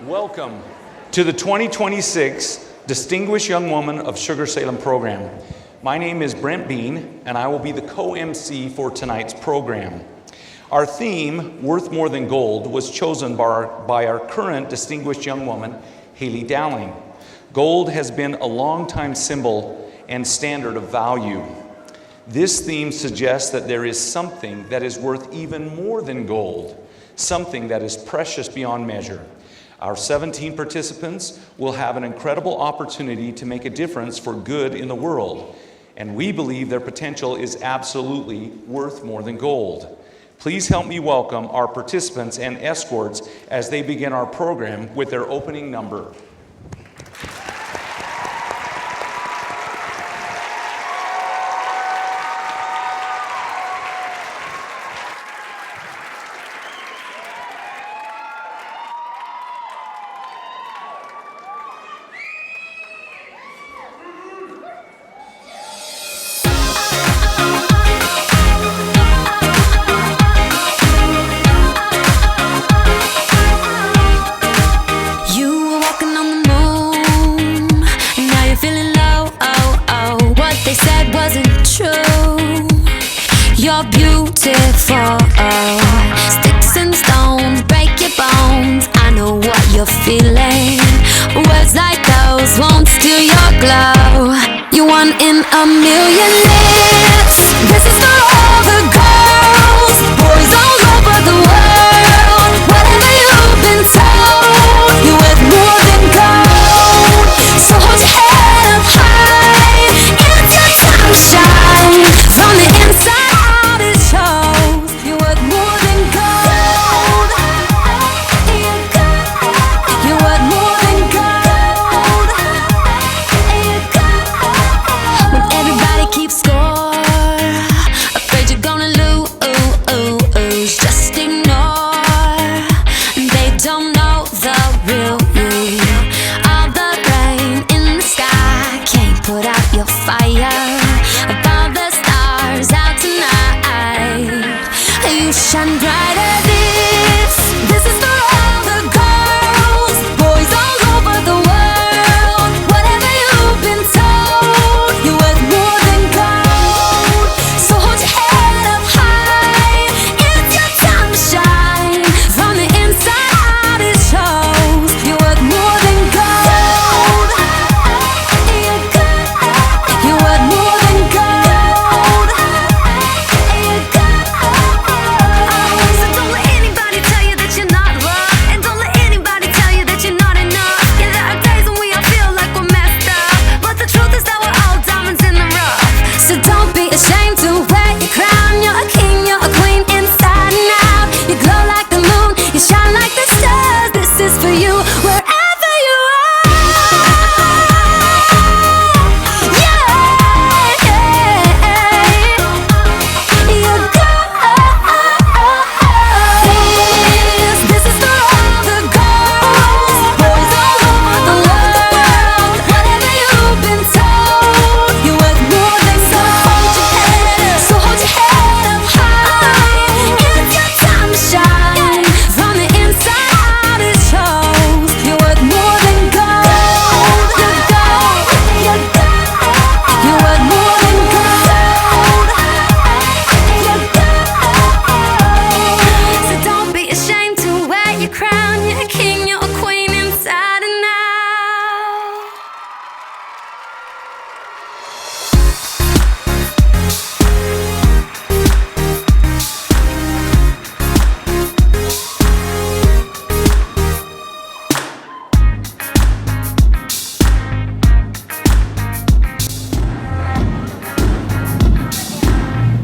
Welcome to the 2026 Distinguished Young Woman of Sugar-Salem program. My name is Brent Bean, and I will be the co-MC for tonight's program. Our theme, Worth More Than Gold, was chosen by our current Distinguished Young Woman, Haley Dowling. Gold has been a long-time symbol and standard of value. This theme suggests that there is something that is worth even more than gold, something that is precious beyond measure. Our 17 participants will have an incredible opportunity to make a difference for good in the world, and we believe their potential is absolutely worth more than gold. Please help me welcome our participants and escorts as they begin our program with their opening number. You're beautiful. Sticks and stones break your bones. I know what you're feeling. Words like those won't steal your glow. You're one in a million lips. This is for all the girls, boys all over the world. Whatever you've been told, you're worth more than gold. So hold your head up high. It's your time to shine. From the inside shine brighter. This is for all the girls, boys all over the world. Whatever you've been told, you're worth more than gold. So hold your head up high. It's your time to shine. From the inside out it shows. You're worth more than gold. You're worth more than gold.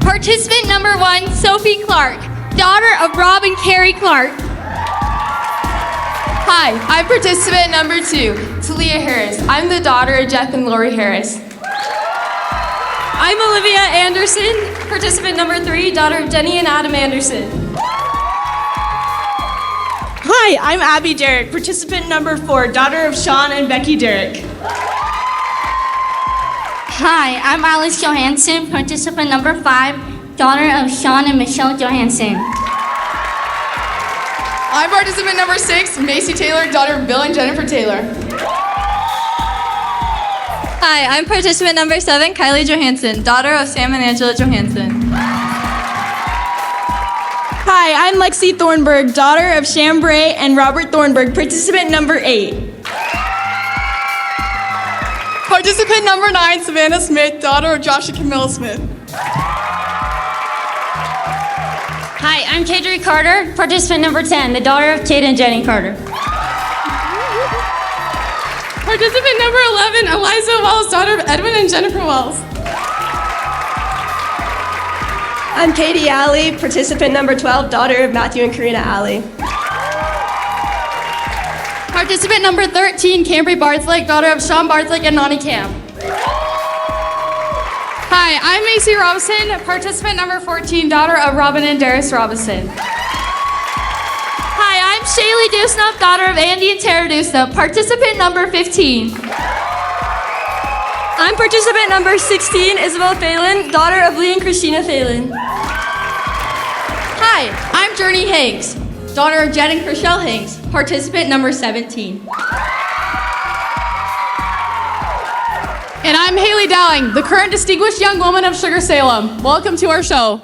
Participant number 1, Sophie Clark, daughter of Rob and Carrie Clark. Hi, I'm participant number 2, Talia Harris. I'm the daughter of Jeff and Lori Harris. I'm Olivia Anderson, participant number 3, daughter of Jenny and Adam Anderson. Hi, I'm Abby Derrick, participant number 4, daughter of Sean and Becky Derrick. Hi, I'm Alice Johansson, participant number 5, daughter of Sean and Michelle Johansson. I'm participant number 6, Macy Taylor, daughter of Bill and Jennifer Taylor. Hi, I'm participant number 7, Kylie Johansson, daughter of Sam and Angela Johansson. Hi, I'm Lexi Thornburg, daughter of Shambray and Robert Thornburg, participant number 8. Participant number 9, Savannah Smith, daughter of Josh and Camilla Smith. Hi, I'm Kadri Carter, participant number 10, the daughter of Kate and Jenny Carter. Participant number 11, Eliza Wells, daughter of Edwin and Jennifer Wells. I'm Katie Alley, participant number 12, daughter of Matthew and Karina Alley. Participant number 13, Cambry Barthlake, daughter of Sean Barthlake and Nani Cam. Hi, I'm Macy Robinson, participant number 14, daughter of Robin and Darius Robinson. Hi, I'm Shaylee Dusnup, daughter of Andy and Tara Dusnup, participant number 15. I'm participant number 16, Isabel Phelan, daughter of Lee and Christina Phelan. Hi, I'm Journey Hanks, daughter of Jen and Chriselle Hanks, participant number 17. And I'm Haley Dowling, the current Distinguished Young Woman of Sugar-Salem. Welcome to our show.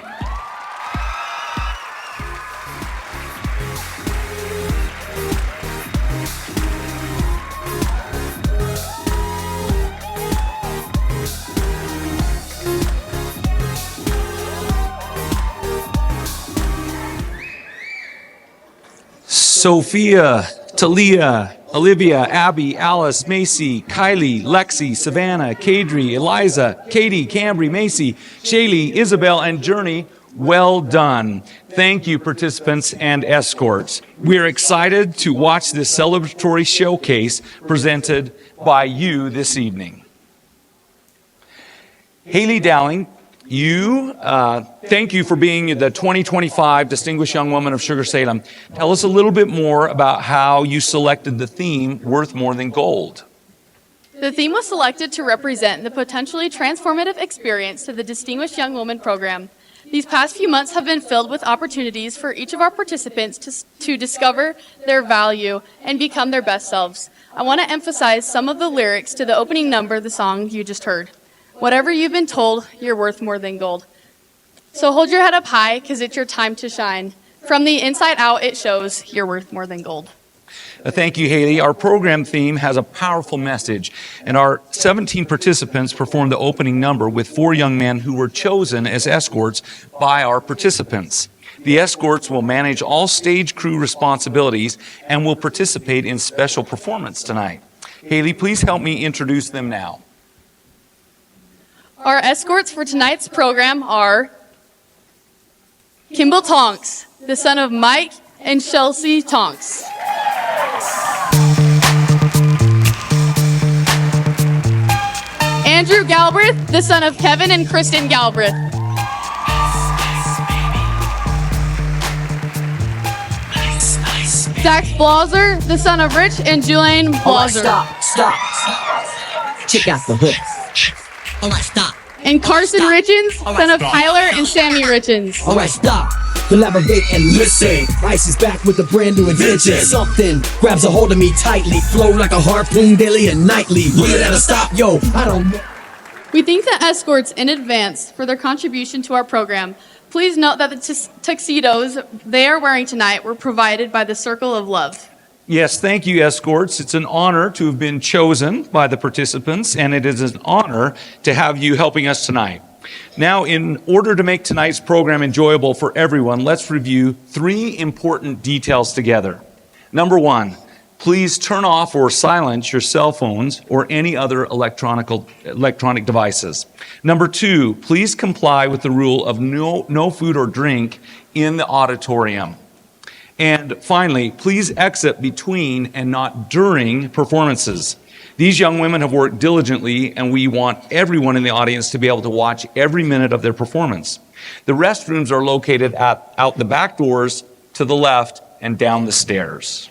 Sophia, Talia, Olivia, Abby, Alice, Macy, Kylie, Lexi, Savannah, Kadri, Eliza, Katie, Cambry, Macy, Shaylee, Isabel, and Journey, well done. Thank you, participants and escorts. We're excited to watch this celebratory showcase presented by you this evening. Haley Dowling, thank you for being the 2025 Distinguished Young Woman of Sugar-Salem. Tell us a little bit more about how you selected the theme, Worth More Than Gold. The theme was selected to represent the potentially transformative experience to the Distinguished Young Woman program. These past few months have been filled with opportunities for each of our participants to discover their value and become their best selves. I want to emphasize some of the lyrics to the opening number of the song you just heard. Whatever you've been told, you're worth more than gold. So hold your head up high, because it's your time to shine. From the inside out, it shows you're worth more than gold. Thank you, Haley. Our program theme has a powerful message, and our 17 participants performed the opening number with 4 young men who were chosen as escorts by our participants. The escorts will manage all stage crew responsibilities and will participate in special performance tonight. Haley, please help me introduce them now. Our escorts for tonight's program are Kimball Tonks, the son of Mike and Chelsea Tonks. Andrew Galbraith, the son of Kevin and Kristen Galbraith. Zach Blauser, the son of Rich and Julian Blauser. Stop. Check out the hook. All right, stop. And Carson Richens, son of Tyler and Sammy Richens. All right, stop. Collaborate and listen. Ice is back with a brand new invention. Something grabs a hold of me tightly. Flow like a harpoon daily and nightly. Will it ever stop? Yo, I don't know. We thank the escorts in advance for their contribution to our program. Please note that the tuxedos they are wearing tonight were provided by the Circle of Love. Yes, thank you, escorts. It's an honor to have been chosen by the participants, and it is an honor to have you helping us tonight. Now, in order to make tonight's program enjoyable for everyone, let's review 3 important details together. Number 1, please turn off or silence your cell phones or any other electronic devices. Number 2, please comply with the rule of no food or drink in the auditorium. And finally, please exit between and not during performances. These young women have worked diligently, and we want everyone in the audience to be able to watch every minute of their performance. The restrooms are located out the back doors to the left and down the stairs.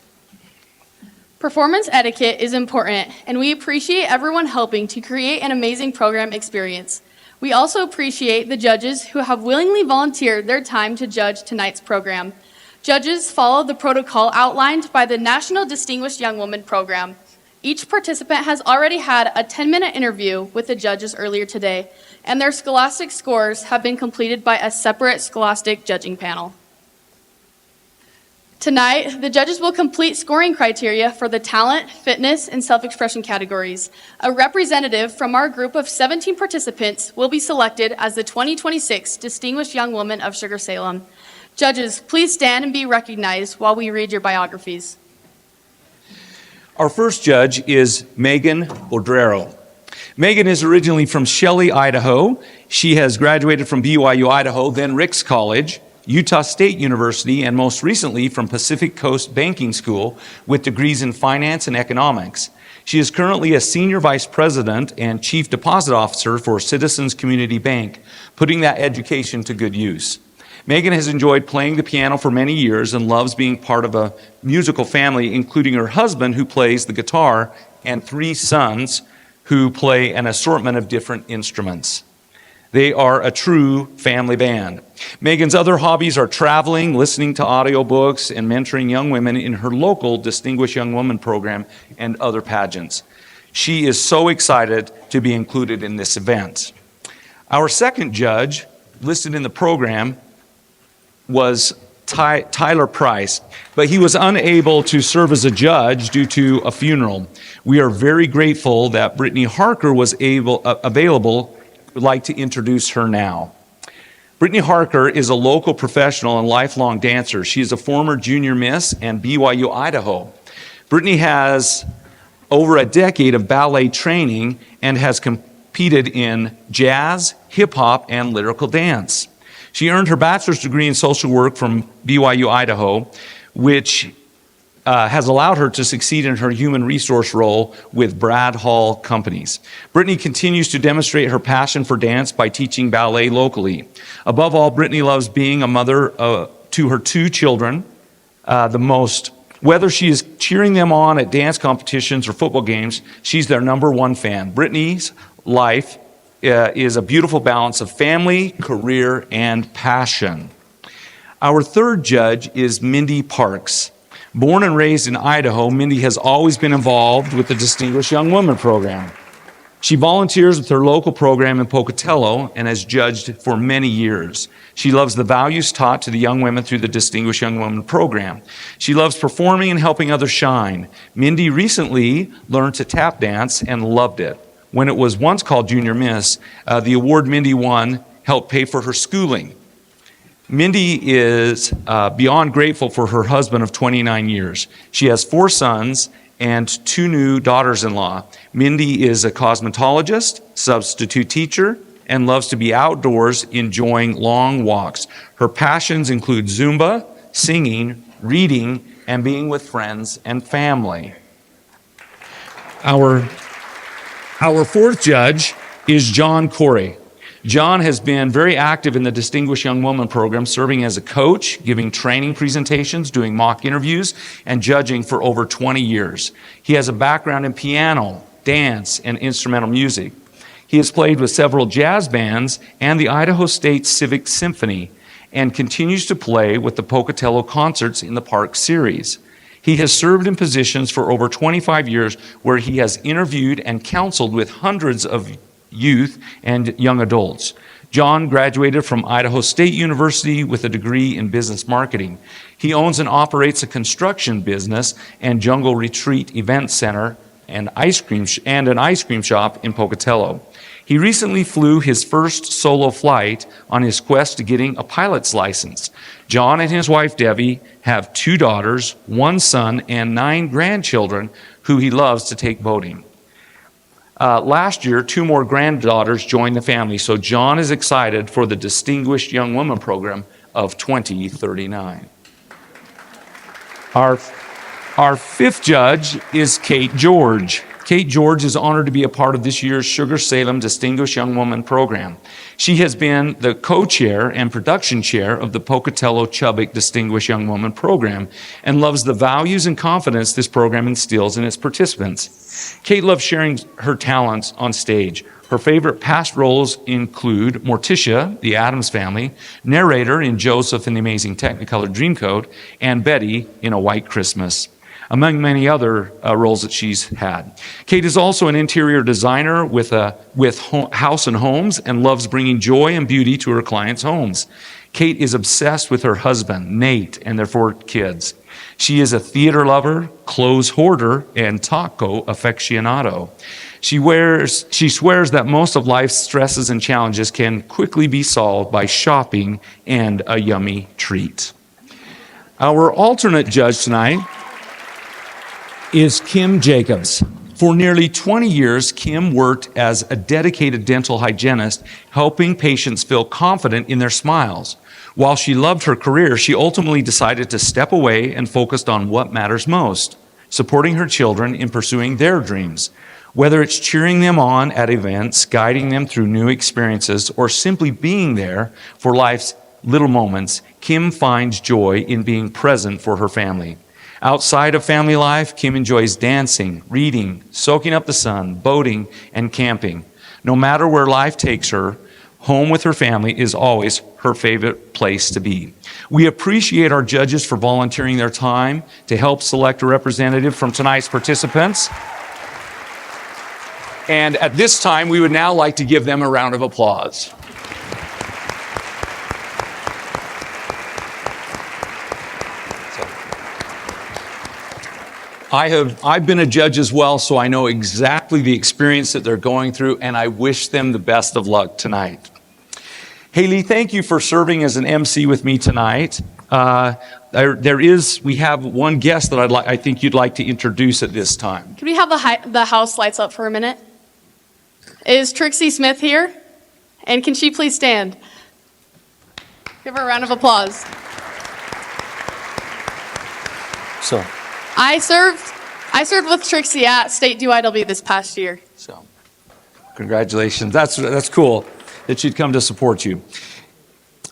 Performance etiquette is important, and we appreciate everyone helping to create an amazing program experience. We also appreciate the judges who have willingly volunteered their time to judge tonight's program. Judges follow the protocol outlined by the National Distinguished Young Woman Program. Each participant has already had a 10-minute interview with the judges earlier today, and their scholastic scores have been completed by a separate scholastic judging panel. Tonight, the judges will complete scoring criteria for the talent, fitness, and self-expression categories. A representative from our group of 17 participants will be selected as the 2026 Distinguished Young Woman of Sugar-Salem. Judges, please stand and be recognized while we read your biographies. Our first judge is Megan Bodrero. Megan is originally from Shelley, Idaho. She has graduated from BYU, Idaho, then Ricks College, Utah State University, and most recently from Pacific Coast Banking School with degrees in finance and economics. She is currently a senior vice president and chief deposit officer for Citizens Community Bank, putting that education to good use. Megan has enjoyed playing the piano for many years and loves being part of a musical family, including her husband, who plays the guitar, and 3 sons who play an assortment of different instruments. They are a true family band. Megan's other hobbies are traveling, listening to audiobooks, and mentoring young women in her local Distinguished Young Woman program and other pageants. She is so excited to be included in this event. Our second judge listed in the program was Tyler Price, but he was unable to serve as a judge due to a funeral. We are very grateful that Brittany Harker was available. Would like to introduce her now. Brittany Harker is a local professional and lifelong dancer. She is a former junior miss and BYU Idaho. Brittany has over a decade of ballet training and has competed in jazz, hip hop, and lyrical dance. She earned her bachelor's degree in social work from BYU Idaho, which has allowed her to succeed in her human resource role with Brad Hall Companies. Brittany continues to demonstrate her passion for dance by teaching ballet locally. Above all, Brittany loves being a mother to her 2 children the most. Whether she is cheering them on at dance competitions or football games, she's their #1 fan. Brittany's life is a beautiful balance of family, career, and passion. Our third judge is Mindy Parks. Born and raised in Idaho, Mindy has always been involved with the Distinguished Young Woman program. She volunteers with her local program in Pocatello and has judged for many years. She loves the values taught to the young women through the Distinguished Young Woman program. She loves performing and helping others shine. Mindy recently learned to tap dance and loved it. When it was once called Junior Miss, the award Mindy won helped pay for her schooling. Mindy is beyond grateful for her husband of 29 years. She has 4 sons and 2 new daughters-in-law. Mindy is a cosmetologist, substitute teacher, and loves to be outdoors enjoying long walks. Her passions include Zumba, singing, reading, and being with friends and family. Our fourth judge is John Corey. John has been very active in the Distinguished Young Woman program, serving as a coach, giving training presentations, doing mock interviews, and judging for over 20 years. He has a background in piano, dance, and instrumental music. He has played with several jazz bands and the Idaho State Civic Symphony, and continues to play with the Pocatello Concerts in the Park series. He has served in positions for over 25 years where he has interviewed and counseled with hundreds of youth and young adults. John graduated from Idaho State University with a degree in business marketing. He owns and operates a construction business and Jungle Retreat Event Center and an ice cream shop in Pocatello. He recently flew his first solo flight on his quest to getting a pilot's license. John and his wife Debbie have 2 daughters, 1 son, and 9 grandchildren who he loves to take boating. Last year, 2 more granddaughters joined the family, so John is excited for the Distinguished Young Woman program of 2039. Our 5th judge is Kate George. Kate George is honored to be a part of this year's Sugar-Salem Distinguished Young Woman Program. She has been the co-chair and production chair of the Pocatello-Chubbuck Distinguished Young Woman Program and loves the values and confidence this program instills in its participants. Kate loves sharing her talents on stage. Her favorite past roles include Morticia, the Addams Family, narrator in Joseph and the Amazing Technicolor Dreamcoat, and Betty in A White Christmas, among many other roles that she's had. Kate is also an interior designer with House and Homes and loves bringing joy and beauty to her clients' homes. Kate is obsessed with her husband, Nate, and their 4 kids. She is a theater lover, clothes hoarder, and taco aficionado. She swears that most of life's stresses and challenges can quickly be solved by shopping and a yummy treat. Our alternate judge tonight is Kim Jacobs. For nearly 20 years, Kim worked as a dedicated dental hygienist, helping patients feel confident in their smiles. While she loved her career, she ultimately decided to step away and focused on what matters most, supporting her children in pursuing their dreams. Whether it's cheering them on at events, guiding them through new experiences, or simply being there for life's little moments, Kim finds joy in being present for her family. Outside of family life, Kim enjoys dancing, reading, soaking up the sun, boating, and camping. No matter where life takes her, home with her family is always her favorite place to be. We appreciate our judges for volunteering their time to help select a representative from tonight's participants. And at this time, we would now like to give them a round of applause. I've been a judge as well, so I know exactly the experience that they're going through, and I wish them the best of luck tonight. Haley, thank you for serving as an MC with me tonight. We have one guest that I think you'd like to introduce at this time. Can we have the house lights up for a minute? Is Trixie Smith here? And can she please stand? Give her a round of applause. So I served with Trixie at State DYW this past year. So, congratulations. That's cool that she'd come to support you.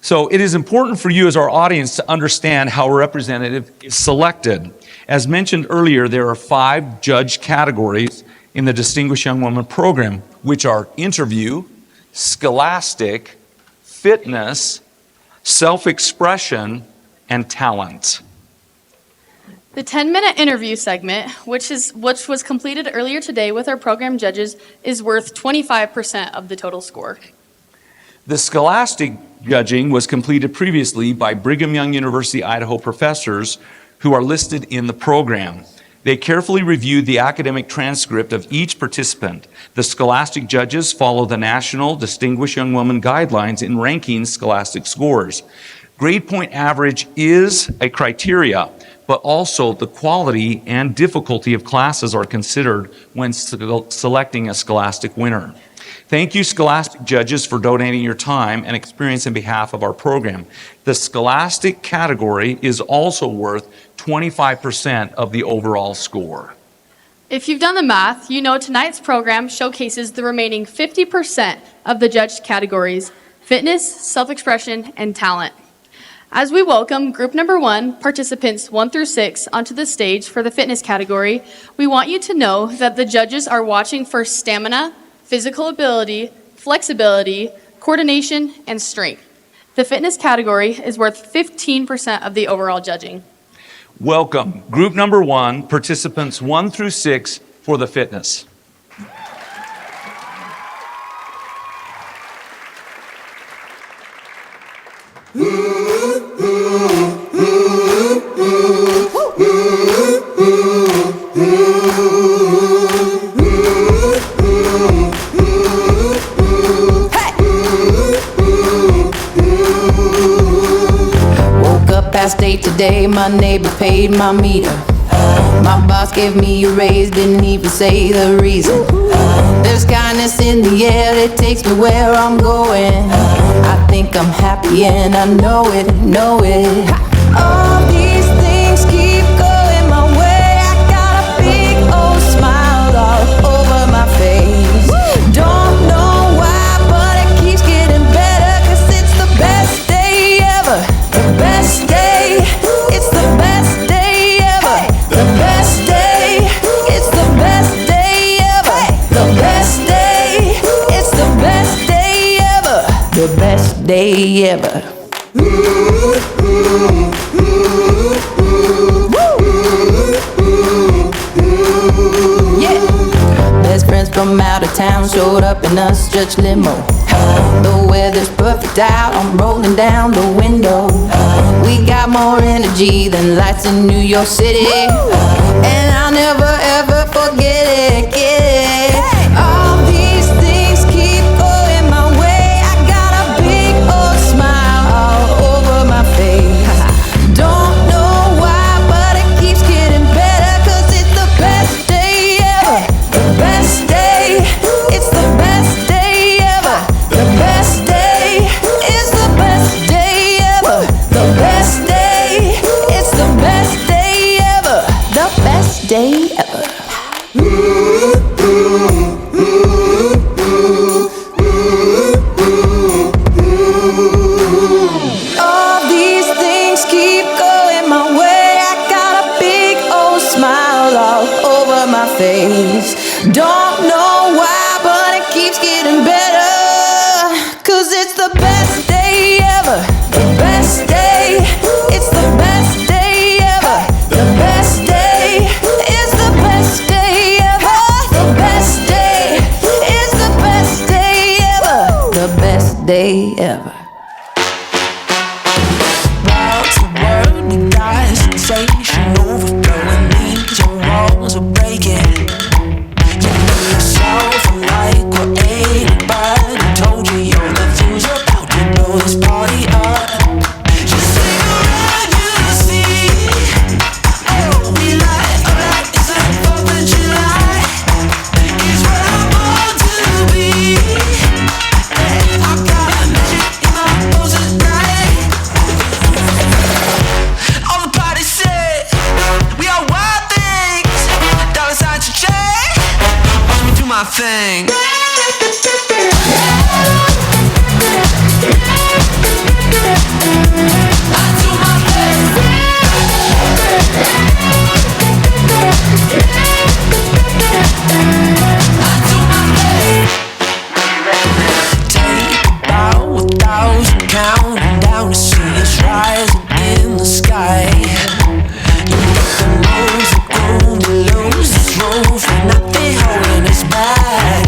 So it is important for you as our audience to understand how a representative is selected. As mentioned earlier, there are 5 judge categories in the Distinguished Young Woman Program, which are interview, scholastic, fitness, self-expression, and talent. The 10-minute interview segment, which was completed earlier today with our program judges, is worth 25% of the total score. The scholastic judging was completed previously by Brigham Young University, Idaho professors who are listed in the program. They carefully reviewed the academic transcript of each participant. The scholastic judges follow the National Distinguished Young Woman Guidelines in ranking scholastic scores. Grade point average is a criteria, but also the quality and difficulty of classes are considered when selecting a scholastic winner. Thank you, scholastic judges, for donating your time and experience in behalf of our program. The scholastic category is also worth 25% of the overall score. If you've done the math, you know tonight's program showcases the remaining 50% of the judged categories: fitness, self-expression, and talent. As we welcome group number 1, participants 1 through 6, onto the stage for the fitness category, we want you to know that the judges are watching for stamina, physical ability, flexibility, coordination, and strength. The fitness category is worth 15% of the overall judging. Welcome, group number 1, participants 1 through 6 for the fitness. Past 8 today, my neighbor paid my meter. My boss gave me a raise, didn't even say the reason. There's kindness in the air that takes me where I'm going. I think I'm happy and I know it, know it. All these things keep going my way. I got a big old smile all over. best day. It's the best day ever. The best day. It's the best day ever. The best day. It's the best day ever. The best day ever. Yeah. Best friends from out of town showed up in a stretch limo. The weather's perfect out, I'm rolling down the window. We got more energy than lights in New York City, and I'll never ever forget it. Get it. All these things keep going my way. I got a big old smile all over my face. Don't know why, but it keeps getting better, 'cause it's the best day ever. The best day. It's the best day ever. The best day is the best day ever. The best day, it's the best day ever. The best day ever. All these things keep going my way. I got a big old smile all over my face. Don't know why, but it keeps getting better, 'cause it's the best day ever. The best day. It's the best day ever. The best day is the best day ever. The best day is the best day ever. The best day ever. Walls the world, we got a sensation overflowing. Needs your walls are breaking. Sound like what anybody told you. You're the fuse about to blow this party up. Just look around you to see. Oh, we light up like it's like 4th of July. It's what I'm born to be. I got a magic in my bones tonight. All the parties say we are wild things. Dollar signs to change. Watch me do my thing. I do my thing. I do my thing. Take about 1,000, counting down to see us rising in the sky. You got the nose, the groom, the lose this roof, and nothing holding us back.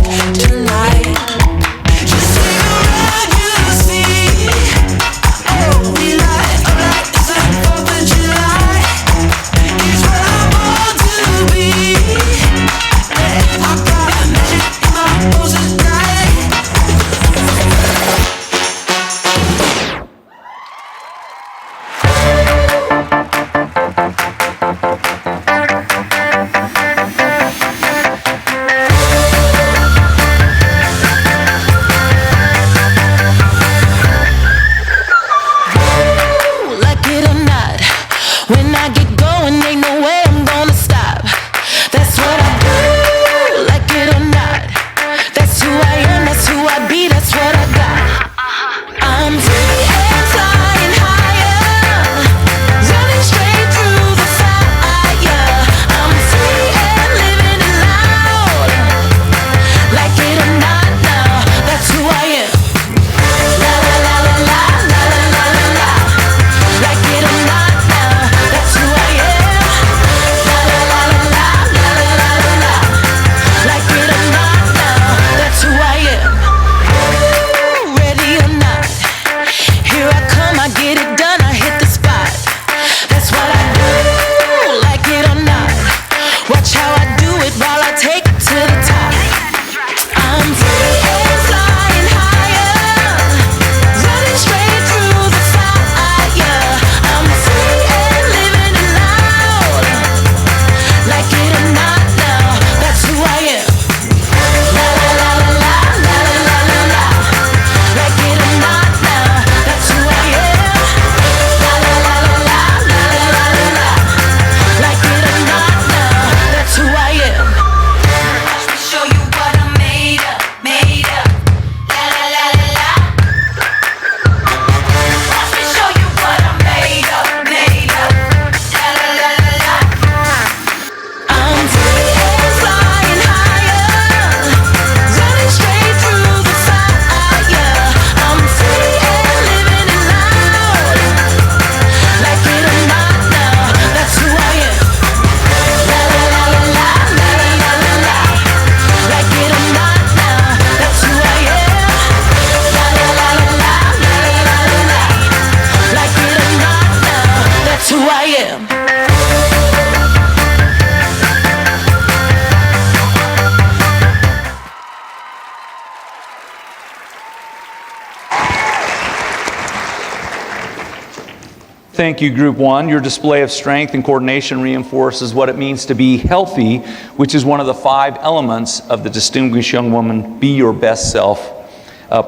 Thank you, Group 1. Your display of strength and coordination reinforces what it means to be healthy, which is one of the 5 elements of the Distinguished Young Woman Be Your Best Self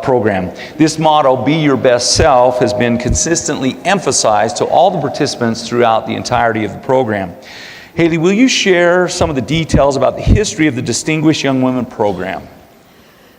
program. This motto, Be Your Best Self, has been consistently emphasized to all the participants throughout the entirety of the program. Haley, will you share some of the details about the history of the Distinguished Young Women program?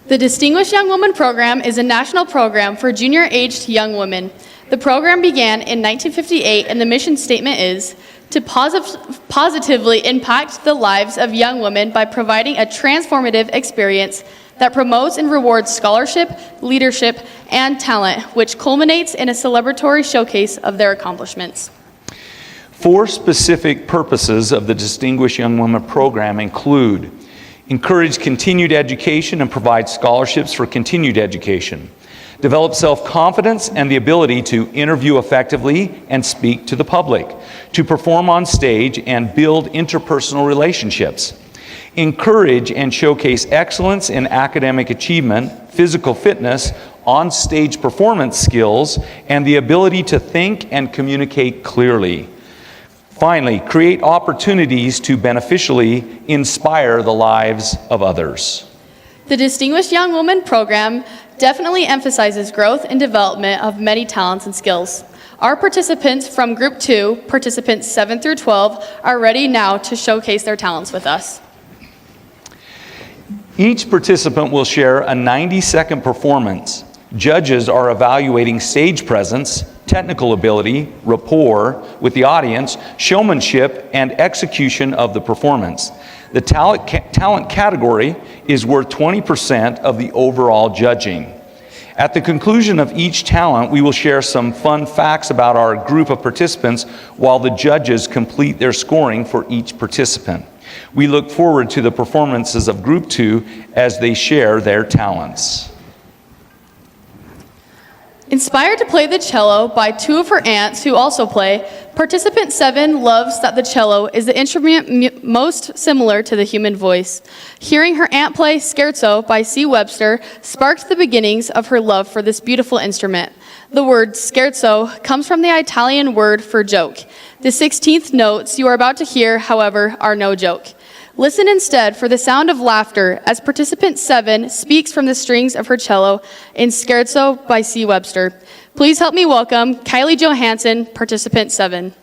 The Distinguished Young Woman program is a national program for junior-aged young women. The program began in 1958, and the mission statement is to positively impact the lives of young women by providing a transformative experience that promotes and rewards scholarship, leadership, and talent, which culminates in a celebratory showcase of their accomplishments. 4 specific purposes of the Distinguished Young Women program include: encourage continued education and provide scholarships for continued education; develop self-confidence and the ability to interview effectively and speak to the public; to perform on stage and build interpersonal relationships; encourage and showcase excellence in academic achievement, physical fitness, on-stage performance skills, and the ability to think and communicate clearly. Finally, create opportunities to beneficially inspire the lives of others. The Distinguished Young Woman program definitely emphasizes growth and development of many talents and skills. Our participants from Group 2, participants 7 through 12, are ready now to showcase their talents with us. Each participant will share a 90-second performance. Judges are evaluating stage presence, technical ability, rapport with the audience, showmanship, and execution of the performance. The talent category is worth 20% of the overall judging. At the conclusion of each talent, we will share some fun facts about our group of participants while the judges complete their scoring for each participant. We look forward to the performances of Group 2 as they share their talents. Inspired to play the cello by 2 of her aunts who also play, participant 7 loves that the cello is the instrument most similar to the human voice. Hearing her aunt play Scherzo by C. Webster sparked the beginnings of her love for this beautiful instrument. The word scherzo comes from the Italian word for joke. The 16th notes you are about to hear, however, are no joke. Listen instead for the sound of laughter as participant 7 speaks from the strings of her cello in Scherzo by C. Webster. Please help me welcome Kylie Johansson, participant 7.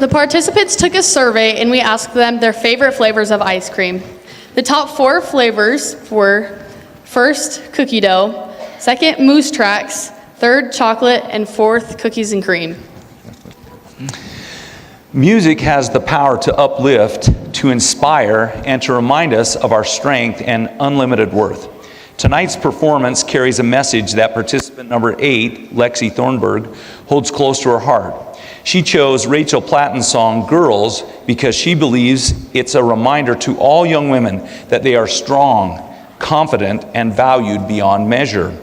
The participants took a survey and we asked them their favorite flavors of ice cream. The top 4 flavors were: first, cookie dough; second, moose tracks; third, chocolate; and fourth, cookies and cream. Music has the power to uplift, to inspire, and to remind us of our strength and unlimited worth. Tonight's performance carries a message that participant number 8, Lexi Thornburg, holds close to her heart. She chose Rachel Platten's song, Girls, because she believes it's a reminder to all young women that they are strong, confident, and valued beyond measure.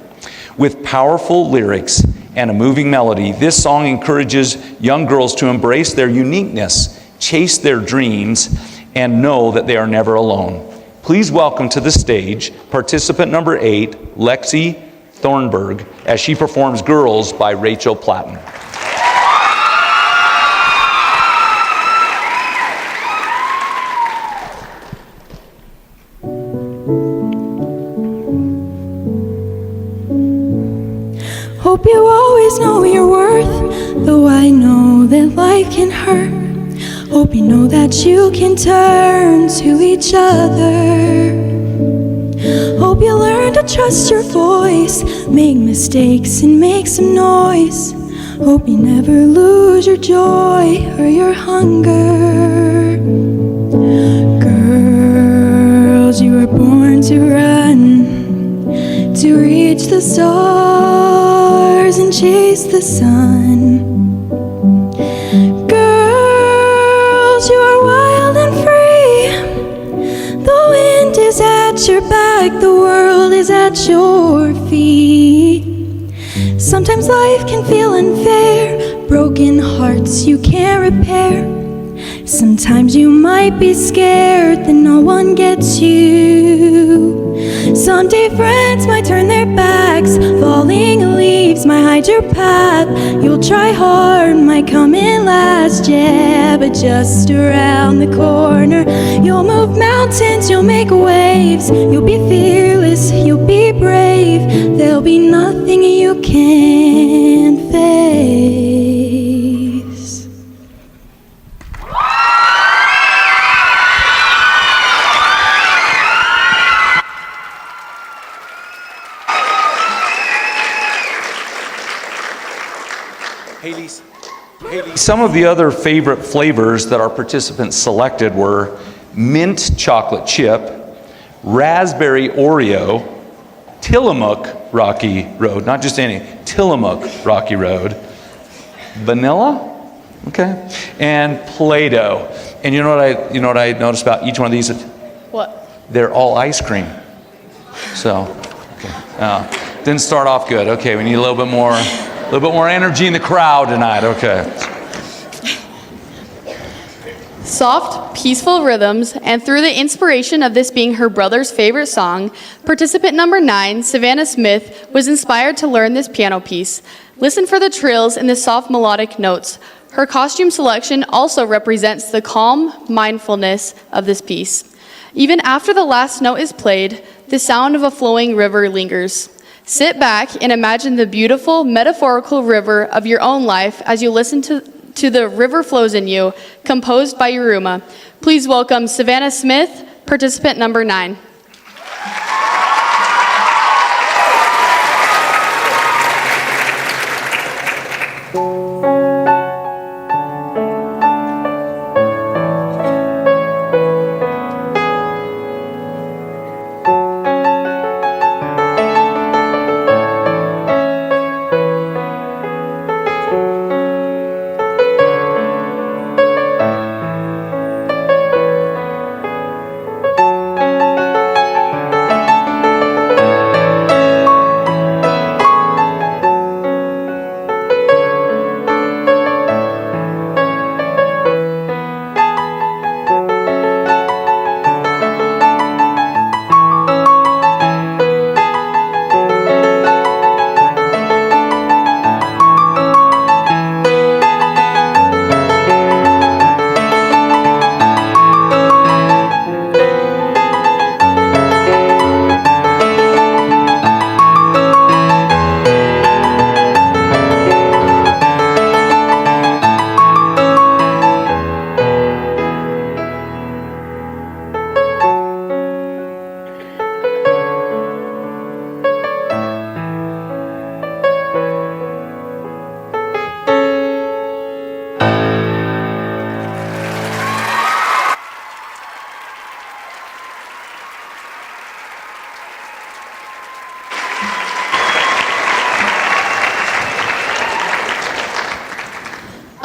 With powerful lyrics and a moving melody, this song encourages young girls to embrace their uniqueness, chase their dreams, and know that they are never alone. Please welcome to the stage participant number 8, Lexi Thornburg, as she performs Girls by Rachel Platten. Hope you always know your worth, though I know that life can hurt. Hope you know that you can turn to each other. Hope you learn to trust your voice, make mistakes and make some noise. Hope you never lose your joy or your hunger. Girls, you were born to run, to reach the stars and chase the sun. Girls, you are wild and free. The wind is at your back, the world is at your feet. Sometimes life can feel unfair, broken hearts you can't repair. Sometimes you might be scared that no one gets you. Someday friends might turn their backs, falling leaves might hide your path. You'll try hard, might come in last, yeah, but just around the corner. You'll move mountains, you'll make waves. You'll be fearless, you'll be brave. There'll be nothing you can't face. Some of the other favorite flavors that our participants selected were mint chocolate chip, raspberry Oreo, Tillamook Rocky Road, not just any, Tillamook Rocky Road, vanilla, okay, and Play-Doh. And you know what I noticed about each one of these? What? They're all ice cream. So, okay, didn't start off good. Okay, we need a little bit more energy in the crowd tonight. Okay. Soft, peaceful rhythms, and through the inspiration of this being her brother's favorite song, participant number 9, Savannah Smith, was inspired to learn this piano piece. Listen for the trills and the soft melodic notes. Her costume selection also represents the calm mindfulness of this piece. Even after the last note is played, the sound of a flowing river lingers. Sit back and imagine the beautiful, metaphorical river of your own life as you listen to The River Flows in You, composed by Yuruma. Please welcome Savannah Smith, participant number 9.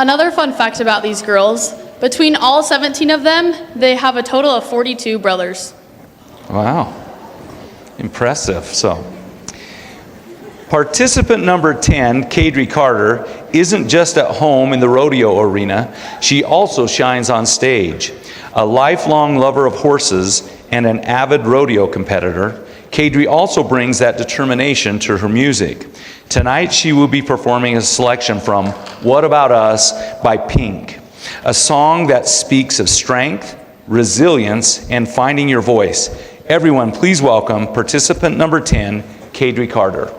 Another fun fact about these girls, between all 17 of them, they have a total of 42 brothers. Wow. Impressive. So, participant number 10, Kadri Carter, isn't just at home in the rodeo arena. She also shines on stage. A lifelong lover of horses and an avid rodeo competitor, Kadri also brings that determination to her music. Tonight she will be performing a selection from What About Us by Pink, a song that speaks of strength, resilience, and finding your voice. Everyone, please welcome participant number 10, Kadri Carter.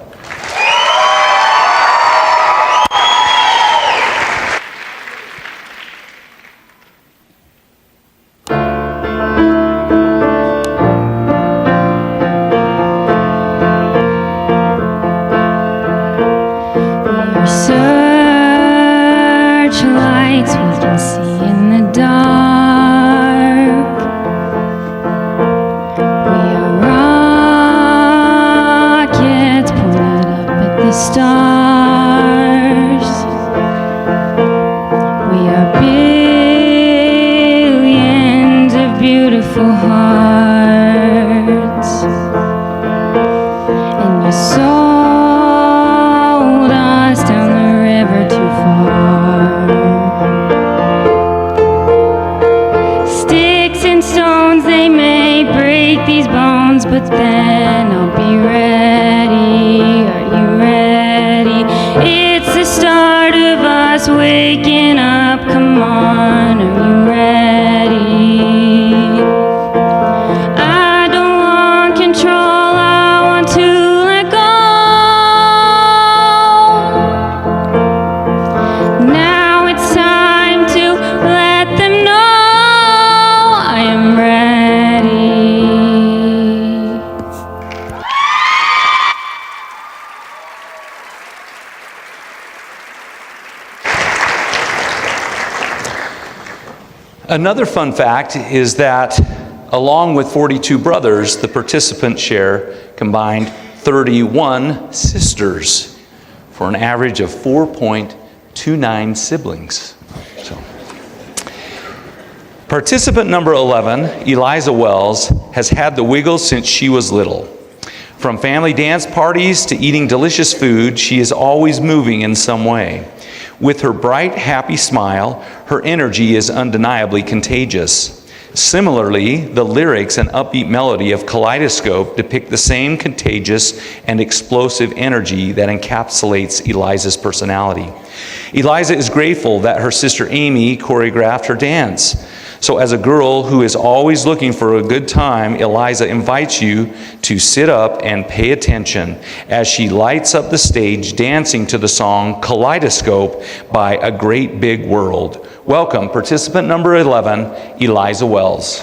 Searchlights we can see in the dark. We are rockets pointed up at the stars. We are billions of beautiful hearts. And you sold us down the river too far. Sticks and stones, they may break these bones, but then I'll be ready. Are you ready? It's the start of us waking up. Come on, are you ready? I don't want control, I want to let go. Now it's time to let them know I am ready. Another fun fact is that along with 42 brothers, the participants share combined 31 sisters for an average of 4.29 siblings. So, participant number 11, Eliza Wells, has had the wiggles since she was little. From family dance parties to eating delicious food, she is always moving in some way. With her bright, happy smile, her energy is undeniably contagious. Similarly, the lyrics and upbeat melody of Kaleidoscope depict the same contagious and explosive energy that encapsulates Eliza's personality. Eliza is grateful that her sister Amy choreographed her dance. So as a girl who is always looking for a good time, Eliza invites you to sit up and pay attention as she lights up the stage dancing to the song Kaleidoscope by A Great Big World. Welcome, participant number 11, Eliza Wells.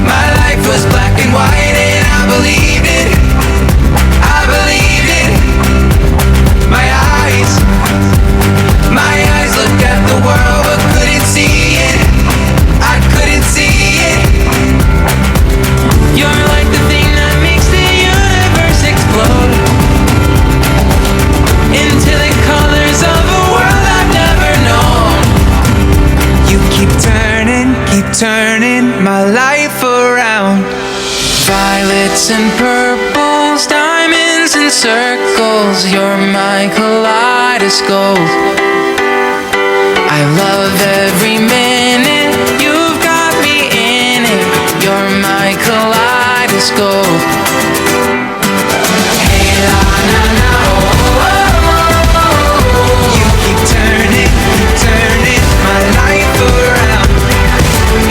My life was black and white and I believed it. I believed it. My eyes looked at the world but couldn't see it. I couldn't see it. You're like the thing that makes the universe explode into the colors of a world I've never known. You keep turning my life around. Violets and purples, diamonds and circles, you're my kaleidoscope. I love every minute, you've got me in it, you're my kaleidoscope. Hey la na na oh, oh, oh. You keep turning my life around.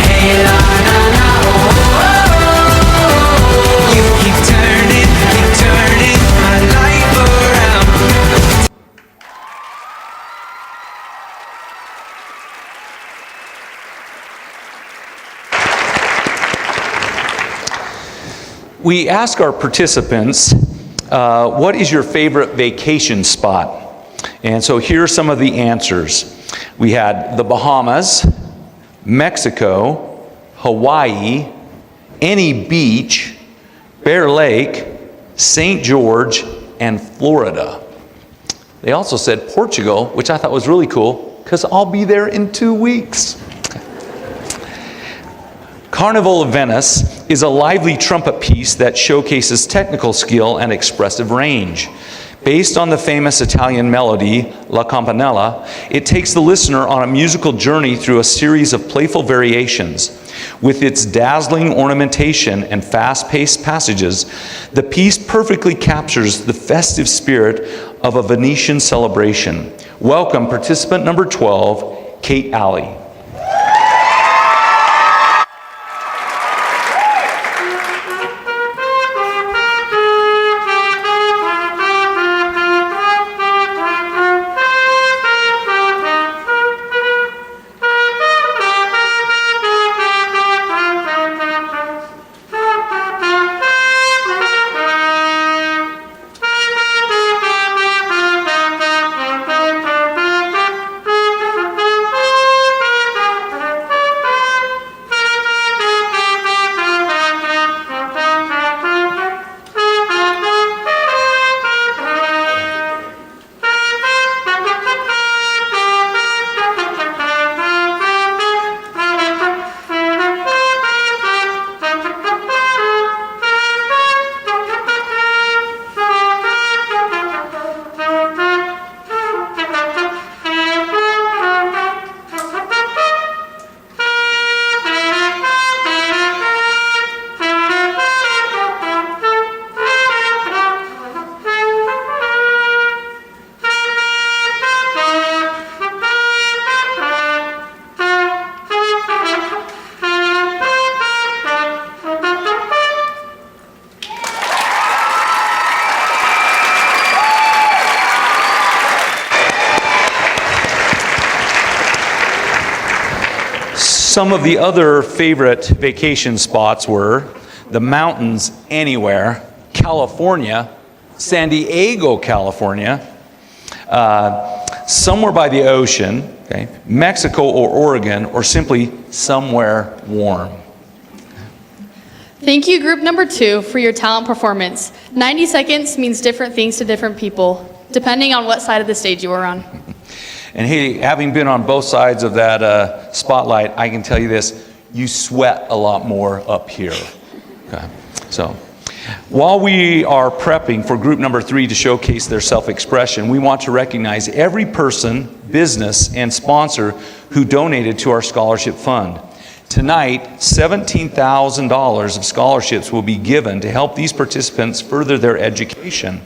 Hey la na na oh, oh. You keep turning my life around. We ask our participants, what is your favorite vacation spot? And so here are some of the answers. We had the Bahamas, Mexico, Hawaii, any beach, Bear Lake, St. George, and Florida. They also said Portugal, which I thought was really cool because I'll be there in 2 weeks. Carnival of Venice is a lively trumpet piece that showcases technical skill and expressive range. Based on the famous Italian melody, La Campanella, it takes the listener on a musical journey through a series of playful variations. With its dazzling ornamentation and fast-paced passages, the piece perfectly captures the festive spirit of a Venetian celebration. Welcome participant number 12, Kate Alley. Some of the other favorite vacation spots were the mountains anywhere, California, San Diego, California, somewhere by the ocean, okay, Mexico or Oregon, or simply somewhere warm. Thank you, group number 2, for your talent performance. 90 seconds means different things to different people, depending on what side of the stage you were on. And hey, having been on both sides of that spotlight, I can tell you this, you sweat a lot more up here. Okay. So, while we are prepping for group number 3 to showcase their self-expression, we want to recognize every person, business, and sponsor who donated to our scholarship fund. Tonight, $17,000 of scholarships will be given to help these participants further their education.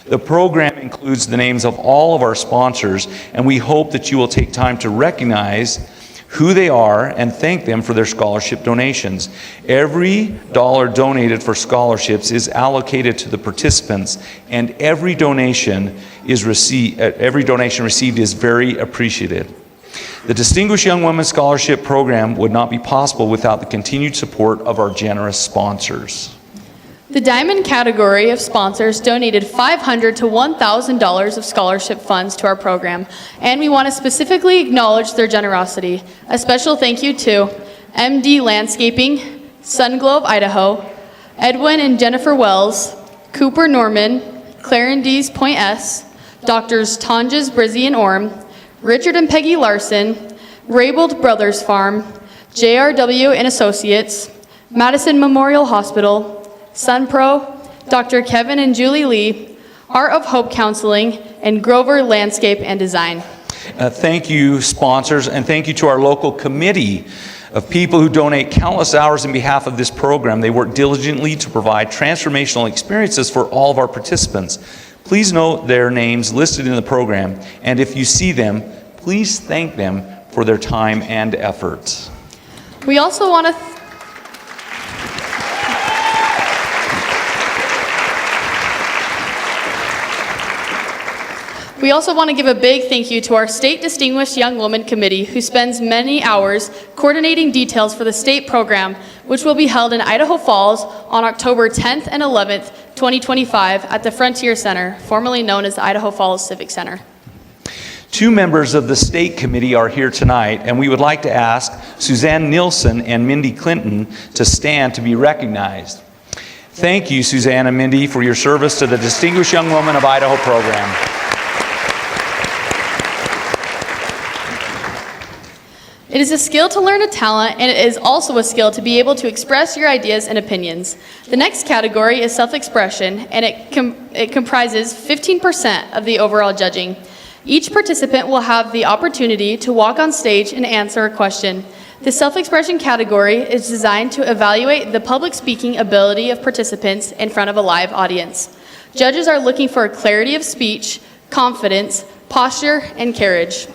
The program includes the names of all of our sponsors, and we hope that you will take time to recognize who they are and thank them for their scholarship donations. Every dollar donated for scholarships is allocated to the participants, and every donation received is very appreciated. The Distinguished Young Women Scholarship Program would not be possible without the continued support of our generous sponsors. The Diamond category of sponsors donated $500 to $1,000 of scholarship funds to our program, and we want to specifically acknowledge their generosity. A special thank you to MD Landscaping, Sunglow of Idaho, Edwin and Jennifer Wells, Cooper Norman, Clarendees Point S, Doctors Tonjes Brizzy and Orm, Richard and Peggy Larson, Raybold Brothers Farm, JRW and Associates, Madison Memorial Hospital, SunPro, Dr. Kevin and Julie Lee, Art of Hope Counseling, and Grover Landscape and Design. Thank you, sponsors, and thank you to our local committee of people who donate countless hours in behalf of this program. They work diligently to provide transformational experiences for all of our participants. Please note their names listed in the program, and if you see them, please thank them for their time and efforts. We also want to We also want to give a big thank you to our State Distinguished Young Woman Committee, who spends many hours coordinating details for the state program, which will be held in Idaho Falls on October 10th and 11th, 2025 at the Frontier Center, formerly known as the Idaho Falls Civic Center. Two members of the state committee are here tonight, and we would like to ask Suzanne Nielsen and Mindy Clinton to stand to be recognized. Thank you, Suzanne and Mindy, for your service to the Distinguished Young Woman of Idaho program. It is a skill to learn a talent, and it is also a skill to be able to express your ideas and opinions. The next category is self-expression, and it comprises 15% of the overall judging. Each participant will have the opportunity to walk on stage and answer a question. The self-expression category is designed to evaluate the public speaking ability of participants in front of a live audience. Judges are looking for clarity of speech, confidence, posture, and carriage.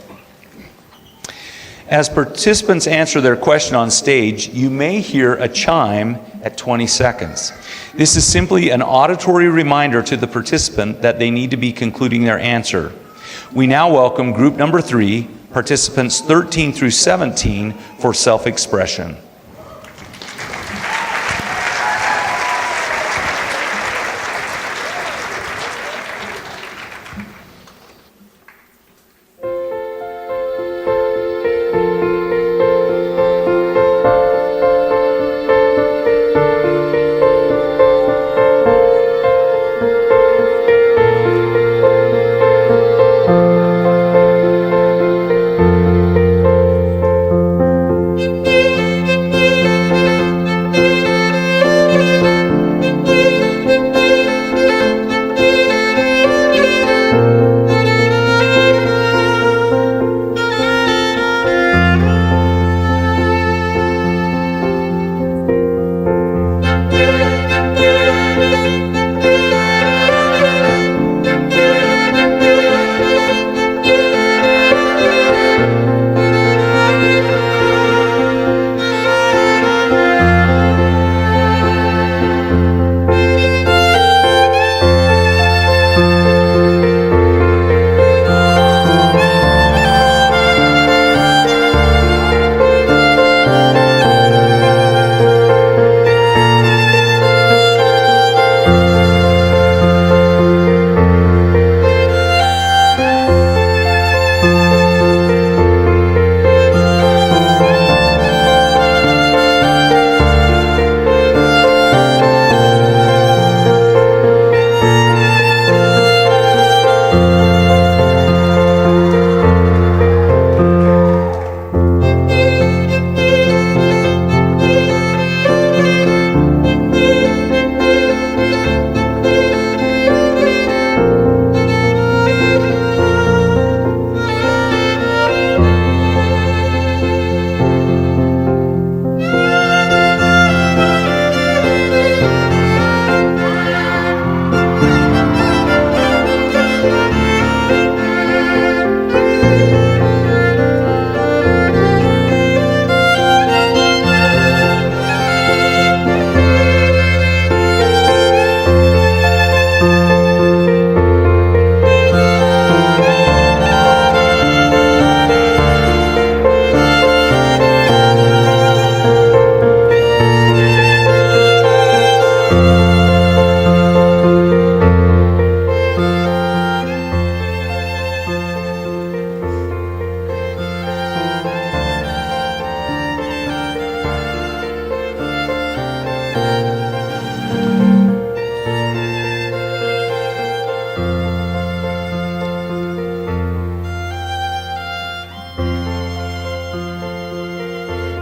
As participants answer their question on stage, you may hear a chime at 20 seconds. This is simply an auditory reminder to the participant that they need to be concluding their answer. We now welcome group number 3, participants 13 through 17, for self-expression.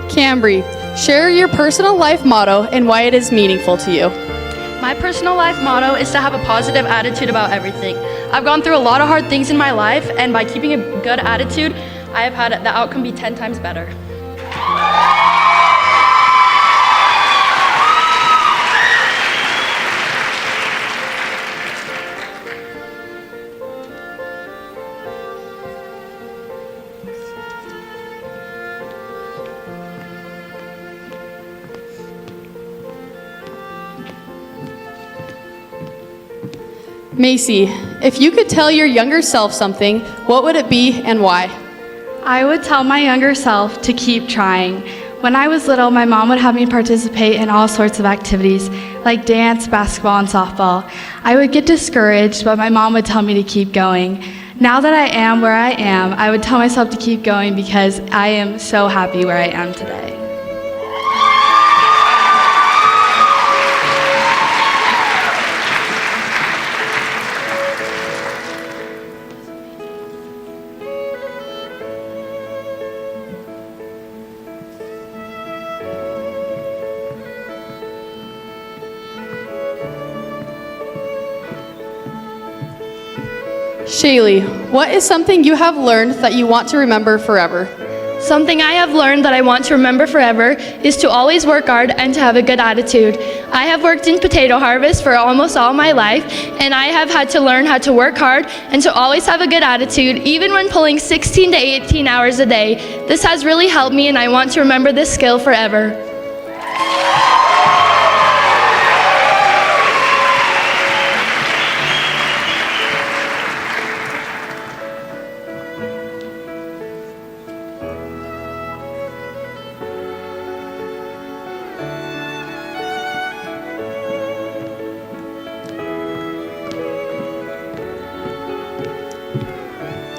Cambry, share your personal life motto and why it is meaningful to you. My personal life motto is to have a positive attitude about everything. I've gone through a lot of hard things in my life, and by keeping a good attitude, I have had the outcome be 10 times better. Macy, if you could tell your younger self something, what would it be and why? I would tell my younger self to keep trying. When I was little, my mom would have me participate in all sorts of activities, like dance, basketball, and softball. I would get discouraged, but my mom would tell me to keep going. Now that I am where I am, I would tell myself to keep going because I am so happy where I am today. Shaylee, what is something you have learned that you want to remember forever? Something I have learned that I want to remember forever is to always work hard and to have a good attitude. I have worked in potato harvest for almost all my life, and I have had to learn how to work hard and to always have a good attitude, even when pulling 16 to 18 hours a day. This has really helped me, and I want to remember this skill forever.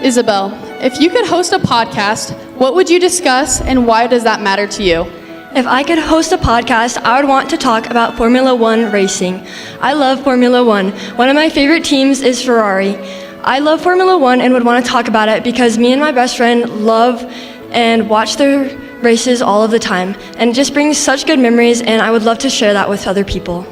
Isabel, if you could host a podcast, what would you discuss and why does that matter to you? If I could host a podcast, I would want to talk about Formula One racing. I love Formula One. One of my favorite teams is Ferrari. I love Formula One and would want to talk about it because me and my best friend love and watch their races all of the time. And it just brings such good memories, and I would love to share that with other people.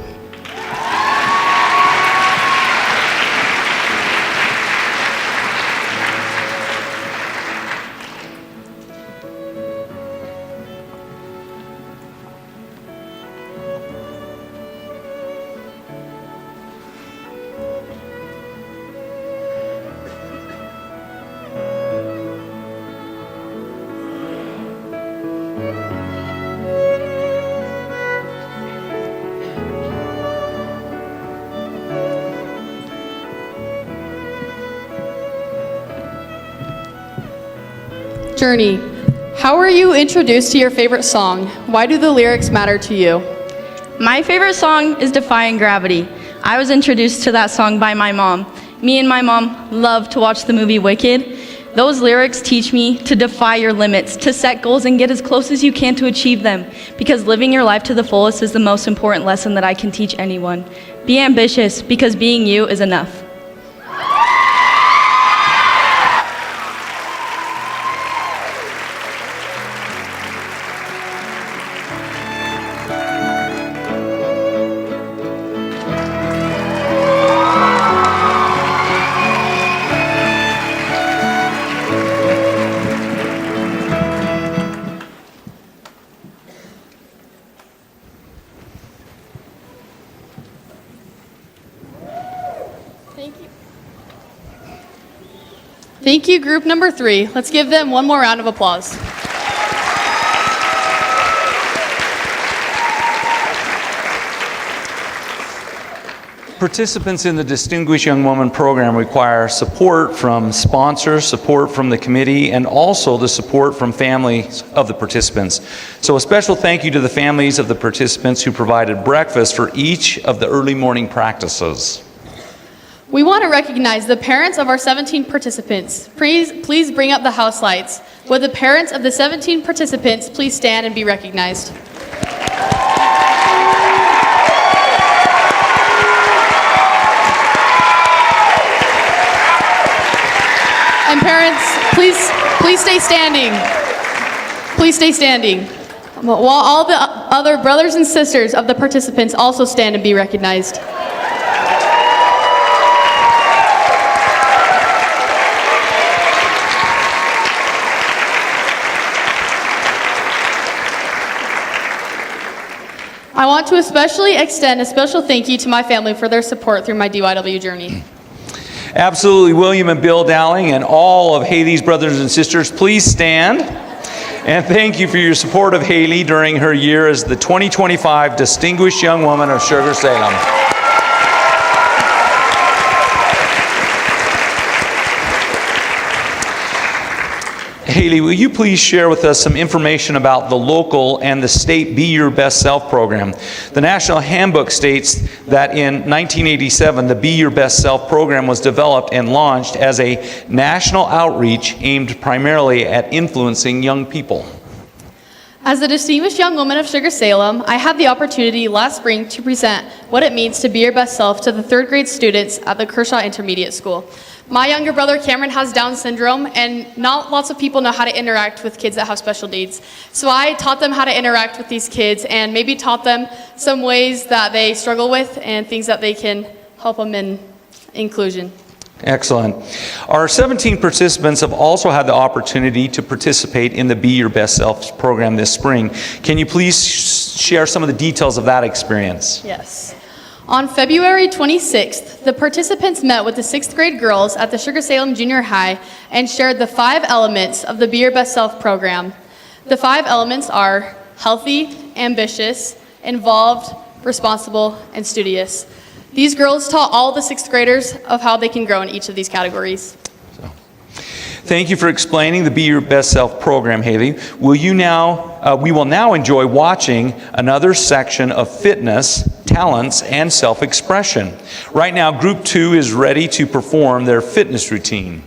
Journey, how were you introduced to your favorite song? Why do the lyrics matter to you? My favorite song is Defying Gravity. I was introduced to that song by my mom. Me and my mom love to watch the movie Wicked. Those lyrics teach me to defy your limits, to set goals and get as close as you can to achieve them, because living your life to the fullest is the most important lesson that I can teach anyone. Be ambitious, because being you is enough. Thank you, group number 3. Let's give them one more round of applause. Participants in the Distinguished Young Woman program require support from sponsors, support from the committee, and also the support from families of the participants. So a special thank you to the families of the participants who provided breakfast for each of the early morning practices. We want to recognize the parents of our 17 participants. Please bring up the house lights. Would the parents of the 17 participants please stand and be recognized? And parents, please stay standing. Please stay standing. While all the other brothers and sisters of the participants also stand and be recognized. I want to especially extend a special thank you to my family for their support through my DYW journey. Absolutely, William and Bill Dowling and all of Haley's brothers and sisters, please stand. And thank you for your support of Haley during her year as the 2025 Distinguished Young Woman of Sugar-Salem. Haley, will you please share with us some information about the local and the state Be Your Best Self program? The National Handbook states that in 1987, the Be Your Best Self program was developed and launched as a national outreach aimed primarily at influencing young people. As the distinguished young woman of Sugar-Salem, I had the opportunity last spring to present what it means to be your best self to the third grade students at the Kershaw Intermediate School. My younger brother Cameron has Down syndrome, and not lots of people know how to interact with kids that have special needs. So I taught them how to interact with these kids and maybe taught them some ways that they struggle with and things that they can help them in inclusion. Excellent. Our 17 participants have also had the opportunity to participate in the Be Your Best Self program this spring. Can you please share some of the details of that experience? Yes. On February 26th, the participants met with the 6th grade girls at the Sugar-Salem Junior High and shared the 5 elements of the Be Your Best Self program. The 5 elements are healthy, ambitious, involved, responsible, and studious. These girls taught all the 6th graders of how they can grow in each of these categories. Thank you for explaining the Be Your Best Self program, Haley. We will now enjoy watching another section of fitness, talents, and self-expression. Right now, Group 2 is ready to perform their fitness routine.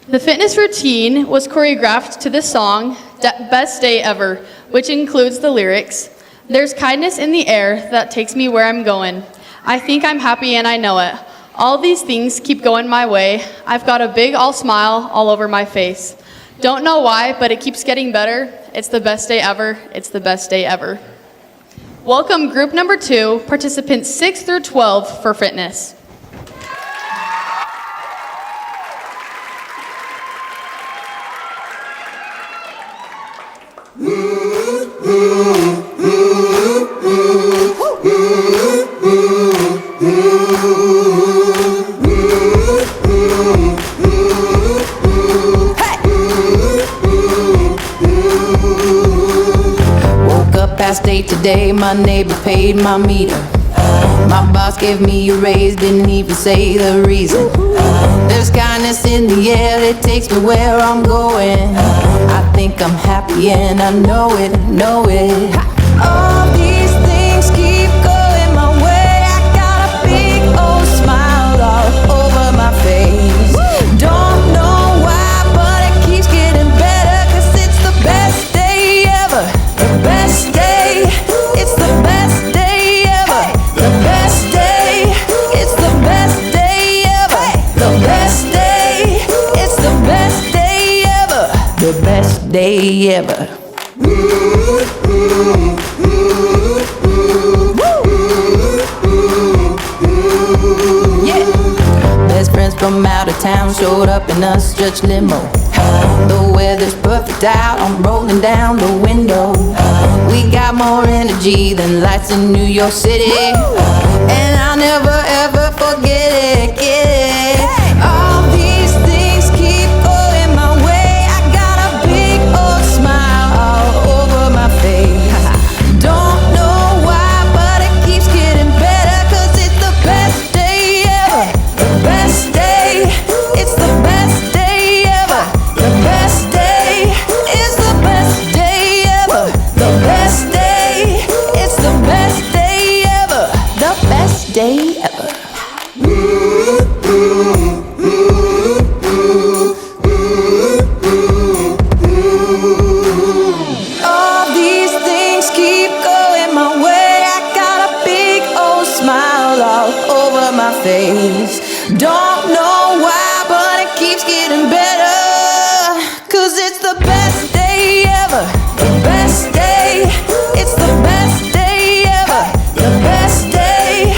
The fitness routine was choreographed to the song, Best Day Ever, which includes the lyrics, "There's kindness in the air that takes me where I'm going. I think I'm happy and I know it. All these things keep going my way. I've got a big all smile all over my face. Don't know why, but it keeps getting better. It's the best day ever. It's the best day ever." Welcome group number 2, participants 6 through 12 for fitness. Past date today, my neighbor paid my meter. My boss gave me a raise, didn't even say the reason. There's kindness in the air, it takes me where I'm going. I think I'm happy and I know it, know it. All these things keep going my way. I got a big old smile all over my face. Don't know why, but it keeps getting better, 'cause it's the best day ever. The best day. It's the best day ever. The best day. It's the best day ever. The best day. It's the best day ever. The best day ever. Yeah. Best friends from out of town showed up in a stretch limo. The weather's perfect out, I'm rolling down the window. We got more energy than lights in New York City. And I'll never ever forget it, get it. All these things keep going my way. I got a big old smile all over my face. Don't know why, but it keeps getting better, 'cause it's the best day ever. The best day, it's the best day ever. The best day is the best day ever. The best day, it's the best day ever. The best day ever. All these things keep going my way. I got a big old smile all over my face. Don't know why, but it keeps getting better, 'cause it's the best day ever. The best day, it's the best day ever. The best day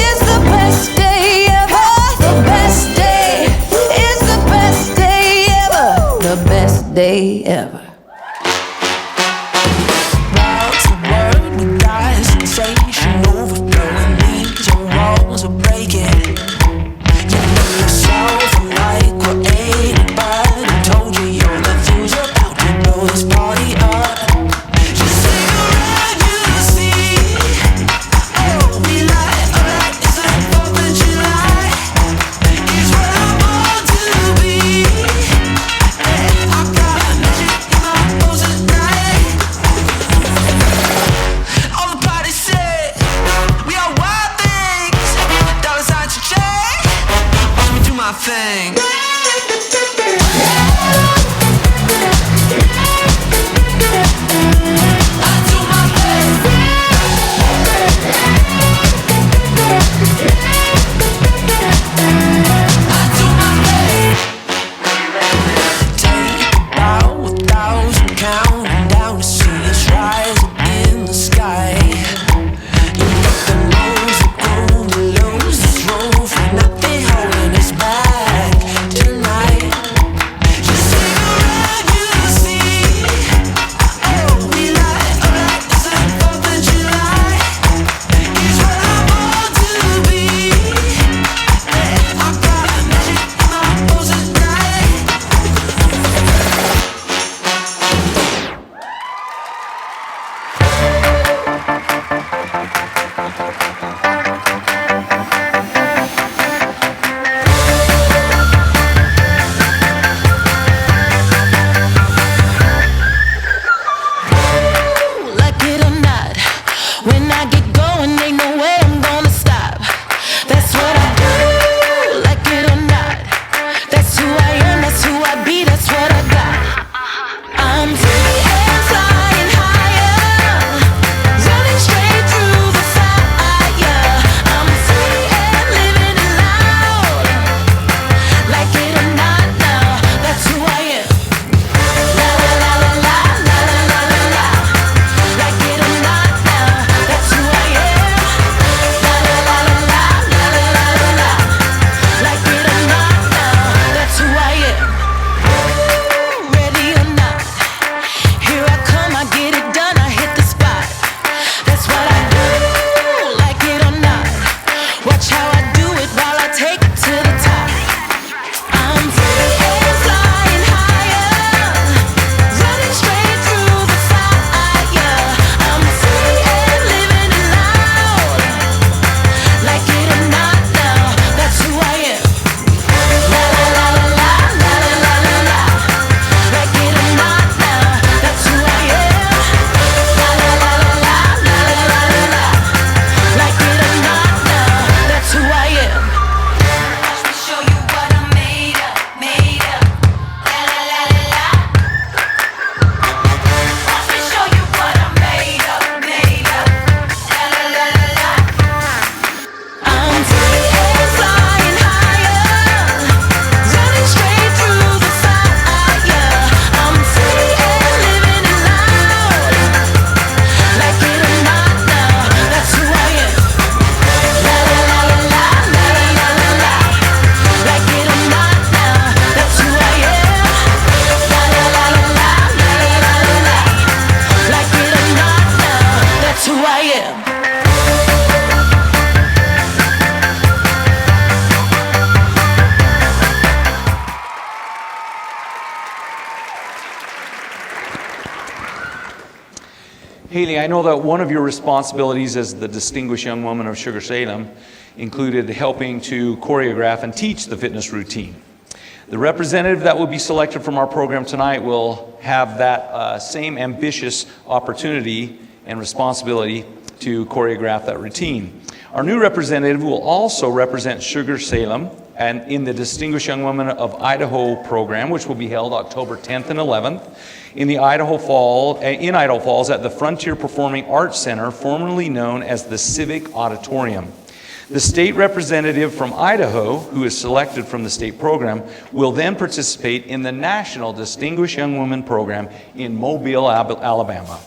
is the best day ever. The best day is the best day ever. The best day ever. I got thing. Haley, I know that one of your responsibilities as the Distinguished Young Woman of Sugar-Salem included helping to choreograph and teach the fitness routine. The representative that will be selected from our program tonight will have that same ambitious opportunity and responsibility to choreograph that routine. Our new representative will also represent Sugar-Salem and in the Distinguished Young Woman of Idaho program, which will be held October 10th and 11th in Idaho Falls at the Frontier Performing Arts Center, formerly known as the Civic Auditorium. The state representative from Idaho, who is selected from the state program, will then participate in the National Distinguished Young Woman program in Mobile, Alabama.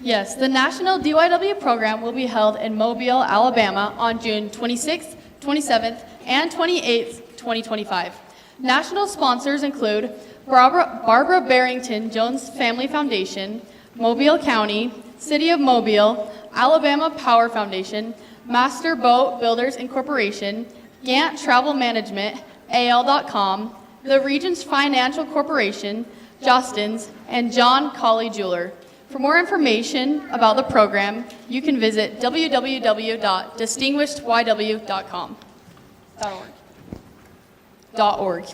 Yes, the National DYW program will be held in Mobile, Alabama on June 26th, 27th, and 28th, 2025. National sponsors include Barbara Barrington Jones Family Foundation, Mobile County, City of Mobile, Alabama Power Foundation, Master Boat Builders Incorporation, Gant Travel Management, AL.com, the Regions Financial Corporation, Justin's, and John Colley Jeweler. For more information about the program, you can visit www.distinguishedYW.com. .org.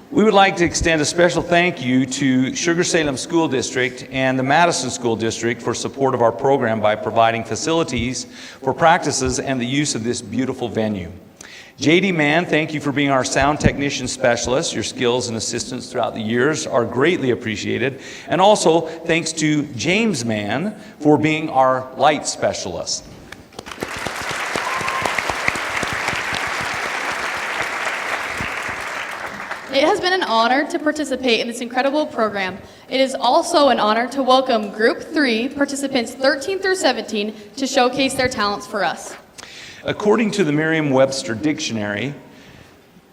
We would like to extend a special thank you to Sugar-Salem School District and the Madison School District for support of our program by providing facilities for practices and the use of this beautiful venue. JD Mann, thank you for being our sound technician specialist. Your skills and assistance throughout the years are greatly appreciated. And also, thanks to James Mann for being our light specialist. It has been an honor to participate in this incredible program. It is also an honor to welcome Group 3 participants 13 through 17 to showcase their talents for us. According to the Merriam-Webster Dictionary,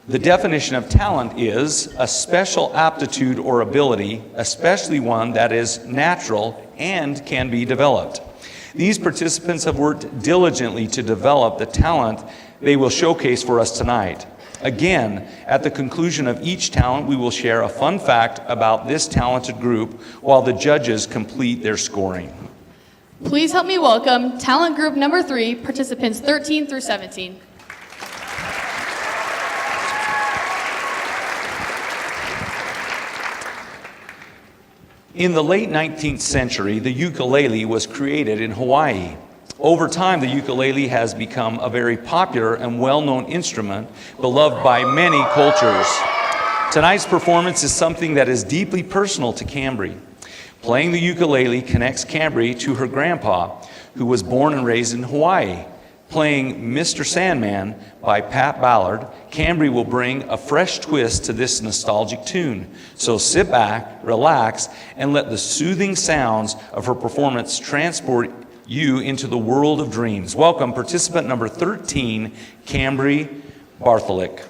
the definition of talent is a special aptitude or ability, especially one that is natural and can be developed. These participants have worked diligently to develop the talent they will showcase for us tonight. Again, at the conclusion of each talent, we will share a fun fact about this talented group while the judges complete their scoring. Please help me welcome Talent Group number 3, participants 13 through 17. In the late 19th century, the ukulele was created in Hawaii. Over time, the ukulele has become a very popular and well-known instrument, beloved by many cultures. Tonight's performance is something that is deeply personal to Cambry. Playing the ukulele connects Cambry to her grandpa, who was born and raised in Hawaii. Playing Mr. Sandman by Pat Ballard, Cambry will bring a fresh twist to this nostalgic tune. So sit back, relax, and let the soothing sounds of her performance transport you into the world of dreams. Welcome participant number 13, Cambry Bartholick.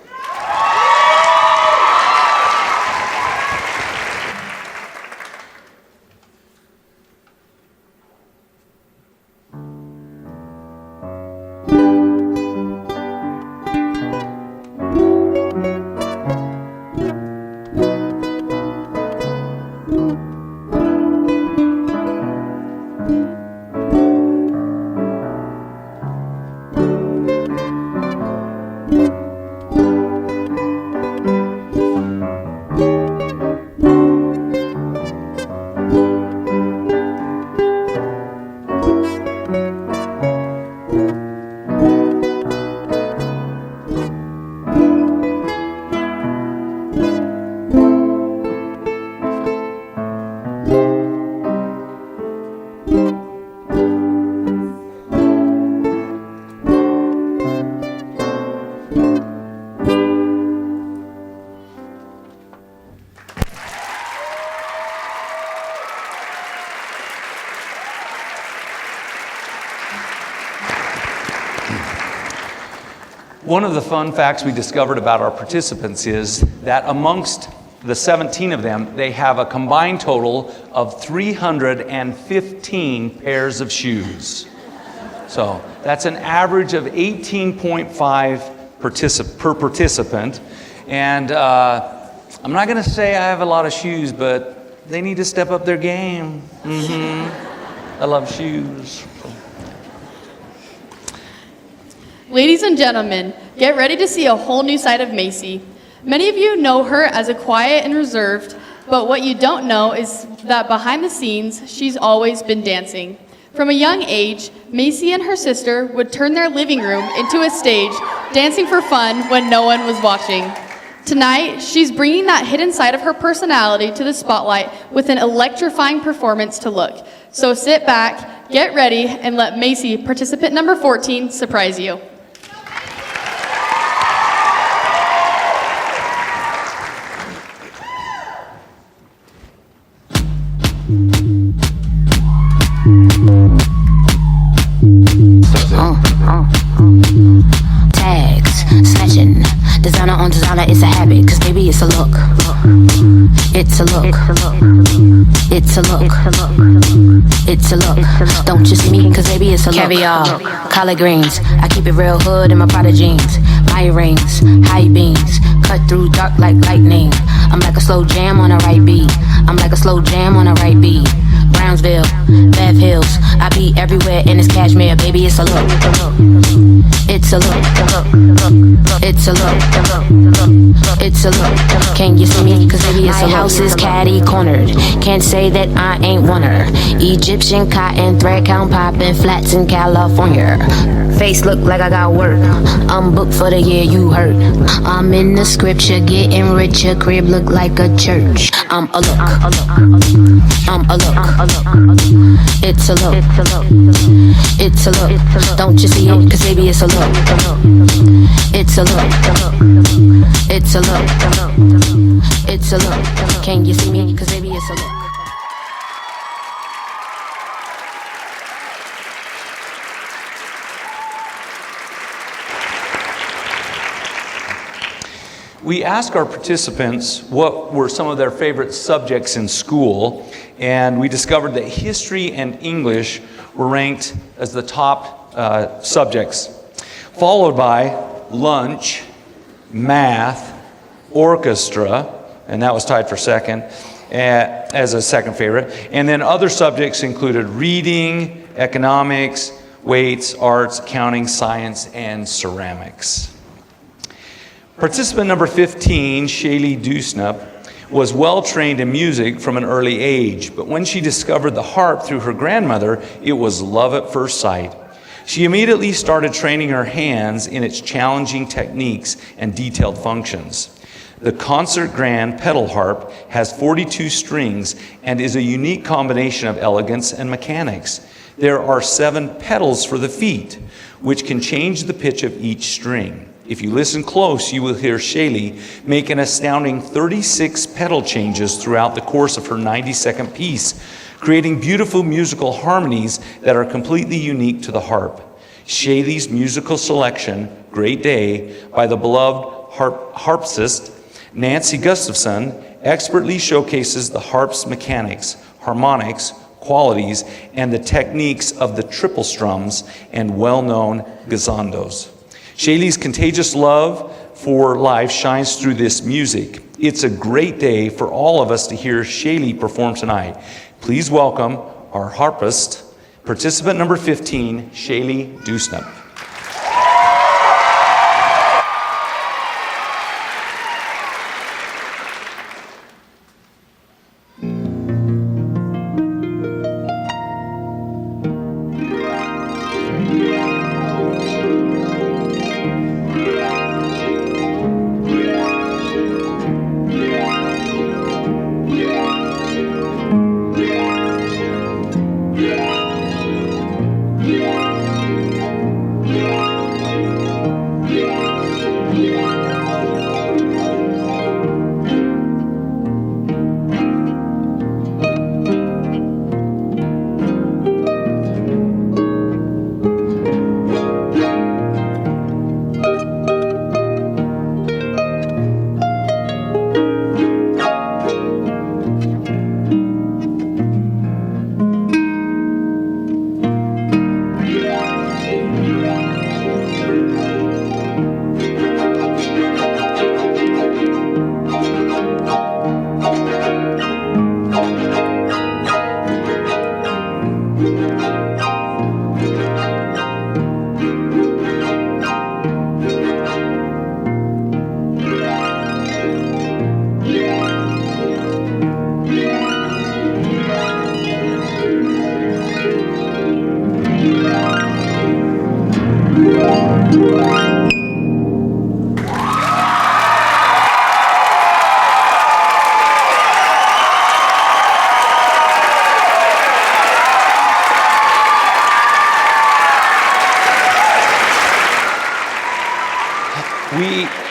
One of the fun facts we discovered about our participants is that amongst the 17 of them, they have a combined total of 315 pairs of shoes. So that's an average of 18.5 per participant. And I'm not going to say I have a lot of shoes, but they need to step up their game. I love shoes. Ladies and gentlemen, get ready to see a whole new side of Macy. Many of you know her as a quiet and reserved, but what you don't know is that behind the scenes, she's always been dancing. From a young age, Macy and her sister would turn their living room into a stage, dancing for fun when no one was watching. Tonight, she's bringing that hidden side of her personality to the spotlight with an electrifying performance to look. So sit back, get ready, and let Macy, participant number 14, surprise you. Tags, snatching, designer on designer, it's a habit, cause baby it's a look. It's a look. It's a look. It's a look. Don't you see me, cause baby it's a look. Caviar, collard greens, I keep it real hood in my Prada jeans. My rings, high beams, cut through dark like lightning. I'm like a slow jam on a right beat. I'm like a slow jam on a right beat. Brownsville, Bev Hills, I be everywhere in this cashmere, baby it's a look. It's a look. It's a look. It's it's a look. Can you see me? Cause baby, it's a look. My house is catty cornered. Can't say that I ain't one her. Egyptian cotton thread count popping flats in California. Face look like I got work. I'm booked for the year, you heard. I'm in the scripture, getting richer. Crib look like a church. I'm a look. I'm a look. It's a look. It's a look. Don't you see it? Cause baby, it's a look. It's a look. It's a look. It's a look. Can you see me? Cause baby, it's a look. We asked our participants what were some of their favorite subjects in school, and we discovered that history and English were ranked as the top subjects, followed by lunch, math, orchestra, and that was tied for second, as a second favorite. And then other subjects included reading, economics, weights, arts, accounting, science, and ceramics. Participant number 15, Shaylee Dusnup, was well trained in music from an early age, but when she discovered the harp through her grandmother, it was love at first sight. She immediately started training her hands in its challenging techniques and detailed functions. The Concert Grand pedal harp has 42 strings and is a unique combination of elegance and mechanics. There are 7 pedals for the feet, which can change the pitch of each string. If you listen close, you will hear Shaylee make an astounding 36 pedal changes throughout the course of her 90-second piece, creating beautiful musical harmonies that are completely unique to the harp. Shaylee's musical selection, Great Day, by the beloved harpist Nancy Gustafson, expertly showcases the harp's mechanics, harmonics, qualities, and the techniques of the triple strums and well-known glissando. Shaylee's contagious love for life shines through this music. It's a great day for all of us to hear Shaylee perform tonight. Please welcome our harpist, participant number 15, Shaylee Dusnup.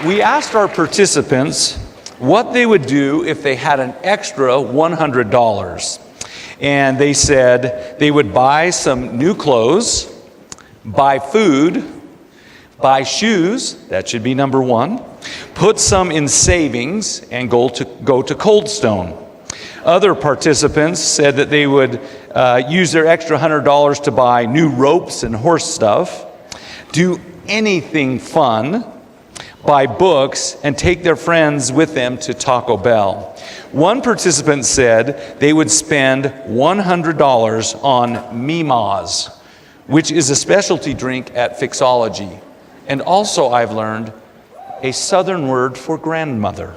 We asked our participants what they would do if they had an extra $100. And they said they would buy some new clothes, buy food, buy shoes, that should be number 1, put some in savings, and go to Cold Stone. Other participants said that they would use their extra $100 to buy new ropes and horse stuff, do anything fun, buy books, and take their friends with them to Taco Bell. One participant said they would spend $100 on Mimas, which is a specialty drink at Fixology. And also, I've learned, a southern word for grandmother.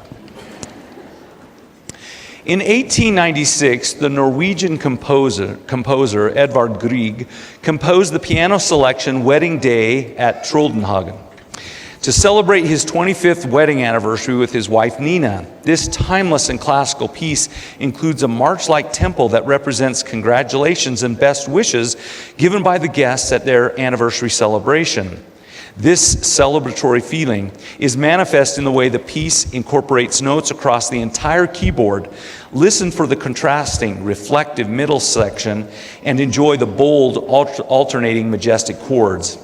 In 1896, the Norwegian composer Edvard Grieg composed the piano selection Wedding Day at Troldenhagen to celebrate his 25th wedding anniversary with his wife Nina. This timeless and classical piece includes a march-like tempo that represents congratulations and best wishes given by the guests at their anniversary celebration. This celebratory feeling is manifest in the way the piece incorporates notes across the entire keyboard. Listen for the contrasting, reflective middle section and enjoy the bold, alternating, majestic chords.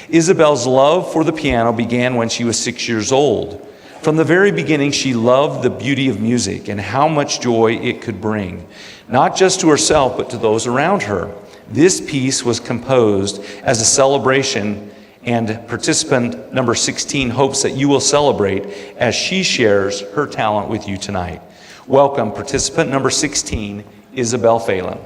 Isabel's love for the piano began when she was 6 years old. From the very beginning, she loved the beauty of music and how much joy it could bring, not just to herself, but to those around her. This piece was composed as a celebration, and participant number 16 hopes that you will celebrate as she shares her talent with you tonight. Welcome, participant number 16, Isabel Phelan.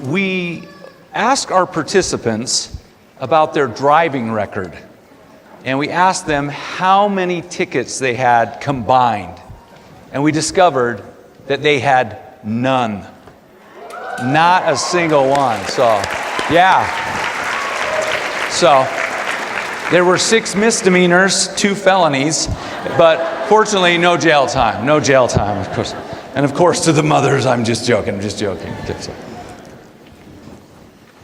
We ask our participants about their driving record, and we asked them how many tickets they had combined, and we discovered that they had none. Not a single one. So, yeah. So, there were 6 misdemeanors, 2 felonies, but fortunately, no jail time. No jail time, of course. And of course, to the mothers, I'm just joking. Okay, so.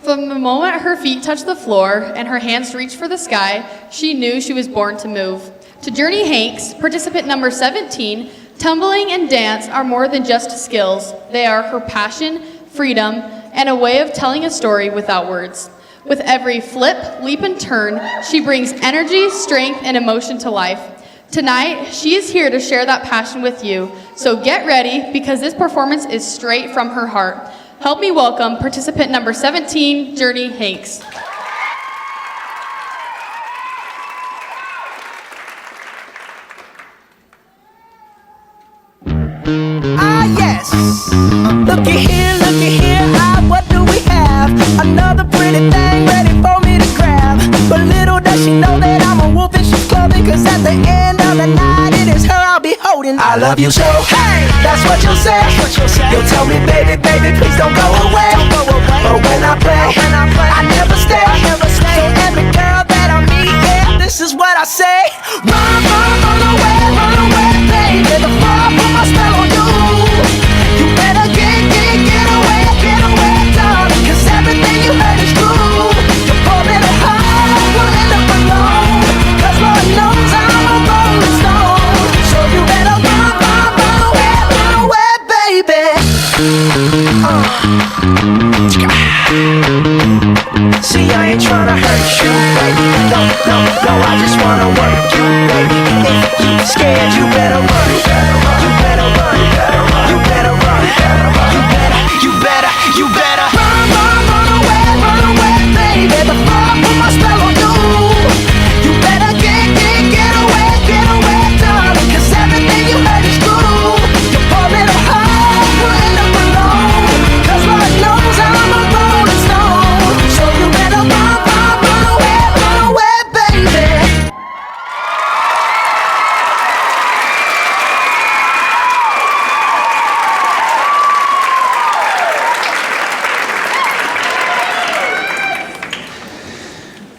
From the moment her feet touched the floor and her hands reached for the sky, she knew she was born to move. To Journey Hanks, participant number 17, tumbling and dance are more than just skills. They are her passion, freedom, and a way of telling a story without words. With every flip, leap, and turn, she brings energy, strength, and emotion to life. Tonight, she is here to share that passion with you. So get ready, because this performance is straight from her heart. Help me welcome participant number 17, Journey Hanks. Ah, yes. Looky here, what do we have? Another pretty thing ready for me to grab. But little does she know that I'm a wolf in sheep's clothing, 'cause at the end of the night, it is her I'll be holding. I love you so, hey, that's what you'll say. You'll tell me, baby, please don't go away. But when I play, I never stay. So every girl that I meet, yeah, this is what I say. Run away, baby, before I put my spell on you. You better get away, darling, 'cause everything you heard is true. Your poor little heart will end up alone, 'cause Lord knows I'm a rolling stone. So you better run away, baby. See, I ain't tryna hurt you, baby. No, I just wanna work you, baby.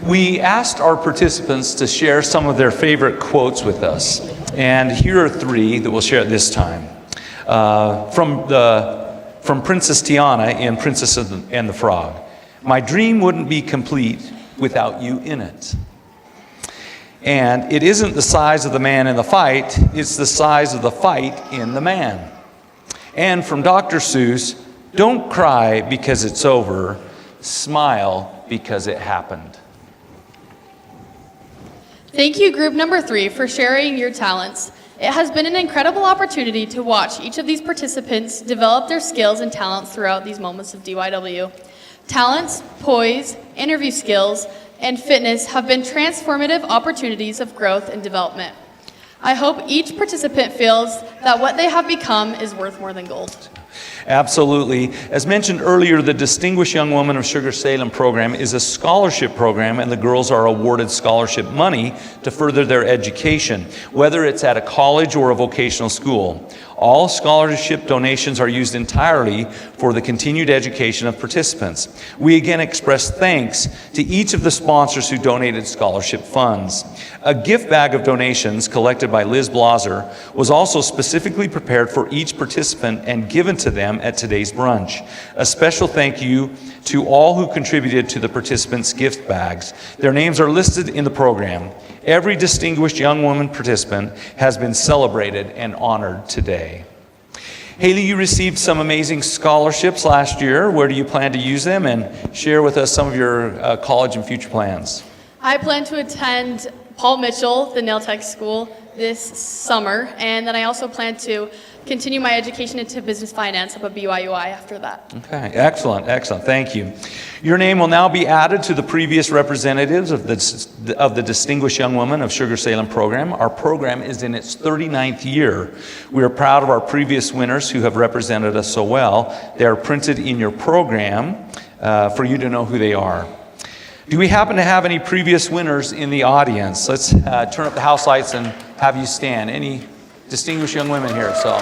We asked our participants to share some of their favorite quotes with us. And here are three that we'll share at this time. From Princess Tiana in Princess and the Frog. My dream wouldn't be complete without you in it. And it isn't the size of the man in the fight, it's the size of the fight in the man. And from Dr. Seuss, don't cry because it's over, smile because it happened. Thank you, group number 3, for sharing your talents. It has been an incredible opportunity to watch each of these participants develop their skills and talents throughout these moments of DYW. Talents, poise, interview skills, and fitness have been transformative opportunities of growth and development. I hope each participant feels that what they have become is worth more than gold. Absolutely. As mentioned earlier, the Distinguished Young Woman of Sugar-Salem program is a scholarship program, and the girls are awarded scholarship money to further their education, whether it's at a college or a vocational school. All scholarship donations are used entirely for the continued education of participants. We again express thanks to each of the sponsors who donated scholarship funds. A gift bag of donations collected by Liz Blaser was also specifically prepared for each participant and given to them at today's brunch. A special thank you to all who contributed to the participants' gift bags. Their names are listed in the program. Every distinguished young woman participant has been celebrated and honored today. Haley, you received some amazing scholarships last year. Where do you plan to use them? And share with us some of your college and future plans. I plan to attend Paul Mitchell, the nail tech school, this summer, and then I also plan to continue my education into business finance up at BYUI after that. Okay, excellent, excellent. Thank you. Your name will now be added to the previous representatives of the Distinguished Young Woman of Sugar-Salem program. Our program is in its 39th year. We are proud of our previous winners who have represented us so well. They are printed in your program for you to know who they are. Do we happen to have any previous winners in the audience? Let's turn up the house lights and have you stand. Any distinguished young women here? So,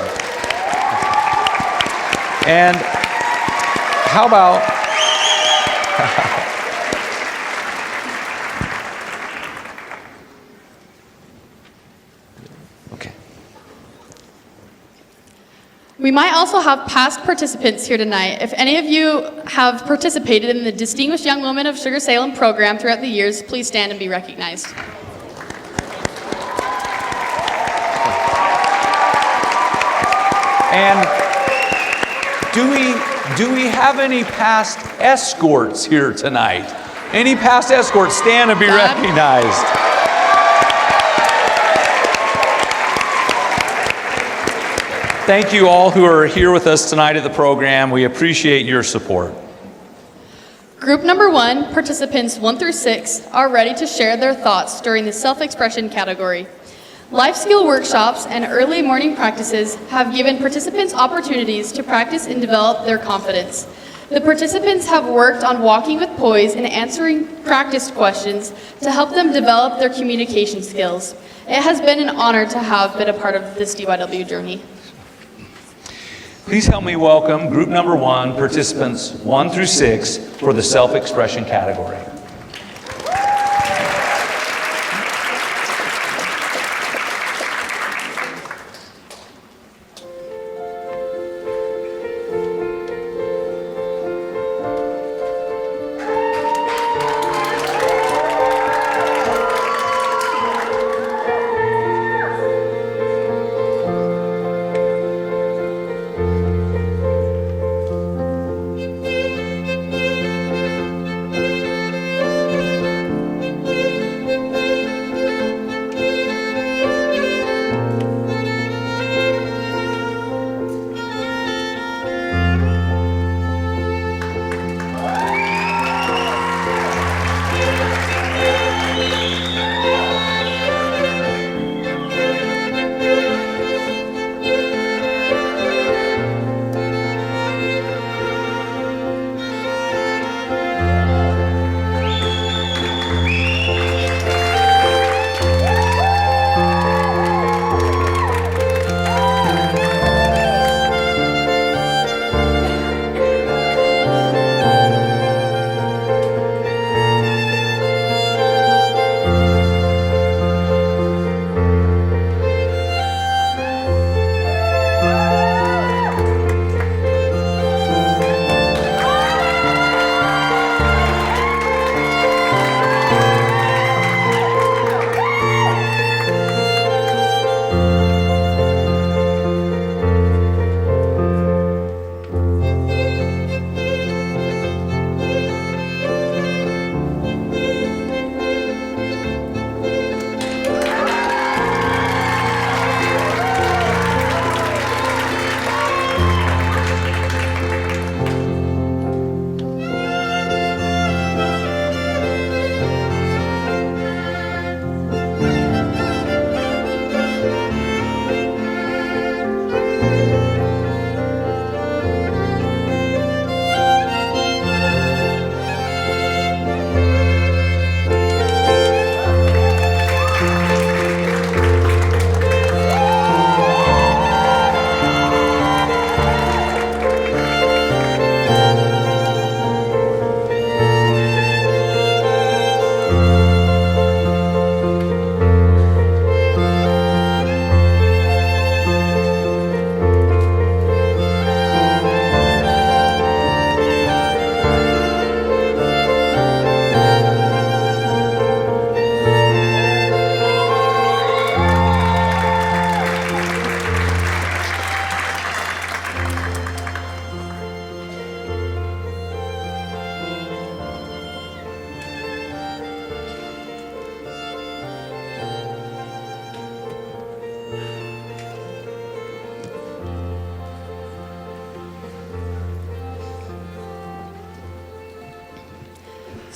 and how about okay. We might also have past participants here tonight. If any of you have participated in the Distinguished Young Women of Sugar-Salem program throughout the years, please stand and be recognized. And do we have any past escorts here tonight? Any past escorts, stand and be recognized. Thank you all who are here with us tonight at the program. We appreciate your support. Group number 1, participants 1 through 6, are ready to share their thoughts during the self-expression category. Life skill workshops and early morning practices have given participants opportunities to practice and develop their confidence. The participants have worked on walking with poise and answering practice questions to help them develop their communication skills. It has been an honor to have been a part of this DYW journey. Please help me welcome group number 1, participants 1 through 6 for the self-expression category.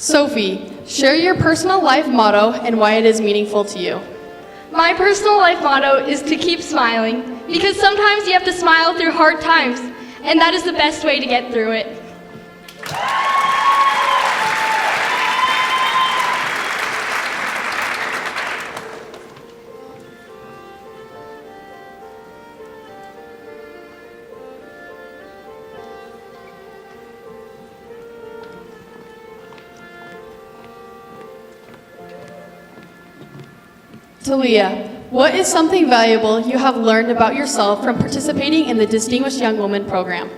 Sophie, share your personal life motto and why it is meaningful to you. My personal life motto is to keep smiling, because sometimes you have to smile through hard times, and that is the best way to get through it. Talia, what is something valuable you have learned about yourself from participating in the Distinguished Young Woman program?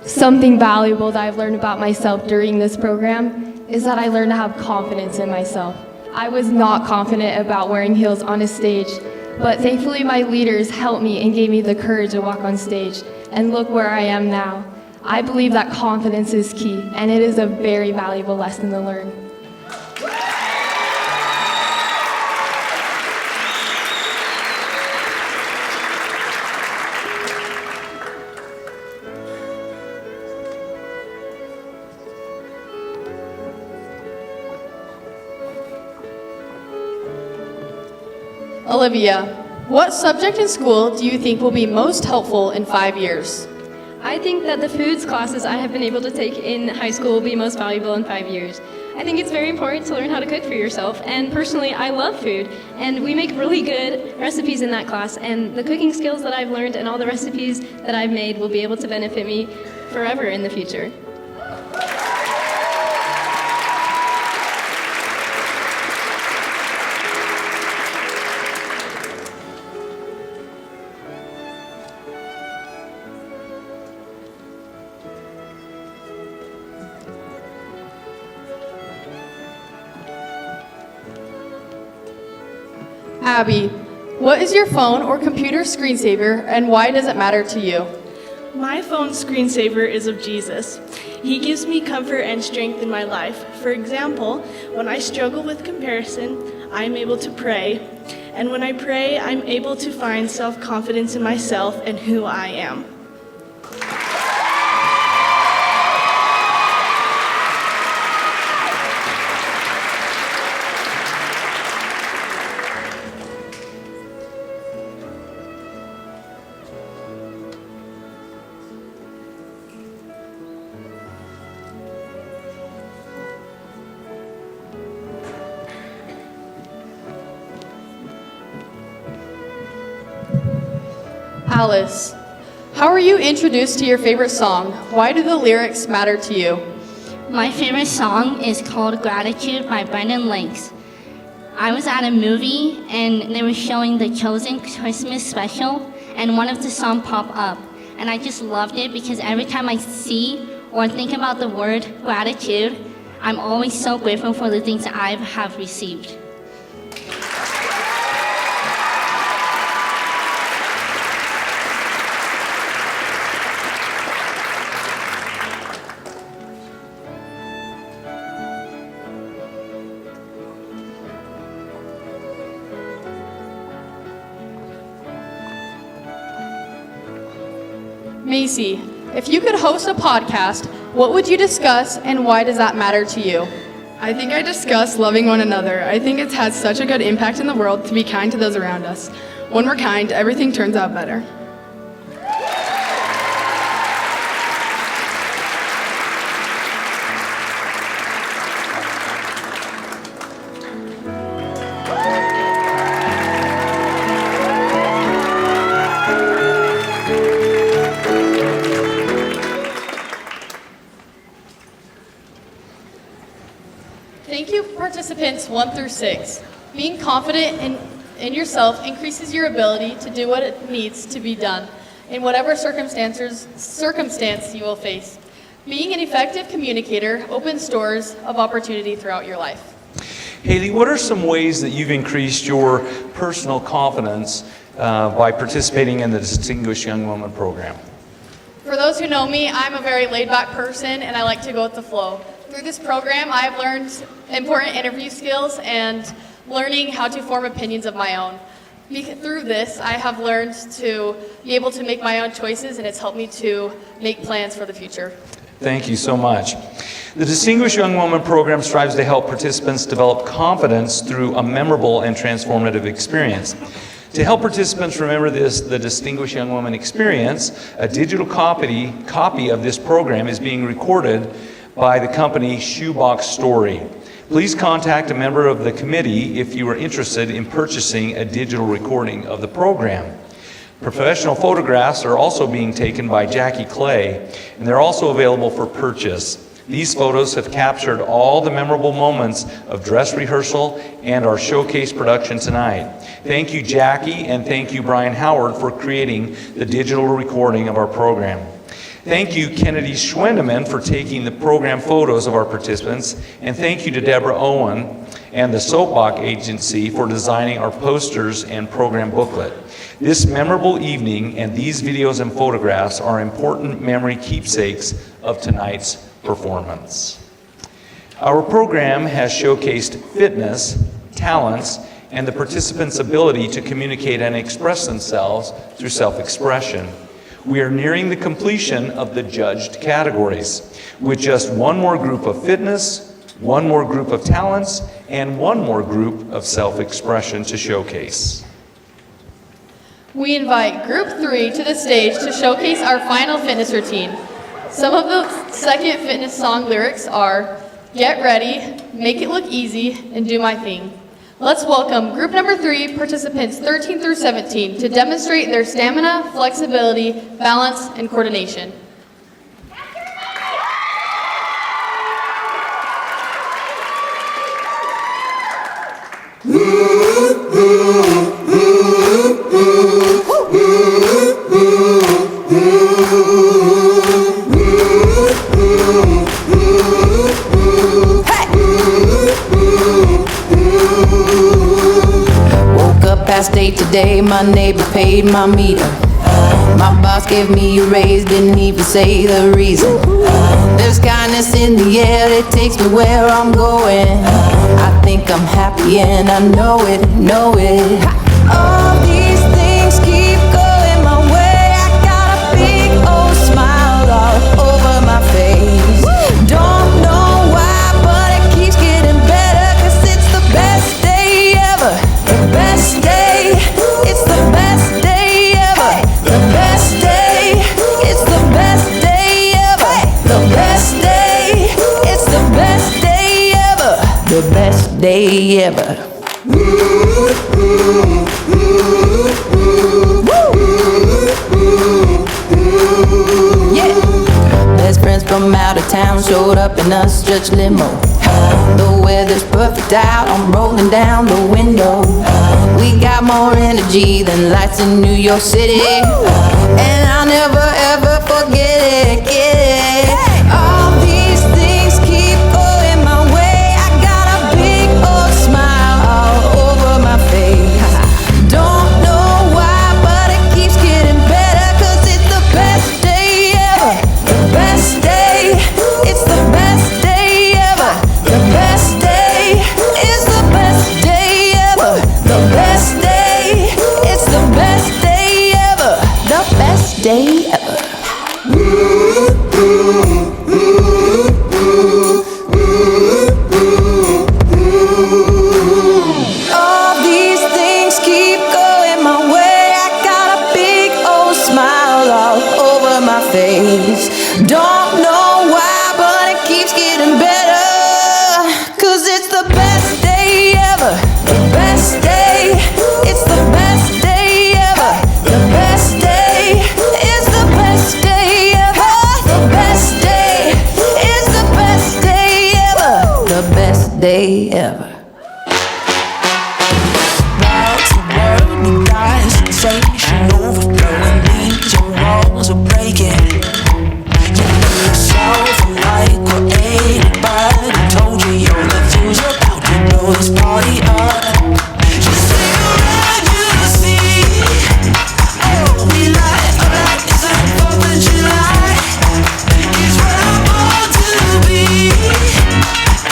Something valuable that I've learned about myself during this program is that I learned to have confidence in myself. I was not confident about wearing heels on a stage, but thankfully my leaders helped me and gave me the courage to walk on stage, and look where I am now. I believe that confidence is key, and it is a very valuable lesson to learn. Olivia, what subject in school do you think will be most helpful in 5 years? I think that the foods classes I have been able to take in high school will be most valuable in 5 years. I think it's very important to learn how to cook for yourself, and personally, I love food, and we make really good recipes in that class, and the cooking skills that I've learned and all the recipes that I've made will be able to benefit me forever in the future. Abby, what is your phone or computer screensaver and why does it matter to you? My phone screensaver is of Jesus. He gives me comfort and strength in my life. For example, when I struggle with comparison, I'm able to pray. And when I pray, I'm able to find self-confidence in myself and who I am. Alice, how were you introduced to your favorite song? Why do the lyrics matter to you? My favorite song is called Gratitude by Brendan Lakes. I was at a movie and they were showing the Chosen Christmas special and one of the songs popped up. And I just loved it because every time I see or think about the word gratitude, I'm always so grateful for the things that I have received. Macy, if you could host a podcast, what would you discuss and why does that matter to you? I think I discuss loving one another. I think it's had such a good impact in the world to be kind to those around us. When we're kind, everything turns out better. Thank you, participants 1 through 6. Being confident in yourself increases your ability to do what it needs to be done in whatever circumstance you will face. Being an effective communicator opens doors of opportunity throughout your life. Haley, what are some ways that you've increased your personal confidence by participating in the Distinguished Young Woman program? For those who know me, I'm a very laid-back person and I like to go with the flow. Through this program, I've learned important interview skills and learning how to form opinions of my own. Through this, I have learned to be able to make my own choices and it's helped me to make plans for the future. Thank you so much. The Distinguished Young Woman program strives to help participants develop confidence through a memorable and transformative experience. To help participants remember the Distinguished Young Woman experience, a digital copy of this program is being recorded by the company Shoebox Story. Please contact a member of the committee if you are interested in purchasing a digital recording of the program. Professional photographs are also being taken by Jackie Clay, and they're also available for purchase. These photos have captured all the memorable moments of dress rehearsal and our showcase production tonight. Thank you, Jackie, and thank you, Brian Howard, for creating the digital recording of our program. Thank you, Kennedy Schwendeman, for taking the program photos of our participants, and thank you to Deborah Owen and the Soapbox Agency for designing our posters and program booklet. This memorable evening and these videos and photographs are important memory keepsakes of tonight's performance. Our program has showcased fitness, talents, and the participants' ability to communicate and express themselves through self-expression. We are nearing the completion of the judged categories, with just one more group of fitness, one more group of talents, and one more group of self-expression to showcase. We invite Group 3 to the stage to showcase our final fitness routine. Some of the second fitness song lyrics are, "Get ready, make it look easy, and do my thing." Let's welcome group number 3 participants 13 through 17 to demonstrate their stamina, flexibility, balance, and coordination. Past 8 today, my neighbor paid my meter. My boss gave me a raise, didn't even say the reason. There's kindness in the air that takes me where I'm going. I think I'm happy and I know it, know it. All these things keep going my way. I got a big old smile all over my face. Don't know why, but it keeps getting better, 'cause it's the best day ever. The best day. It's the best day ever. The best day. It's the best day ever. The best day. It's the best day ever. The best day ever. Yeah. Best friends from out of town showed up in a stretch limo. The weather's perfect out, I'm rolling down the window. We got more energy than lights in New York City, and I'll never ever forget it, get it. All these things keep going my way. I got a big old smile all over my face. Don't know why, but it keeps getting better, 'cause it's the best day ever. The best day, it's the best day ever. The best day is the best day ever. The best day, it's the best day ever. The best day ever. All these things keep going my way. I got a big old smile all over my face. Don't know why, but it keeps getting better, 'cause it's the best day ever. The best day, it's the best day ever. The best day is the best day ever. The best day is the best day ever. The best day ever. Sensation overflowing, means your walls are breaking. You know yourself like what anybody told you. Your nephew's about to blow this party up. You say you're ready to see. Oh, we light up like it's the 4th of July. It's what I want to be.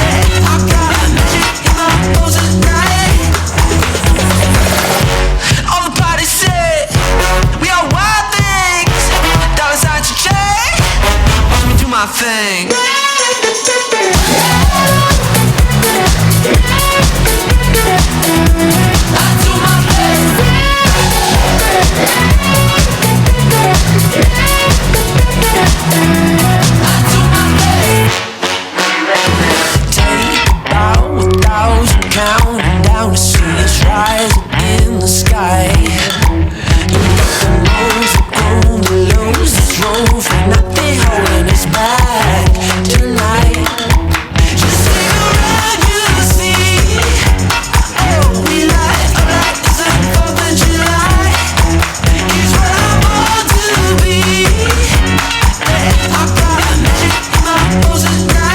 Hey, I got a magic in my thing. Counting down to see us rise in the sky. The lose this road for nothing holding us back tonight. Just take a ride, you see. Oh, we light up like it's the 4th of July. It's what I'm born to be. I got a magic in my bones tonight.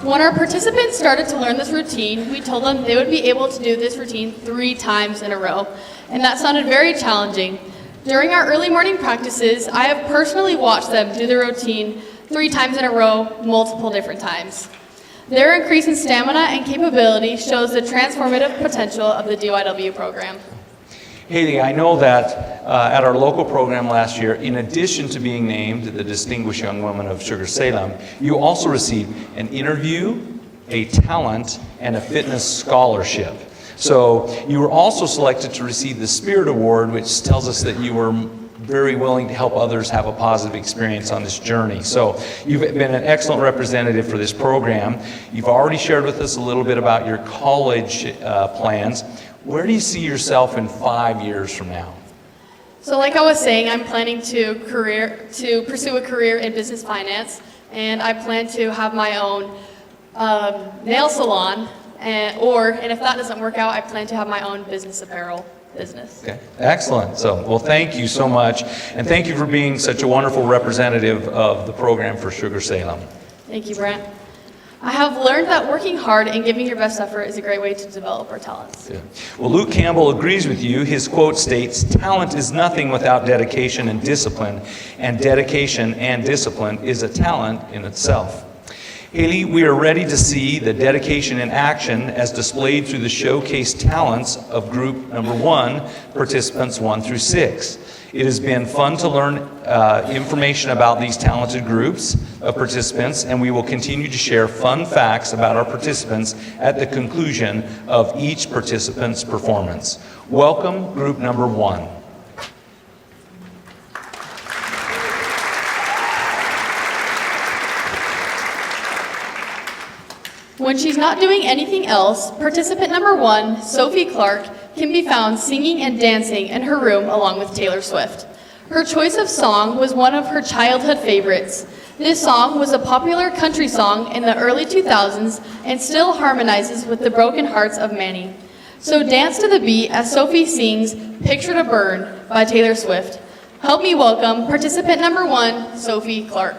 When our participants started to learn this routine, we told them they would be able to do this routine 3 times in a row, and that sounded very challenging. During our early morning practices, I have personally watched them do the routine 3 times in a row, multiple different times. Their increase in stamina and capability shows the transformative potential of the DYW program. Haley, I know that at our local program last year, in addition to being named the Distinguished Young Woman of Sugar-Salem, you also received an interview, a talent, and a fitness scholarship. So you were also selected to receive the Spirit Award, which tells us that you were very willing to help others have a positive experience on this journey. So you've been an excellent representative for this program. You've already shared with us a little bit about your college plans. Where do you see yourself in 5 years from now? So like I was saying, I'm planning to pursue a career in business finance, and I plan to have my own nail salon, and if that doesn't work out, I plan to have my own business apparel business. Okay, excellent. So, well, thank you so much, and thank you for being such a wonderful representative of the program for Sugar-Salem. Thank you, Brent. I have learned that working hard and giving your best effort is a great way to develop our talents. Yeah. Well, Luke Campbell agrees with you. His quote states, "Talent is nothing without dedication and discipline, and dedication and discipline is a talent in itself." Haley, we are ready to see the dedication in action as displayed through the showcase talents of group number 1, participants 1 through 6. It has been fun to learn information about these talented groups of participants, and we will continue to share fun facts about our participants at the conclusion of each participant's performance. Welcome, group number 1. When she's not doing anything else, participant number 1, Sophie Clark, can be found singing and dancing in her room along with Taylor Swift. Her choice of song was one of her childhood favorites. This song was a popular country song in the early 2000s and still harmonizes with the broken hearts of many. So dance to the beat as Sophie sings Picture to Burn by Taylor Swift. Help me welcome participant number 1, Sophie Clark.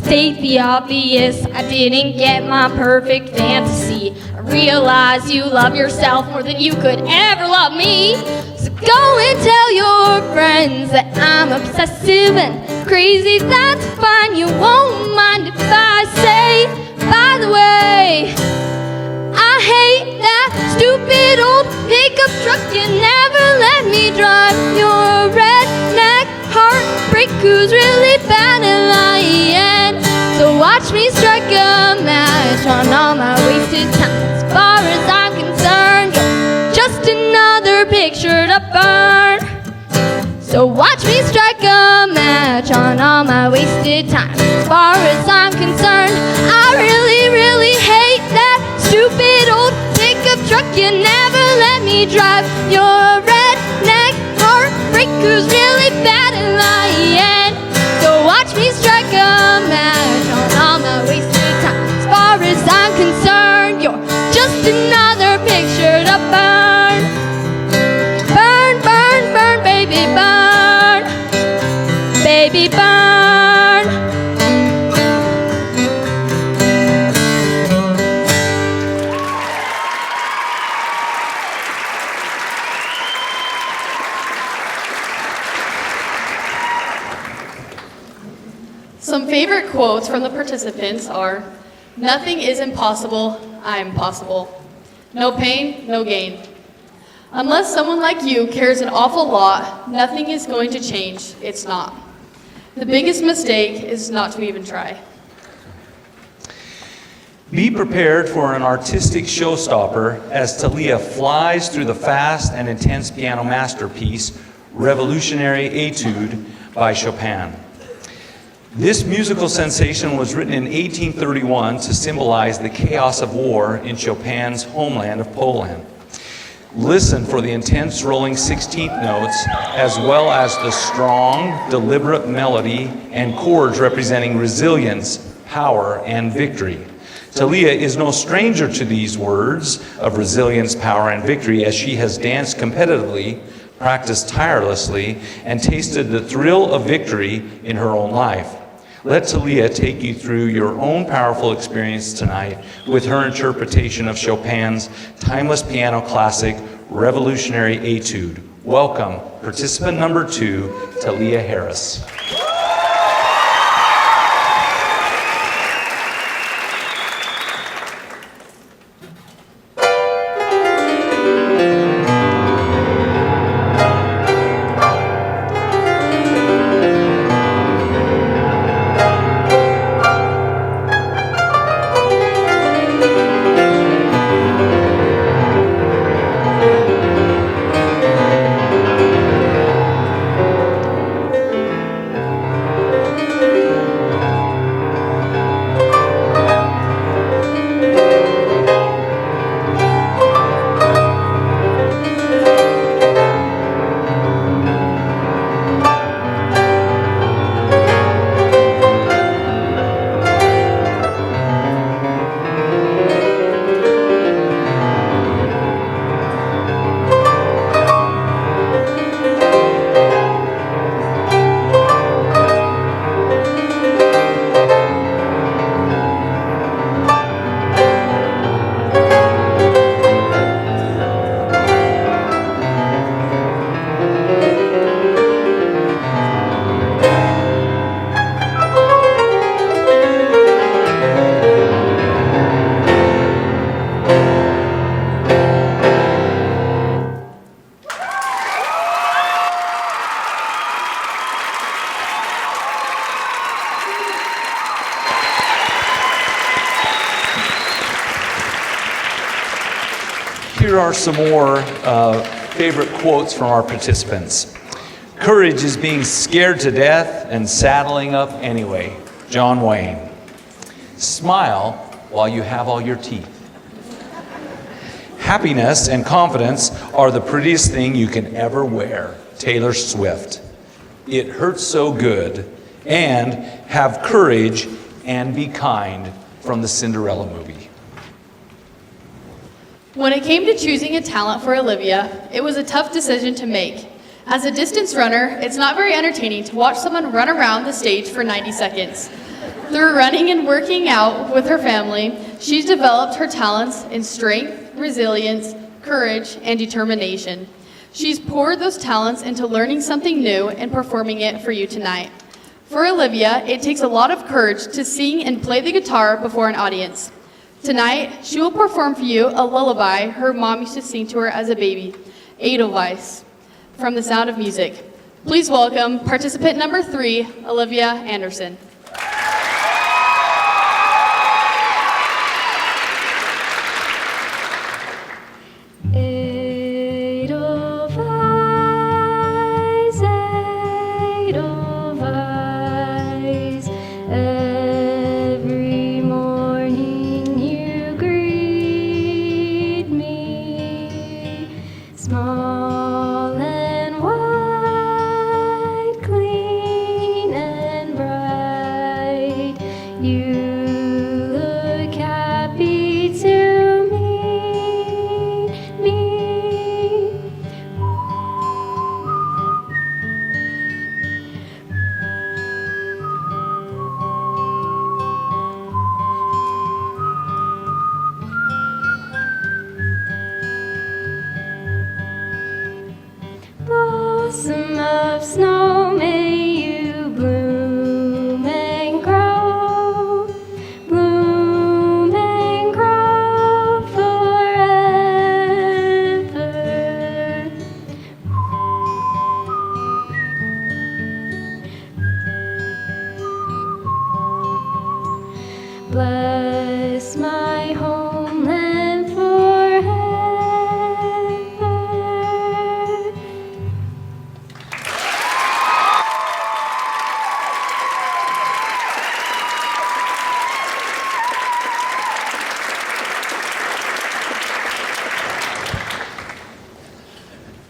State the obvious, I didn't get my perfect fantasy. I realize you love yourself more than you could ever love me. So go and tell your friends that I'm obsessive and crazy. That's fine, you won't mind if I say, by the way, I hate that stupid old pickup truck. You never let me drive your redneck heartbreak who's really bad at lying. So watch me strike a match on all my wasted time. As far as I'm concerned, you're just another picture to burn. So watch me strike a match on all my wasted time. As far as I'm concerned, I really, really hate that stupid old pickup truck. You never let me drive your redneck heartbreak who's really bad at lying. So watch me strike a match on all my wasted time. As far as I'm concerned, you're just another picture to burn. Burn, burn, burn, baby, burn. Baby, burn. Some favorite quotes from the participants are, "Nothing is impossible, I'm possible. No pain, no gain. Unless someone like you cares an awful lot, nothing is going to change, it's not. The biggest mistake is not to even try." Be prepared for an artistic showstopper as Talia flies through the fast and intense piano masterpiece, Revolutionary Etude by Chopin. This musical sensation was written in 1831 to symbolize the chaos of war in Chopin's homeland of Poland. Listen for the intense rolling 16th notes, as well as the strong, deliberate melody and chords representing resilience, power, and victory. Talia is no stranger to these words of resilience, power, and victory, as she has danced competitively, practiced tirelessly, and tasted the thrill of victory in her own life. Let Talia take you through your own powerful experience tonight with her interpretation of Chopin's timeless piano classic, Revolutionary Etude. Welcome, participant number 2, Talia Harris. are some more favorite quotes from our participants. Courage is being scared to death and saddling up anyway. John Wayne. Smile while you have all your teeth. Happiness and confidence are the prettiest thing you can ever wear. Taylor Swift. It hurts so good. And have courage and be kind from the Cinderella movie. When it came to choosing a talent for Olivia, it was a tough decision to make. As a distance runner, it's not very entertaining to watch someone run around the stage for 90 seconds. Through running and working out with her family, she's developed her talents in strength, resilience, courage, and determination. She's poured those talents into learning something new and performing it for you tonight. For Olivia, it takes a lot of courage to sing and play the guitar before an audience. Tonight, she will perform for you a lullaby her mom used to sing to her as a baby, Edelweiss, from The Sound of Music. Please welcome participant number 3, Olivia Anderson. Edelweiss, Edelweiss, every morning you greet me, small and white, clean and bright, you look happy to me. Blossom of snow, may you bloom and grow forever. Bless my homeland forever.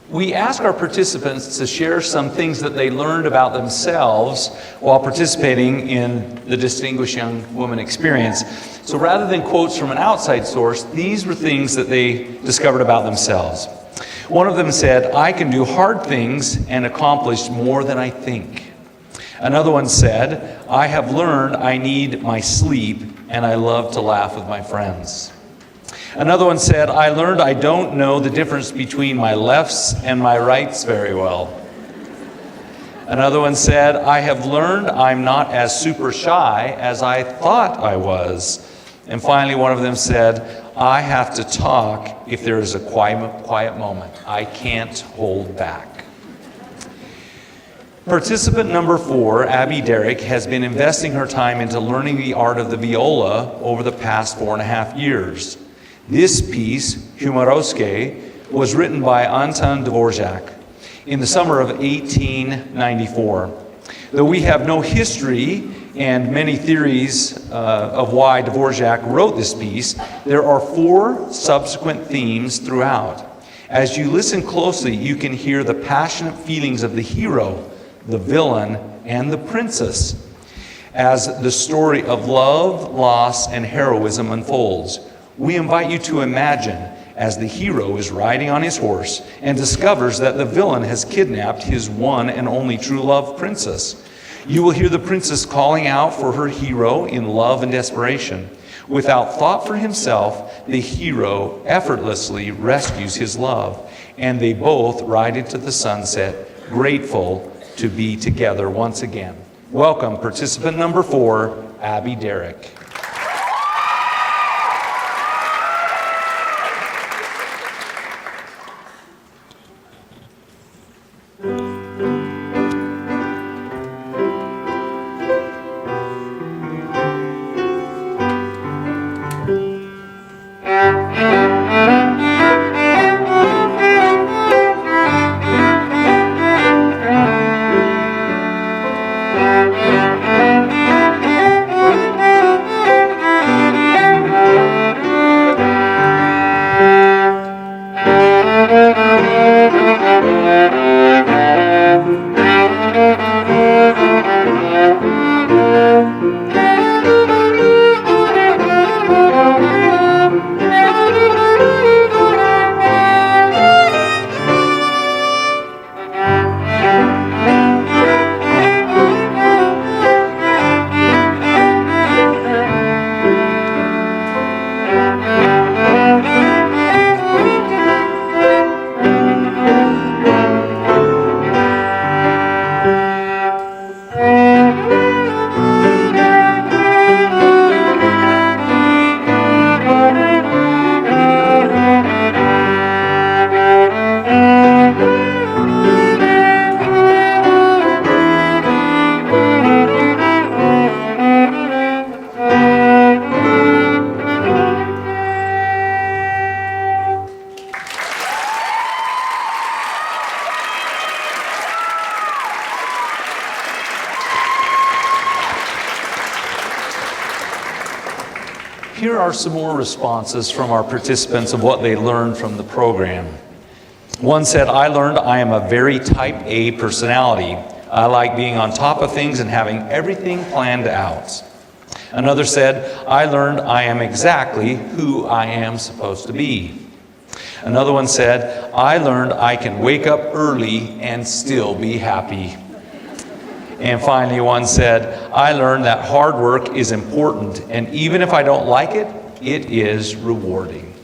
We ask our participants to share some things that they learned about themselves while participating in the Distinguished Young Woman Experience. So rather than quotes from an outside source, these were things that they discovered about themselves. One of them said, "I can do hard things and accomplish more than I think." Another one said, "I have learned I need my sleep and I love to laugh with my friends." Another one said, "I learned I don't know the difference between my lefts and my rights very well." Another one said, "I have learned I'm not as super shy as I thought I was." And finally, one of them said, "I have to talk if there is a quiet moment. I can't hold back." Participant number 4, Abby Derrick, has been investing her time into learning the art of the viola over the past 4.5 years. This piece, Humorovske, was written by Anton Dvorak in the summer of 1894. Though we have no history and many theories of why Dvorak wrote this piece, there are 4 subsequent themes throughout. As you listen closely, you can hear the passionate feelings of the hero, the villain, and the princess as the story of love, loss, and heroism unfolds. We invite you to imagine as the hero is riding on his horse and discovers that the villain has kidnapped his one and only true love, princess. You will hear the princess calling out for her hero in love and desperation. Without thought for himself, the hero effortlessly rescues his love, and they both ride into the sunset, grateful to be together once again. Welcome, participant number 4, Abby Derrick. Here are some more responses from our participants of what they learned from the program. One said, I learned I am a very type A personality. I like being on top of things and having everything planned out. Another said, I learned I am exactly who I am supposed to be. Another one said, I learned I can wake up early and still be happy. And finally, one said, I learned that hard work is important, and even if I don't like it, it is rewarding.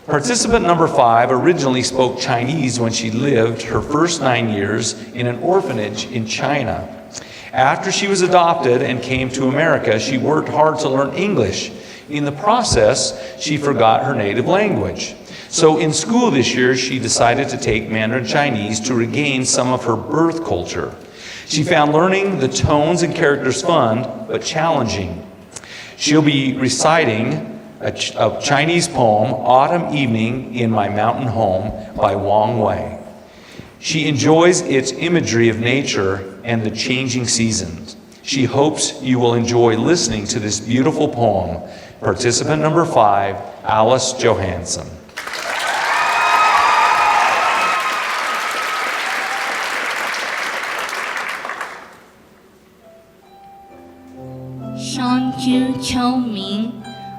Participant number 5 originally spoke Chinese when she lived her first 9 years in an orphanage in China. After she was adopted and came to America, she worked hard to learn English. In the process, she forgot her native language. So in school this year, she decided to take Mandarin Chinese to regain some of her birth culture. She found learning the tones and characters fun, but challenging. She'll be reciting a Chinese poem, Autumn Evening in My Mountain Home by Wang Wei. She enjoys its imagery of nature and the changing seasons. She hopes you will enjoy listening to this beautiful poem. Participant number 5, Alice Johansson.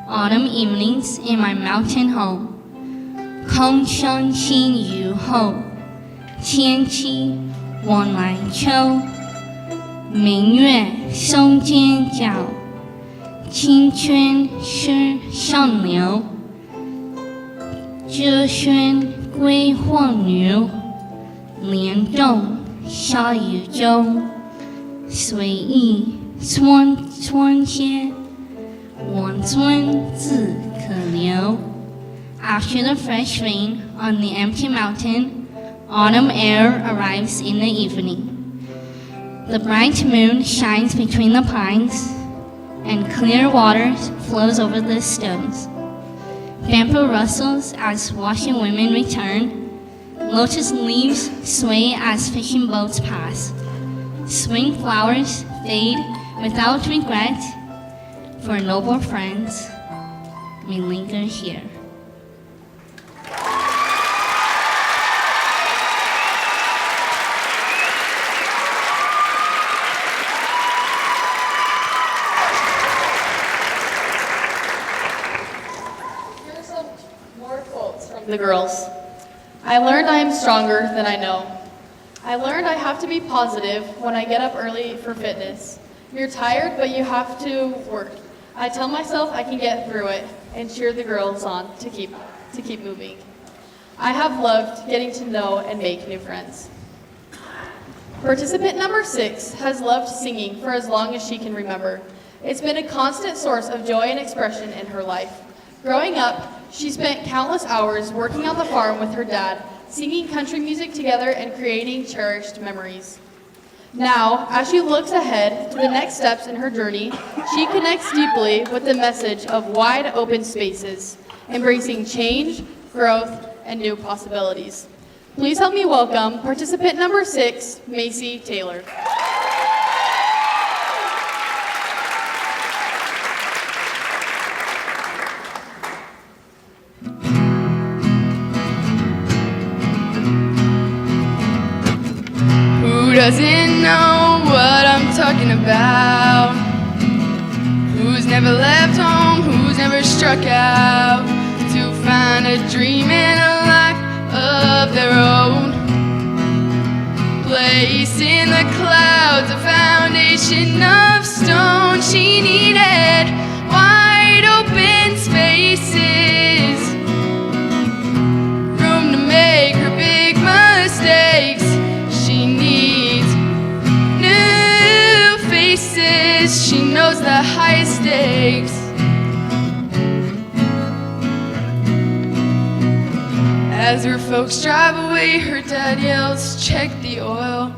Autumn evenings in my mountain home. 空生新雨后，天气往来秋。明月松间角，青春诗上流。折轩归黄牛，莲动沙渔舟。随意村间。 望村自可流. After the fresh rain on the empty mountain, autumn air arrives in the evening. The bright moon shines between the pines, and clear water flows over the stones. Bamboo rustles as washing women return. Lotus leaves sway as fishing boats pass. Spring flowers fade without regret. For noble friends, we linger here. Here's some more quotes from the girls. I learned I am stronger than I know. I learned I have to be positive when I get up early for fitness. You're tired, but you have to work. I tell myself I can get through it and cheer the girls on to keep moving. I have loved getting to know and make new friends. Participant number 6 has loved singing for as long as she can remember. It's been a constant source of joy and expression in her life. Growing up, she spent countless hours working on the farm with her dad, singing country music together and creating cherished memories. Now, as she looks ahead to the next steps in her journey, she connects deeply with the message of wide open spaces, embracing change, growth, and new possibilities. Please help me welcome participant number 6, Macy Taylor. Doesn't know what I'm talking about. Who's never left home, who's never struck out to find a dream and a life of their own. Placed in the clouds, a foundation of stone. She needed wide open spaces, room to make her big mistakes. She needs new faces. She knows the highest stakes. As her folks drive away, her dad yells, check the oil.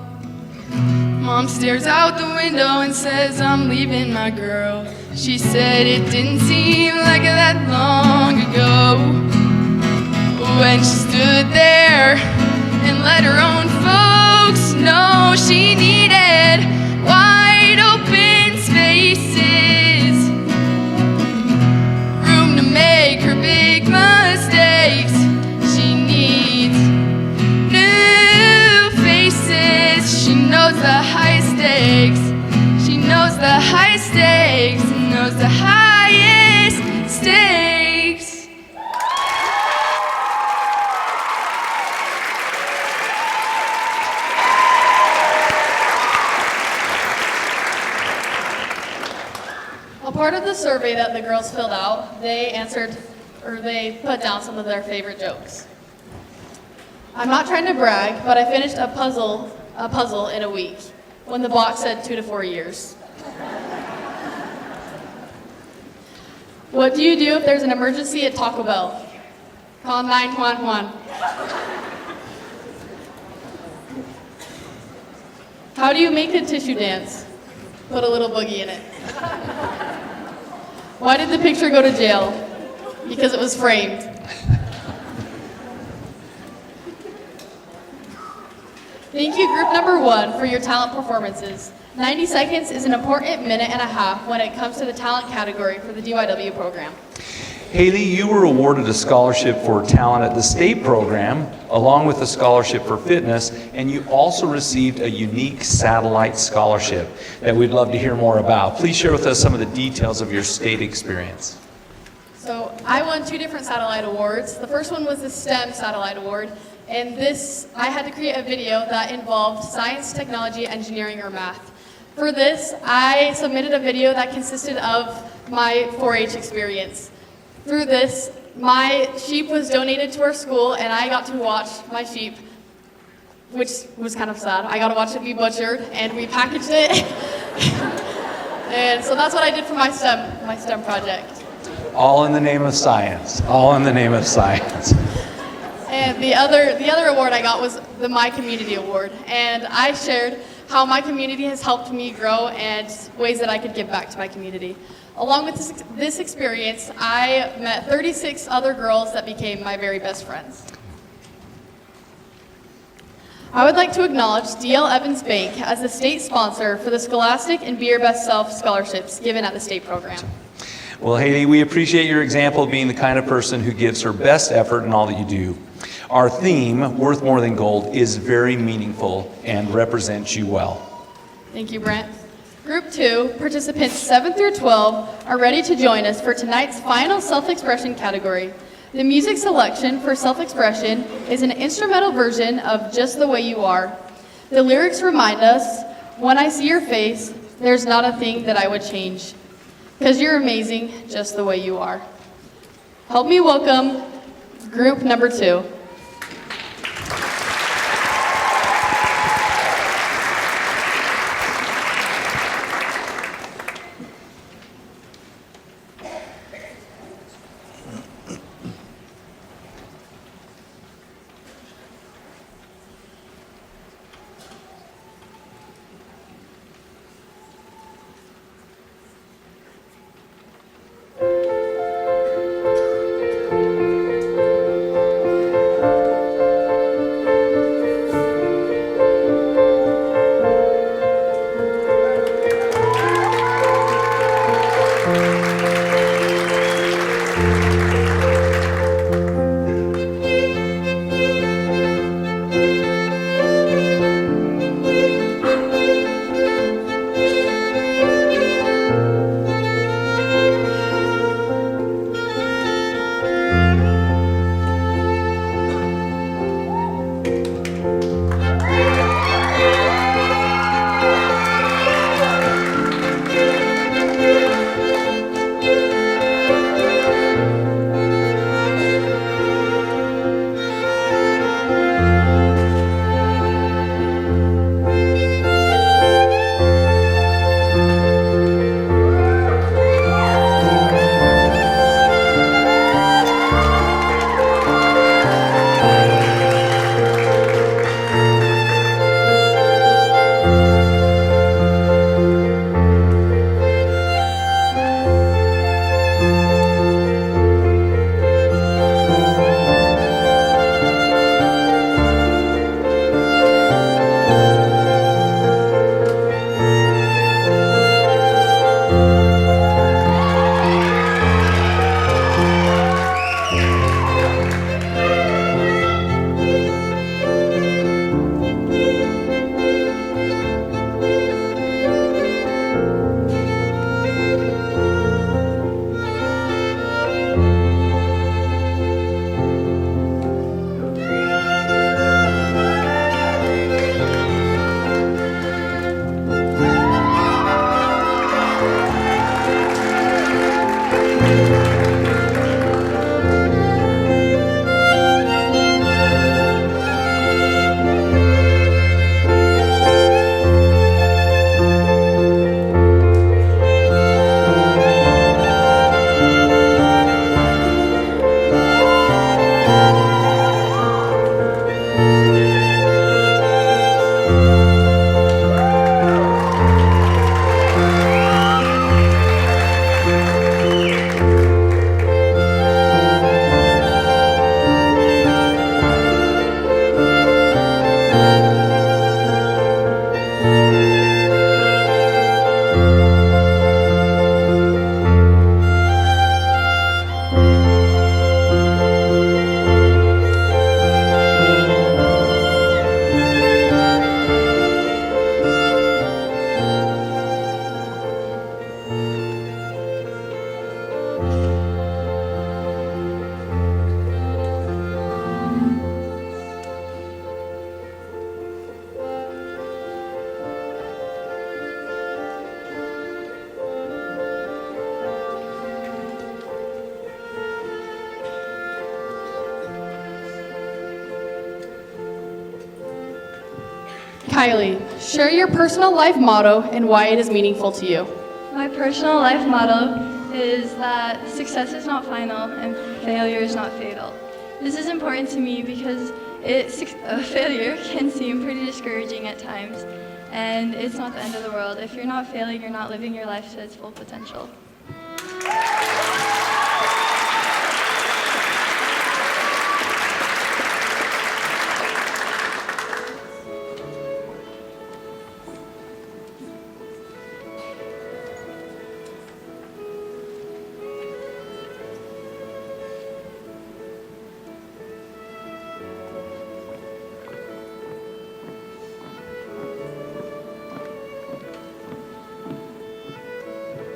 Mom stares out the window and says, I'm leaving my girl. She said it didn't seem like that long ago, when she stood there and let her own folks know she needed wide open spaces, part of the survey that the girls filled out, they put down some of their favorite jokes. I'm not trying to brag, but I finished a puzzle in a week when the box said 2 to 4 years. What do you do if there's an emergency at Taco Bell? Call 911. How do you make a tissue dance? Put a little boogie in it. Why did the picture go to jail? Because it was framed. Thank you, group number 1, for your talent performances. 90 seconds is an important minute and a half when it comes to the talent category for the DYW program. Haley, you were awarded a scholarship for talent at the state program, along with a scholarship for fitness, and you also received a unique satellite scholarship that we'd love to hear more about. Please share with us some of the details of your state experience. So I won 2 different satellite awards. The first one was the STEM Satellite Award, and I had to create a video that involved science, technology, engineering, or math. For this, I submitted a video that consisted of my 4-H experience. Through this, my sheep was donated to our school, and I got to watch my sheep, which was kind of sad. I got to watch it be butchered, and we packaged it. And so that's what I did for my STEM project. All in the name of science. All in the name of science. And the other award I got was the My Community Award, and I shared how my community has helped me grow and ways that I could give back to my community. Along with this experience, I met 36 other girls that became my very best friends. I would like to acknowledge DL Evans Bank as the state sponsor for the Scholastic and Be Your Best Self scholarships given at the state program. Well, Haley, we appreciate your example of being the kind of person who gives her best effort in all that you do. Our theme, Worth More Than Gold, is very meaningful and represents you well. Thank you, Brent. Group 2, participants 7 through 12, are ready to join us for tonight's final self-expression category. The music selection for self-expression is an instrumental version of Just the Way You Are. The lyrics remind us, when I see your face, there's not a thing that I would change. 'Cause you're amazing just the way you are. Help me welcome group number 2. Kylie, share your personal life motto and why it is meaningful to you. My personal life motto is that success is not final and failure is not fatal. This is important to me because failure can seem pretty discouraging at times, and it's not the end of the world. If you're not failing, you're not living your life to its full potential.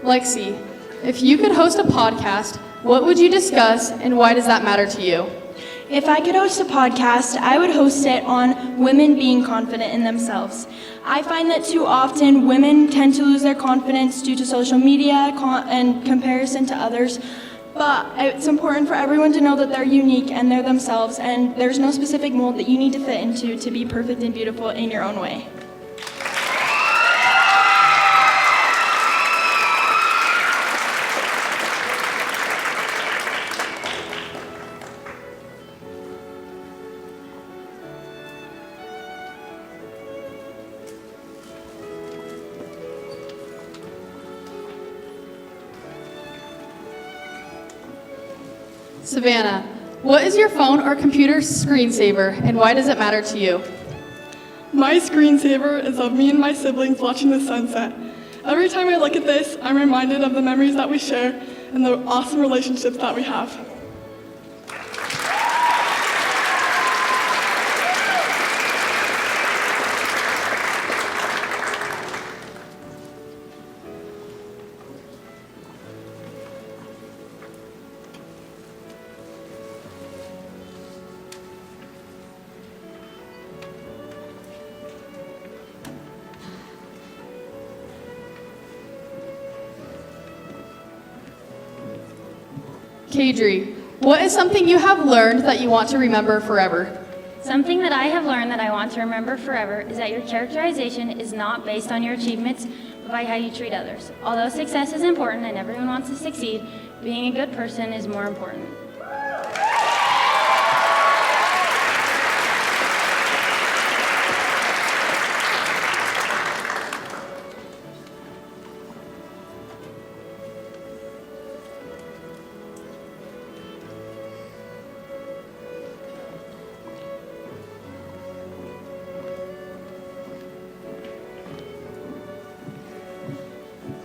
Lexi, if you could host a podcast, what would you discuss and why does that matter to you? If I could host a podcast, I would host it on women being confident in themselves. I find that too often women tend to lose their confidence due to social media and comparison to others. But it's important for everyone to know that they're unique and they're themselves, and there's no specific mold that you need to fit into to be perfect and beautiful in your own way. Savannah, what is your phone or computer screensaver and why does it matter to you? My screensaver is of me and my siblings watching the sunset. Every time I look at this, I'm reminded of the memories that we share and the awesome relationships that we have. Kadri, what is something you have learned that you want to remember forever? Something that I have learned that I want to remember forever is that your characterization is not based on your achievements, but by how you treat others. Although success is important and everyone wants to succeed, being a good person is more important.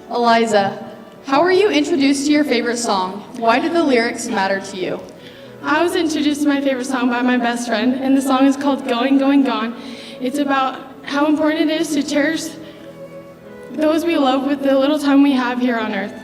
Eliza, how were you introduced to your favorite song? Why did the lyrics matter to you? I was introduced to my favorite song by my best friend, and the song is called Going, Going, Gone. It's about how important it is to cherish those we love with the little time we have here on earth.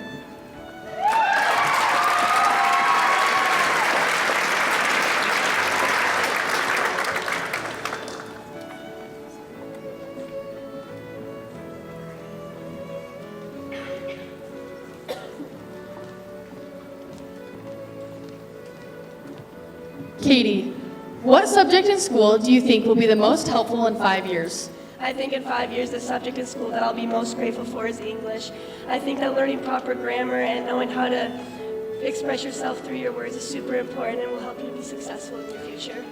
Katie, what subject in school do you think will be the most helpful in 5 years? I think in 5 years, the subject in school that I'll be most grateful for is English. I think that learning proper grammar and knowing how to express yourself through your words is super important and will help you to be successful in your future.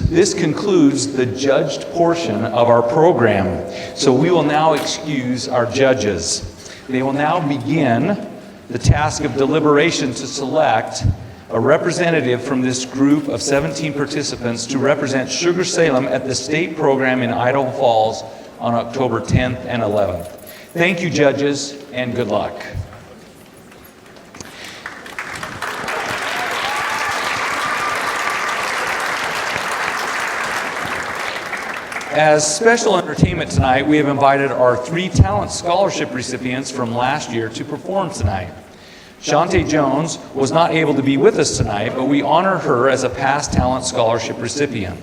This concludes the judged portion of our program. So we will now excuse our judges. They will now begin the task of deliberation to select a representative from this group of 17 participants to represent Sugar-Salem at the state program in Idaho Falls on October 10th and 11th. Thank you, judges, and good luck. As special entertainment tonight, we have invited our 3 talent scholarship recipients from last year to perform tonight. Shantae Jones was not able to be with us tonight, but we honor her as a past talent scholarship recipient.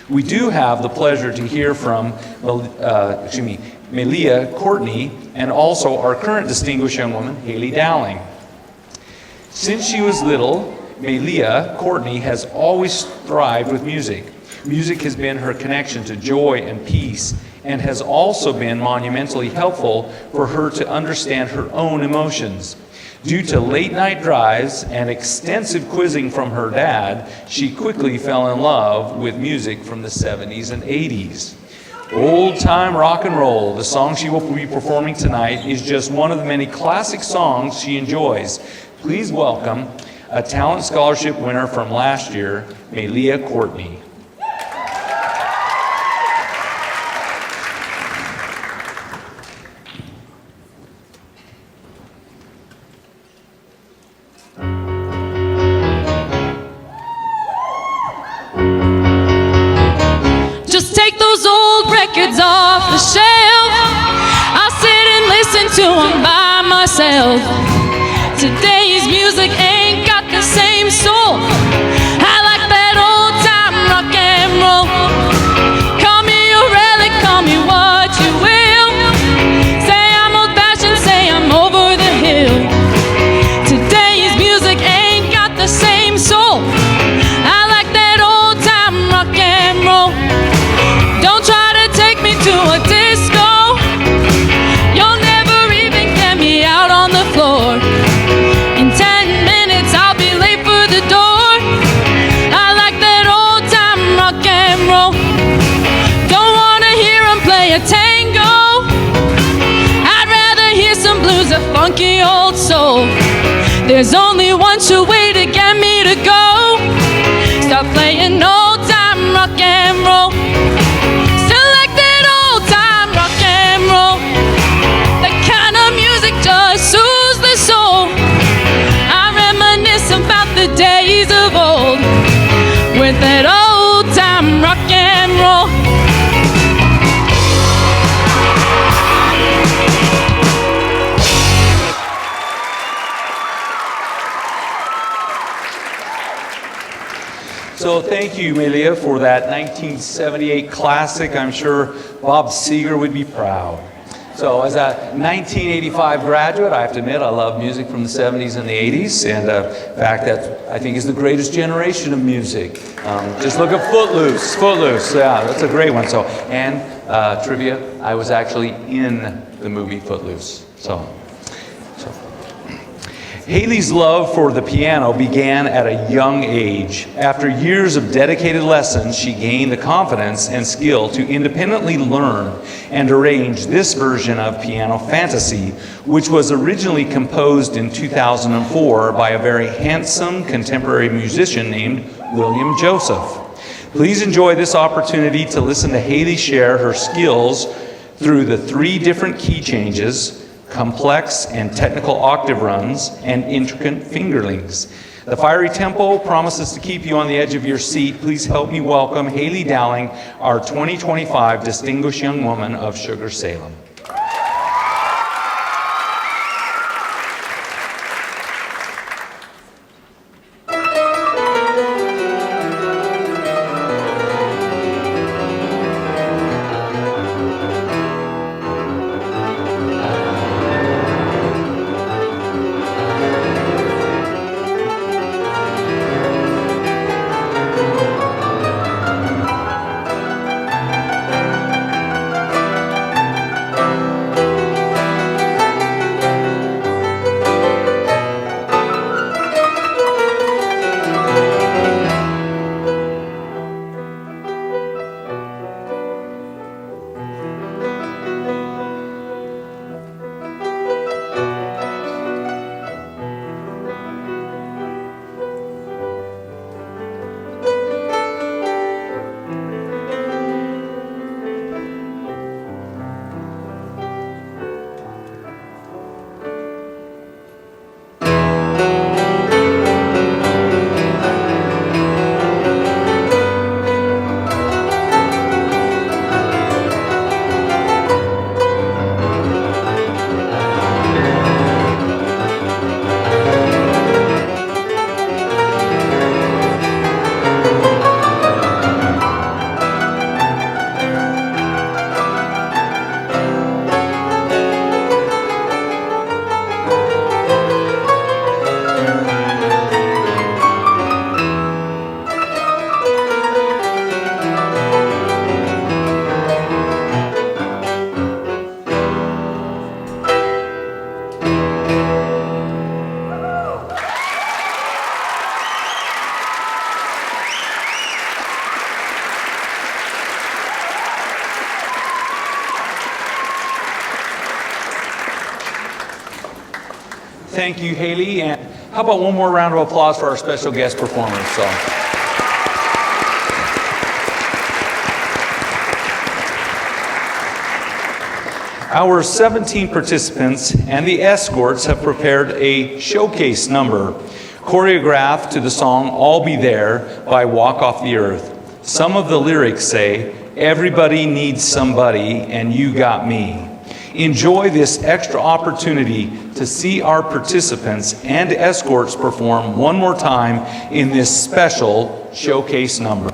We do have the pleasure to hear from Melia Courtney and also our current distinguished young woman, Haley Dowling. Since she was little, Melia Courtney has always thrived with music. Music has been her connection to joy and peace, and has also been monumentally helpful for her to understand her own emotions. Due to late night drives and extensive quizzing from her dad, she quickly fell in love with music from the 70s and 80s. Old Time Rock and Roll, the song she will be performing tonight, is just one of the many classic songs she enjoys. Please welcome a talent scholarship winner from last year, Melia Courtney. Just take those old records off the shelf. I'll sit and listen to them by myself. Today's music ain't got the same soul. I like that old time rock and roll. Call me a relic, call me what you will. Say I'm old fashioned, say I'm over the hill. Today's music ain't got the same soul. I like that old time rock and roll. Don't try to take me to a disco. You'll never even get me out on the floor. In 10 minutes I'll be late for the door. I like that old time rock and roll. Don't wanna hear 'em play a tango. I'd rather hear some blues, a funky old soul. There's only one true way to get me to go. Stop playing old time rock and roll. Still like that old time rock and roll. That kind of music just soothes the soul. I reminisce about the days of old with that old time rock and roll. So thank you, Melia, for that 1978 classic. I'm sure Bob Seger would be proud. So as a 1985 graduate, I have to admit I love music from the 70s and the 80s, and in fact that I think is the greatest generation of music. Just look at Footloose. Footloose, yeah, that's a great one. So, and trivia, I was actually in the movie Footloose. So. Haley's love for the piano began at a young age. After years of dedicated lessons, she gained the confidence and skill to independently learn and arrange this version of Piano Fantasy, which was originally composed in 2004 by a very handsome contemporary musician named William Joseph. Please enjoy this opportunity to listen to Haley share her skills through the 3 different key changes, complex and technical octave runs, and intricate fingerlings. The fiery tempo promises to keep you on the edge of your seat. Please help me welcome Haley Dowling, our 2025 Distinguished Young Woman of Sugar-Salem. Thank you, Haley. And how about one more round of applause for our special guest performers? Our 17 participants and the escorts have prepared a showcase number choreographed to the song I'll Be There by Walk Off the Earth. Some of the lyrics say, "Everybody needs somebody and you got me." Enjoy this extra opportunity to see our participants and escorts perform one more time in this special showcase number.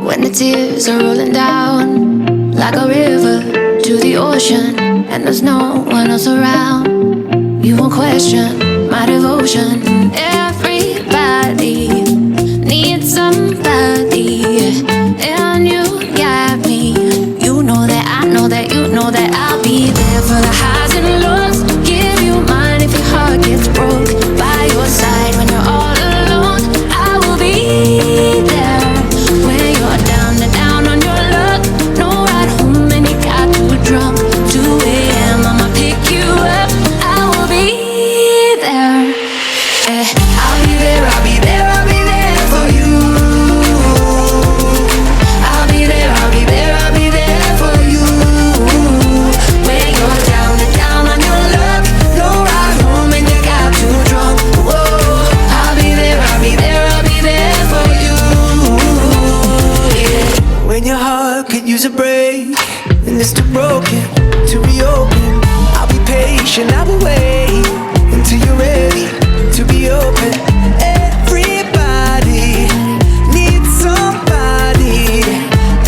When the tears are rolling down like a river to the ocean, and there's no one else around, you won't question my devotion. Everybody needs somebody, and you got me. You know that I know that you know that I'll be there for the highs and lows. Give you mine if your heart gets broke. By your side when you're all alone, I will be there. When you're down and down on your luck, no ride home and you got too drunk. 2 a.m. I'ma pick you up. I will be there. I'll be there, I'll be there, I'll be there for you. I'll be there, I'll be there, I'll be there for you. When you're down and down on your luck, no ride home and you got too drunk. Whoa, I'll be there, I'll be there, I'll be there for you. Yeah. When your heart could use a break and it's too broken to reopen, I'll be patient, I will wait until you're ready to be open. Everybody needs somebody,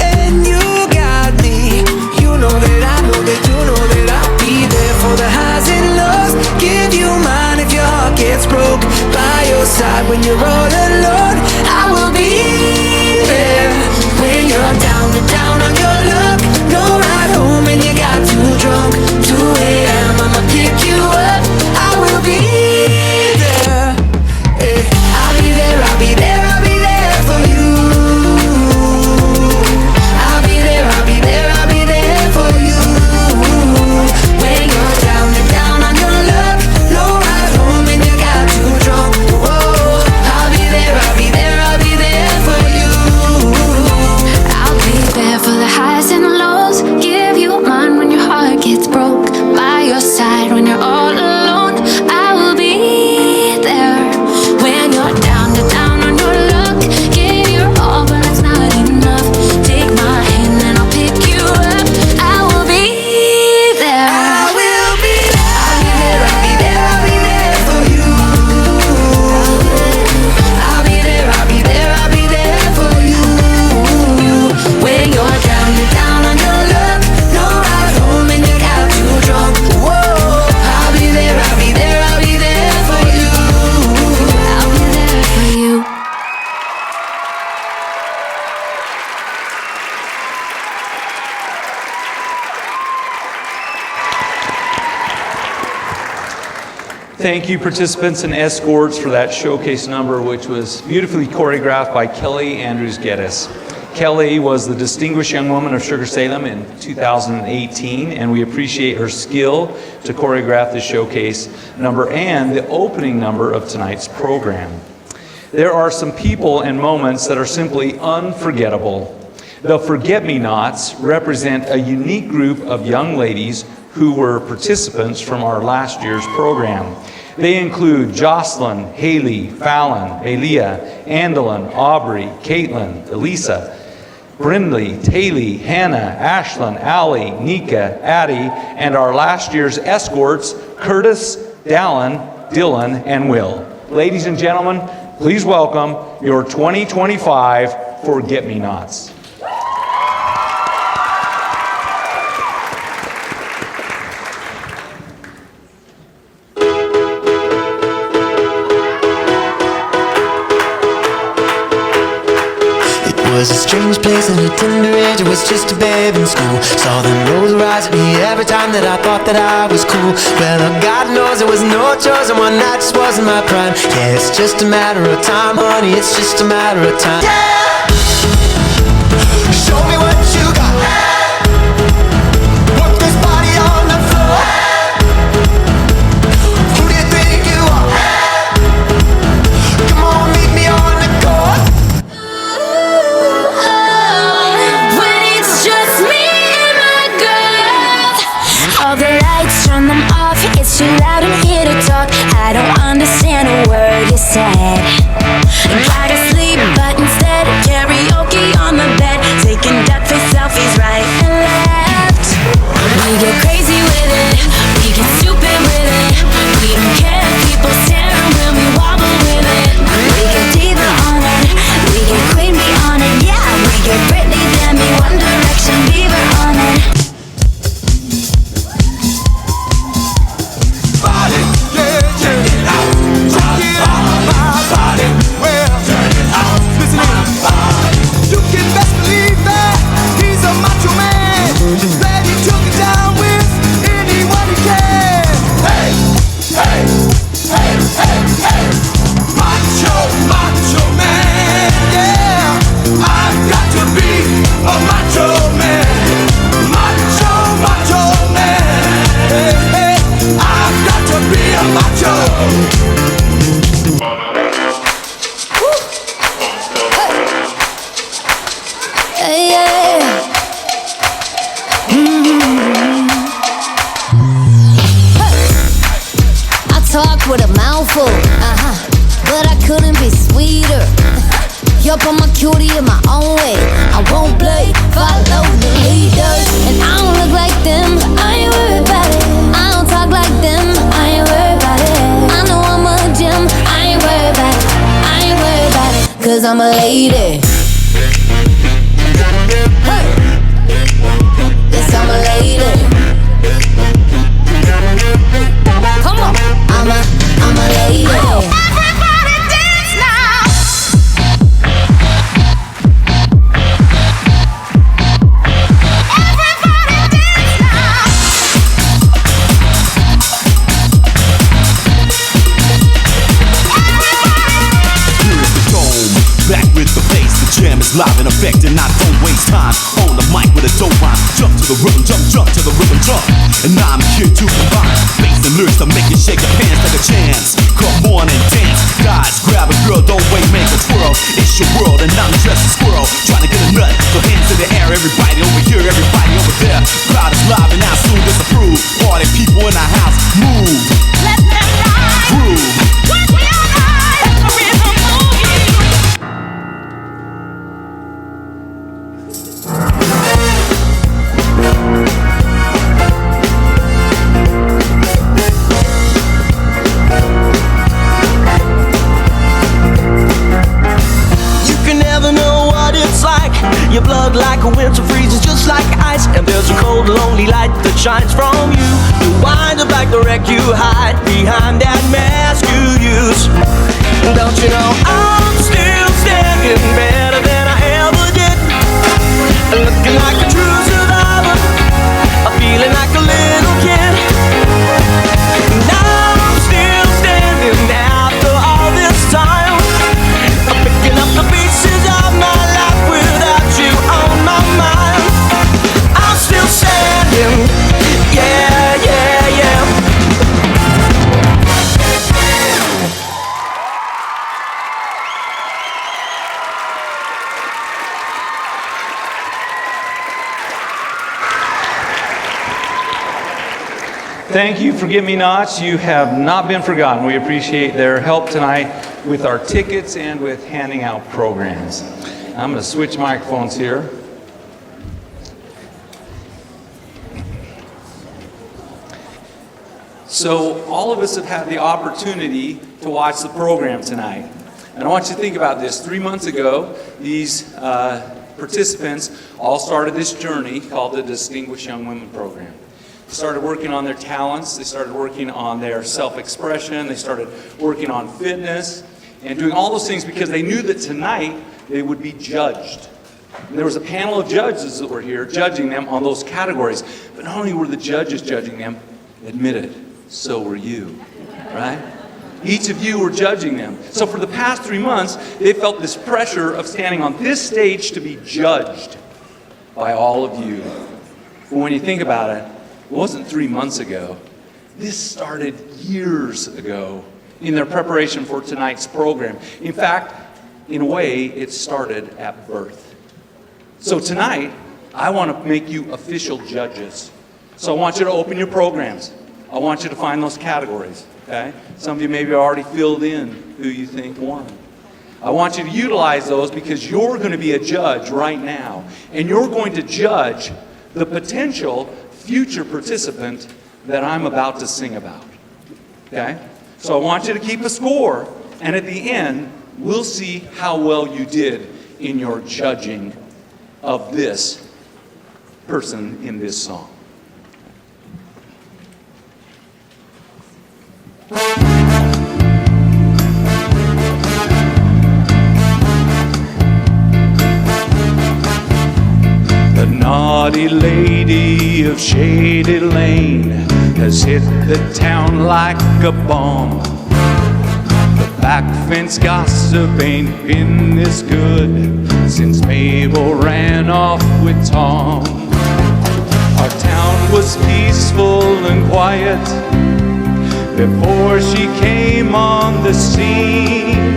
and you got me. You know that I know that you know that I'll be there for the highs and lows. Give you mine if your heart gets broke. By your side when you're all alone, I will be there. When you're down and down on your luck, no ride home and you got too drunk. 2 a.m. I'ma pick you up. I will be there. I'll be there, I'll be there, I'll be there for you. I'll be there, I'll be there, I'll be there for you. When you're down and down on your luck, no ride home and you got too drunk. Whoa, I'll be there, I'll be there, I'll be there for you. I'll be there for the highs and lows. Give you mine when your heart gets broke. By your side when you're all alone, I will be there. When you're down and down on your luck, give your all but it's not enough. Take my hand and I'll pick you up. I will be there. I will be there. I'll be there, I'll be there, I'll be there for you. I'll be there, I'll be there, I'll be there for you. When you're down and down on your luck, no ride home and you got too drunk. Whoa, I'll be there, I'll be there, I'll be there for you. I'll be there for you. Thank you, participants and escorts, for that showcase number, which was beautifully choreographed by Kelly Andrews Geddes. Kelly was the Distinguished Young Woman of Sugar-Salem in 2018, and we appreciate her skill to choreograph the showcase number and the opening number of tonight's program. There are some people and moments that are simply unforgettable. The Forget-Me-Nots represent a unique group of young ladies who were participants from our last year's program. They include Jocelyn, Haley, Fallon, Elia, Andalyn, Aubrey, Caitlin, Elisa, Brindley, Taylor, Hannah, Ashlyn, Allie, Nika, Addie, and our last year's escorts, Curtis, Dallin, Dylan, and Will. Ladies and gentlemen, please welcome your 2025 Forget-Me-Nots. Was a strange place and a tender age. I was just a babe in school. Saw them roads rise at me every time that I thought that I was cool. Well, God knows there was no choice, and one night just wasn't my prime. Yeah, it's just a matter of time, honey, it's just a matter of time. Yeah! Show me what you got. Work this body on the floor. Who do you think you are? Come on, meet me on the court. When it's just me and my girl, all the lights, turn them off. It's too loud in here to talk. I don't understand a word you said. Gotta sleep, but instead karaoke on the bed, taking duck face selfies right and left. We get crazy with it, we get stupid with it. We don't care if people stare when we wobble with it. We get diva on it, we get Queen Bee on it. Yeah, we get Britney, Demi, One Direction, Bieber on it. Body, yeah, turn it out. Check it out, my body. Well, turn it out. Listen in. You can best believe that he's a macho man. That he took it down with anyone he can. Hey, hey, hey, hey, hey. Macho, macho man. Yeah, I've got to be a macho man. Macho, macho man. Hey, hey, I've got to be a macho. I talk with a mouthful, but I couldn't be sweeter. You're my cutie in my own way. I won't play, follow the leaders. And I don't look like them, I ain't worried about it. I don't talk like them, I ain't worried about it. I know I'm a gem, I ain't worried about it. I ain't worried about it, 'cause I'm a lady. Hey. Yes, I'm a lady. Come on, I'm a lady. Everybody dance now. Everybody dance now. Here's the dome, back with the bass. The jam is live in effect, and I don't waste time. On the mic with a dope rhyme. Jump to the rhythm, jump to the rhythm, jump. And I'm here to combine bass and lyrics to make you shake your pants, take a chance. Come on and dance, guys, grab a girl, don't wait, make a twirl. It's your world, and I'm just a squirrel trying to get a nut. So hands in the air, everybody over here, everybody over there. Crowd is live, and I soon disapprove. Party people in the house, move. Let them ride. Groove. With your eyes, let the rhythm move you. Your blood like a winter freezes just like ice. And there's a cold, lonely light that shines from you. You wind up like the wreck you hide behind that mask you use. Don't you know I'm still standing better than I ever did. Looking like a true survivor, feeling like a little kid. Now I'm still standing after all this time. I'm picking up the pieces of my life without you on my mind. I'm still standing, yeah, yeah, yeah. Thank you, Forget Me Nots. You have not been forgotten. We appreciate their help tonight with our tickets and with handing out programs. I'm going to switch microphones here. So all of us have had the opportunity to watch the program tonight. And I want you to think about this. 3 months ago, these participants all started this journey called the Distinguished Young Women Program. They started working on their talents, they started working on their self-expression, they started working on fitness, and doing all those things because they knew that tonight they would be judged. There was a panel of judges that were here judging them on those categories. But not only were the judges judging them, admit it, so were you, right? Each of you were judging them. So for the past 3 months, they felt this pressure of standing on this stage to be judged by all of you. But when you think about it, it wasn't 3 months ago. This started years ago in their preparation for tonight's program. In fact, in a way, it started at birth. So tonight, I want to make you official judges. So I want you to open your programs. I want you to find those categories, okay? Some of you maybe already filled in who you think won. I want you to utilize those because you're going to be a judge right now. And you're going to judge the potential future participant that I'm about to sing about, okay? So I want you to keep a score. And at the end, we'll see how well you did in your judging of this person in this song. The naughty lady of Shady Lane has hit the town like a bomb. The back fence gossip ain't been this good since Mabel ran off with Tom. Our town was peaceful and quiet before she came on the scene.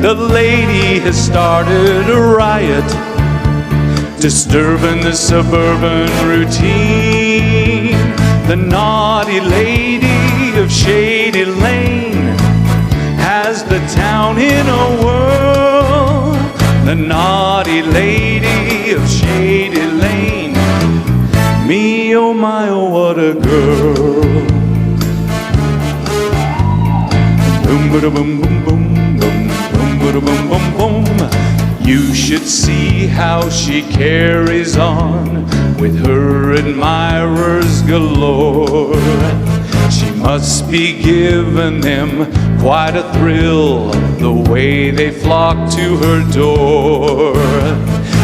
The lady has started a riot, disturbing the suburban routine. The naughty lady of Shady Lane has the town in a whirl. The naughty lady of Shady Lane. Me, oh my, oh what a girl. Boom, ba boom, boom, boom, boom, boom, ba boom, boom, boom. You should see how she carries on with her admirers galore. She must be giving them quite a thrill, the way they flock to her door.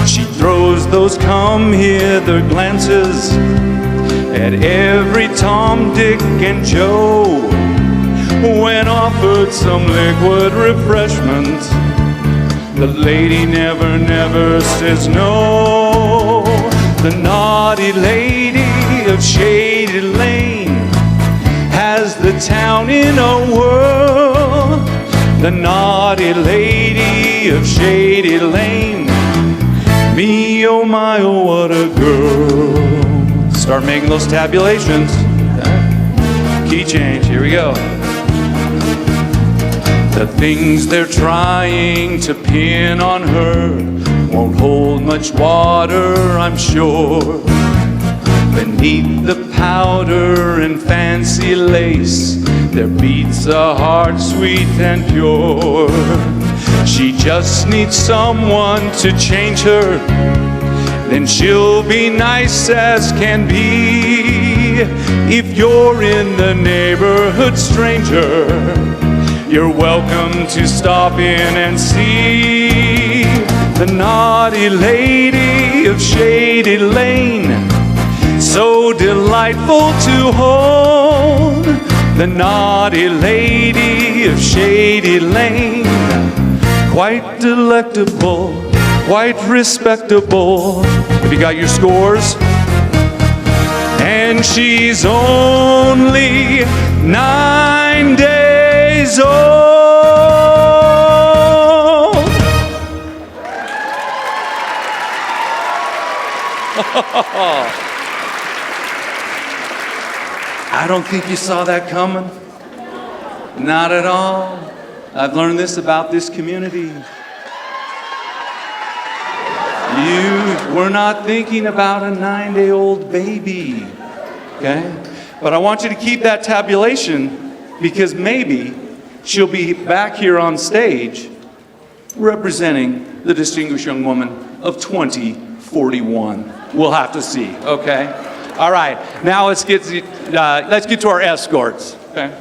She throws those come hither glances at every Tom, Dick, and Joe. When offered some liquid refreshment, the lady never, never says no. The naughty lady of Shady Lane has the town in a whirl. The naughty lady of Shady Lane. Me, oh my, oh what a girl. Start making those tabulations. Key change, here we go. The things they're trying to pin on her won't hold much water, I'm sure. Beneath the powder and fancy lace, there beats a heart sweet and pure. She just needs someone to change her, then she'll be nice as can be. If you're in the neighborhood, stranger, you're welcome to stop in and see the naughty lady of Shady Lane. So delightful to hold, the naughty lady of Shady Lane. Quite delectable, quite respectable. Have you got your scores? And she's only 9 days old. I don't think you saw that coming. Not at all. I've learned this about this community. You were not thinking about a 9-day-old baby, okay? But I want you to keep that tabulation because maybe she'll be back here on stage representing the distinguished young woman of 2041. We'll have to see, okay? All right, now let's get to our escorts, okay?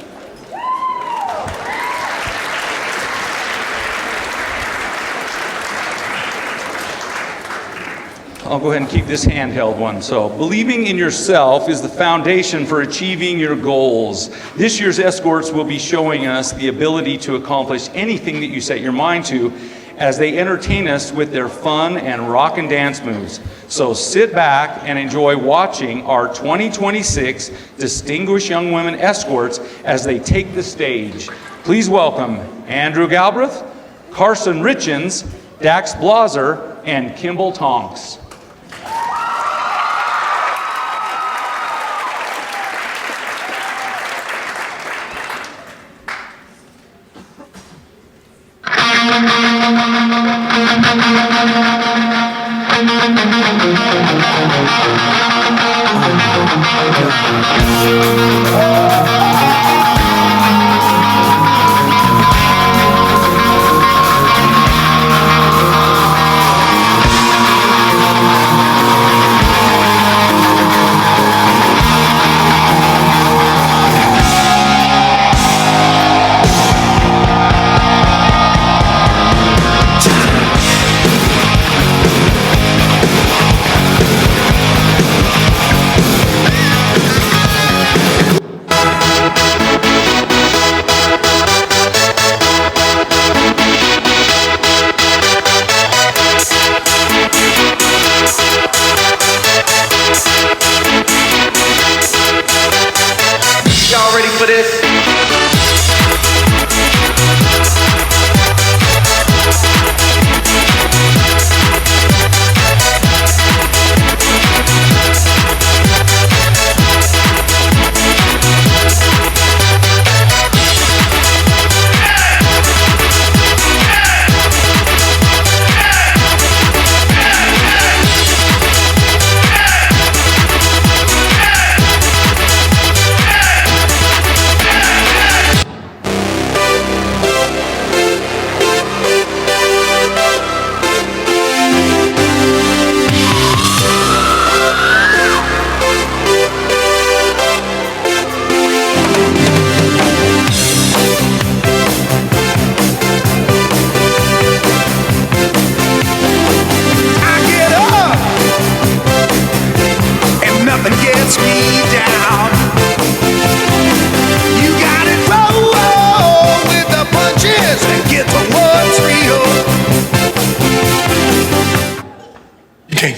I'll go ahead and keep this handheld one. So, believing in yourself is the foundation for achieving your goals. This year's escorts will be showing us the ability to accomplish anything that you set your mind to as they entertain us with their fun and rock and dance moves. So sit back and enjoy watching our 2026 Distinguished Young Women Escorts as they take the stage. Please welcome Andrew Galbraith, Carson Richens, Dax Blaser, and Kimball Tonks.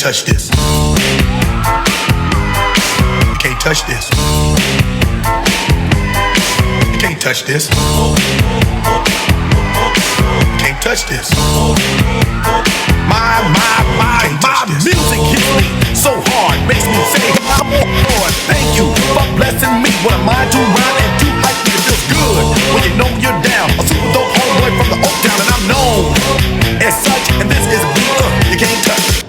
touch this. You can't touch this. You can't touch this. You can't touch this. My music hits me so hard, makes me say I'm on board. Thank you for blessing me. What am I to rhyme and do like it feels good when you know you're down. A super dope homeboy from the Oak Town, and I'm known as such. And this is a beat you can't touch.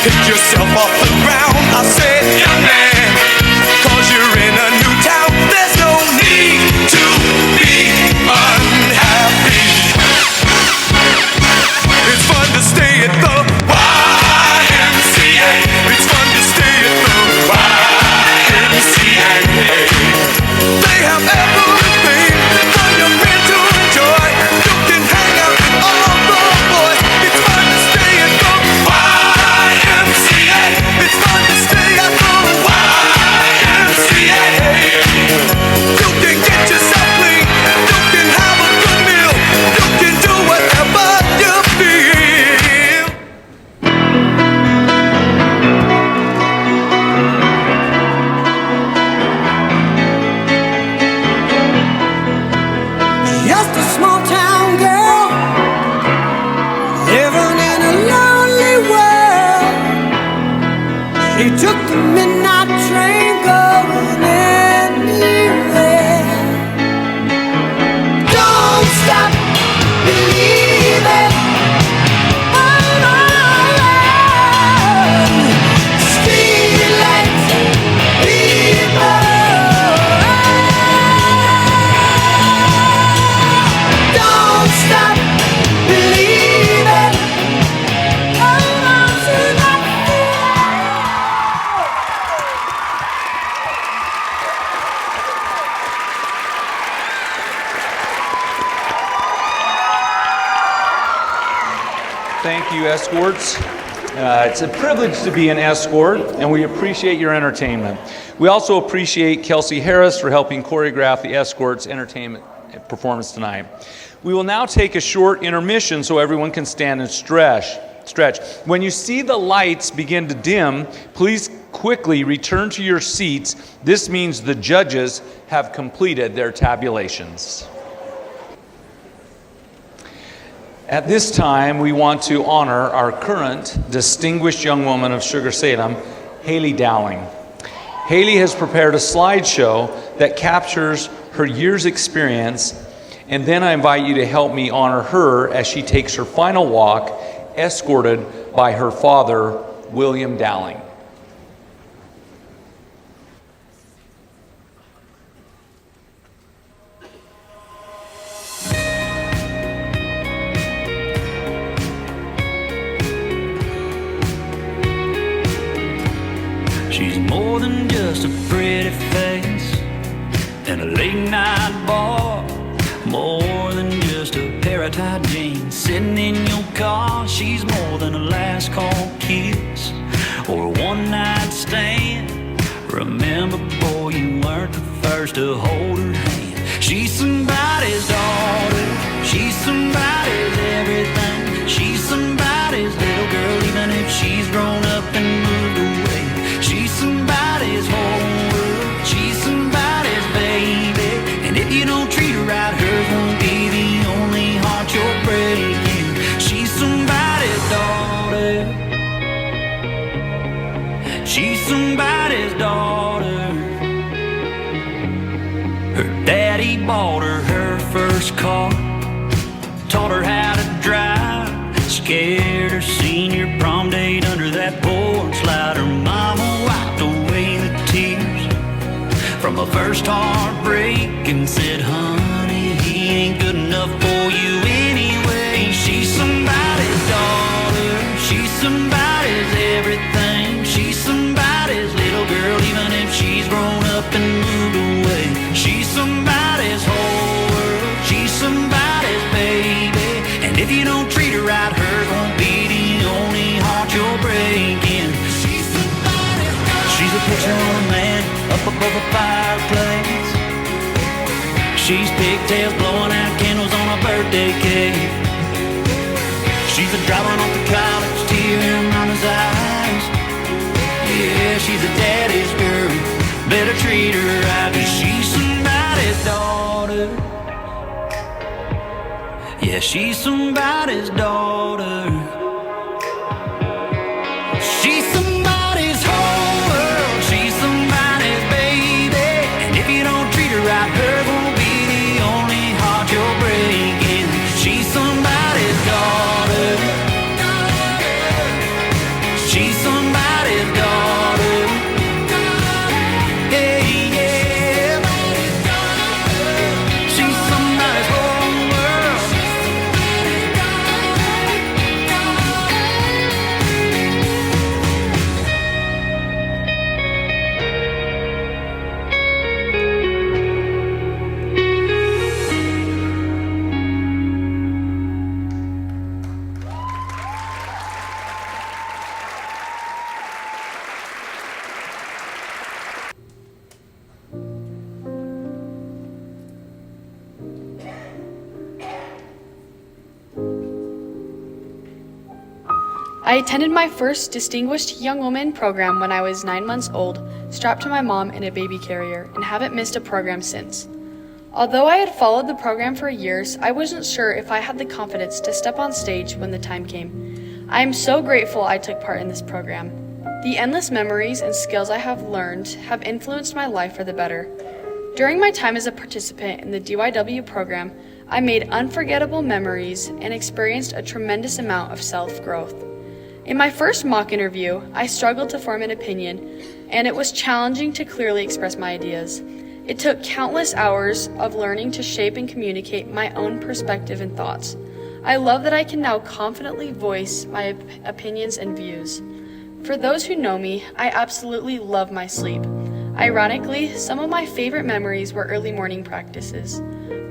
Pick yourself off the ground. I said, young man, 'cause you're in a new town. There's no need to be unhappy. It's fun to stay at the YMCA. It's fun to stay at the YMCA. They have everything for your men to enjoy. You can hang out with all the boys. It's fun to stay at the YMCA. It's fun to stay at the YMCA. You can get yourself clean. You can have a good meal. You can do whatever you feel. Just a small town girl living in a lonely world. She took the midnight train going anywhere. Don't stop believing. Hold on. Street lights, people. Thank you, escorts. It's a privilege to be an escort, and we appreciate your entertainment. We also appreciate Kelsey Harris for helping choreograph the escorts' entertainment performance tonight. We will now take a short intermission so everyone can stand and stretch. When you see the lights begin to dim, please quickly return to your seats. This means the judges have completed their tabulations. At this time, we want to honor our current Distinguished Young Woman of Sugar-Salem, Haley Dowling. Haley has prepared a slideshow that captures her year's experience, and then I invite you to help me honor her as she takes her final walk, escorted by her father, William Dowling. She's more than just a pretty face and a late night bar, more than just a pair of tight jeans sitting in your car. She's more than a last call kiss or a one night stand. Remember, boy, you weren't the first to hold her hand. She's somebody's daughter, she's somebody's everything. She's somebody's little girl, even if she's grown up and moved away. She's somebody's whole world, she's somebody's baby. And if you don't treat her right, hers won't be the only heart you're breaking. She's somebody's daughter, she's somebody's daughter. Her daddy bought her first car, taught her how to drive, scared her senior prom date under that porch light. Her mama wiped away the tears from a first heartbreak and said, honey, he ain't good enough for you anyway. She's somebody's daughter, she's somebody's everything. She's somebody's little girl, even if she's grown up and moved away. She's somebody's whole world, she's somebody's baby. And if you don't treat her right, hers won't be the only heart you're breaking. She's somebody's daughter. She's a picture on a man up above a fireplace. She's pigtails blowing out candles on a birthday cake. She's a driving off the college tear in mama's eyes. Yeah, she's a daddy's girl, better treat her right, 'cause she's somebody's daughter. Yeah, she's somebody's daughter. She's somebody's whole world, she's somebody's baby. And if you don't treat her right, her won't be the only heart you're breaking. She's somebody's daughter, she's somebody's daughter. Hey, yeah, she's somebody's whole world. I attended my first Distinguished Young Woman program when I was 9 months old, strapped to my mom in a baby carrier, and haven't missed a program since. Although I had followed the program for years, I wasn't sure if I had the confidence to step on stage when the time came. I am so grateful I took part in this program. The endless memories and skills I have learned have influenced my life for the better. During my time as a participant in the DYW program, I made unforgettable memories and experienced a tremendous amount of self-growth. In my first mock interview, I struggled to form an opinion, and it was challenging to clearly express my ideas. It took countless hours of learning to shape and communicate my own perspective and thoughts. I love that I can now confidently voice my opinions and views. For those who know me, I absolutely love my sleep. Ironically, some of my favorite memories were early morning practices.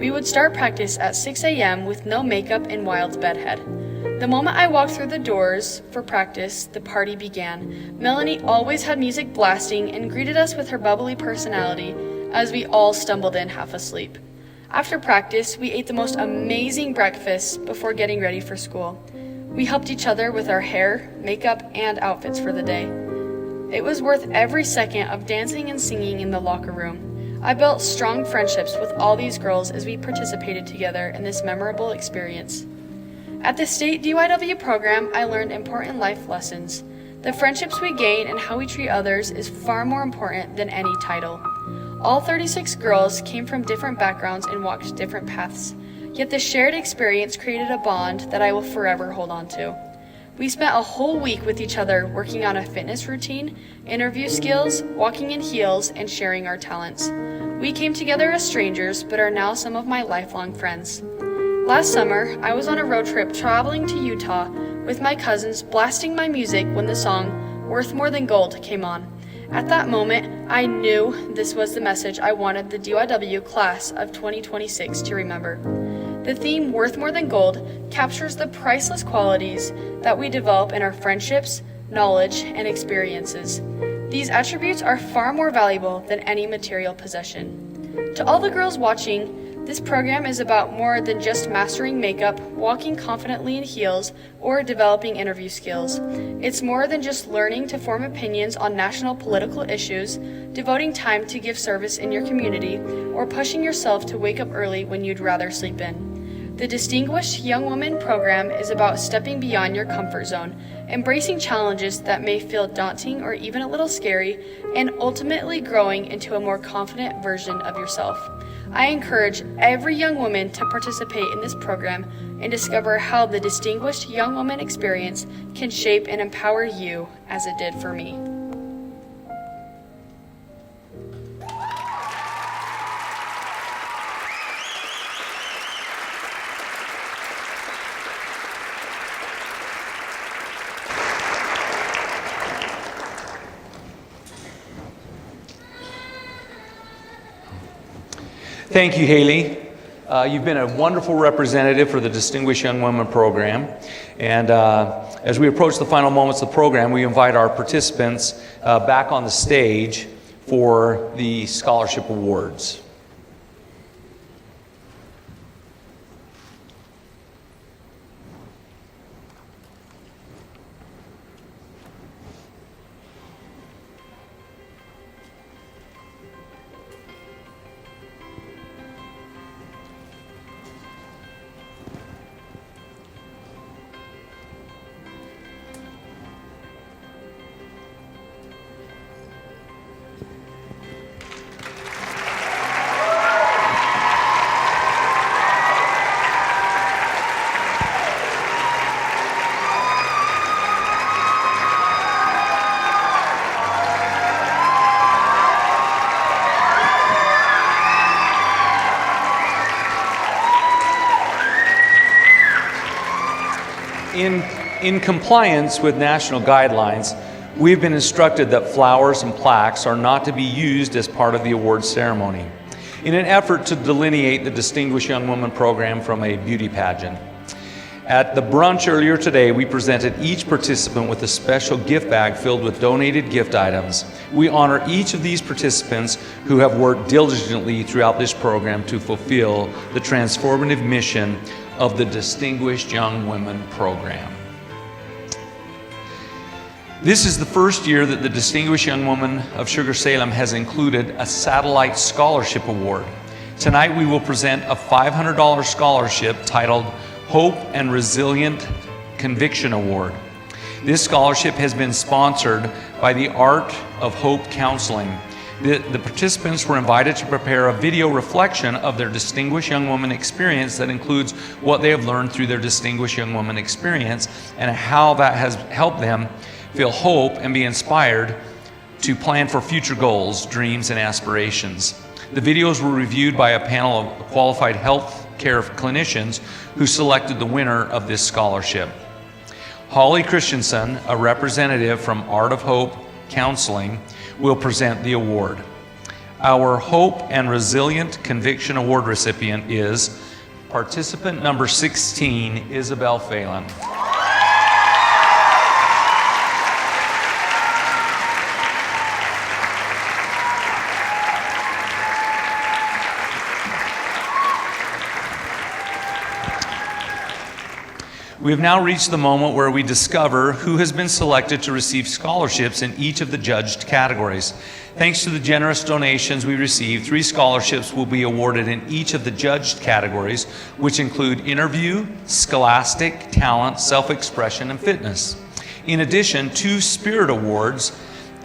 We would start practice at 6 a.m. with no makeup and wild bedhead. The moment I walked through the doors for practice, the party began. Melanie always had music blasting and greeted us with her bubbly personality as we all stumbled in half asleep. After practice, we ate the most amazing breakfast before getting ready for school. We helped each other with our hair, makeup, and outfits for the day. It was worth every second of dancing and singing in the locker room. I built strong friendships with all these girls as we participated together in this memorable experience. At the state DYW program, I learned important life lessons. The friendships we gain and how we treat others is far more important than any title. All 36 girls came from different backgrounds and walked different paths, yet the shared experience created a bond that I will forever hold on to. We spent a whole week with each other working on a fitness routine, interview skills, walking in heels, and sharing our talents. We came together as strangers, but are now some of my lifelong friends. Last summer, I was on a road trip traveling to Utah with my cousins, blasting my music when the song Worth More Than Gold came on. At that moment, I knew this was the message I wanted the DYW class of 2026 to remember. The theme Worth More Than Gold captures the priceless qualities that we develop in our friendships, knowledge, and experiences. These attributes are far more valuable than any material possession. To all the girls watching, this program is about more than just mastering makeup, walking confidently in heels, or developing interview skills. It's more than just learning to form opinions on national political issues, devoting time to give service in your community, or pushing yourself to wake up early when you'd rather sleep in. The Distinguished Young Woman program is about stepping beyond your comfort zone, embracing challenges that may feel daunting or even a little scary, and ultimately growing into a more confident version of yourself. I encourage every young woman to participate in this program and discover how the Distinguished Young Woman experience can shape and empower you as it did for me. Thank you, Haley. You've been a wonderful representative for the Distinguished Young Women program. And as we approach the final moments of the program, we invite our participants back on the stage for the scholarship awards. In compliance with national guidelines, we've been instructed that flowers and plaques are not to be used as part of the awards ceremony, in an effort to delineate the Distinguished Young Woman program from a beauty pageant. At the brunch earlier today, we presented each participant with a special gift bag filled with donated gift items. We honor each of these participants who have worked diligently throughout this program to fulfill the transformative mission of the Distinguished Young Women program. This is the first year that the Distinguished Young Woman of Sugar-Salem has included a Satellite Scholarship Award. Tonight we will present a $500 scholarship titled Hope and Resilient Conviction Award. This scholarship has been sponsored by the Art of Hope Counseling. The participants were invited to prepare a video reflection of their Distinguished Young Woman experience that includes what they have learned through their Distinguished Young Woman experience and how that has helped them feel hope and be inspired to plan for future goals, dreams, and aspirations. The videos were reviewed by a panel of qualified health care clinicians who selected the winner of this scholarship. Holly Christensen, a representative from Art of Hope Counseling, will present the award. Our Hope and Resilient Conviction Award recipient is participant number 16, Isabel Phelan. We have now reached the moment where we discover who has been selected to receive scholarships in each of the judged categories. Thanks to the generous donations we received, 3 scholarships will be awarded in each of the judged categories, which include interview, scholastic, talent, self-expression, and fitness. In addition, 2 Spirit Awards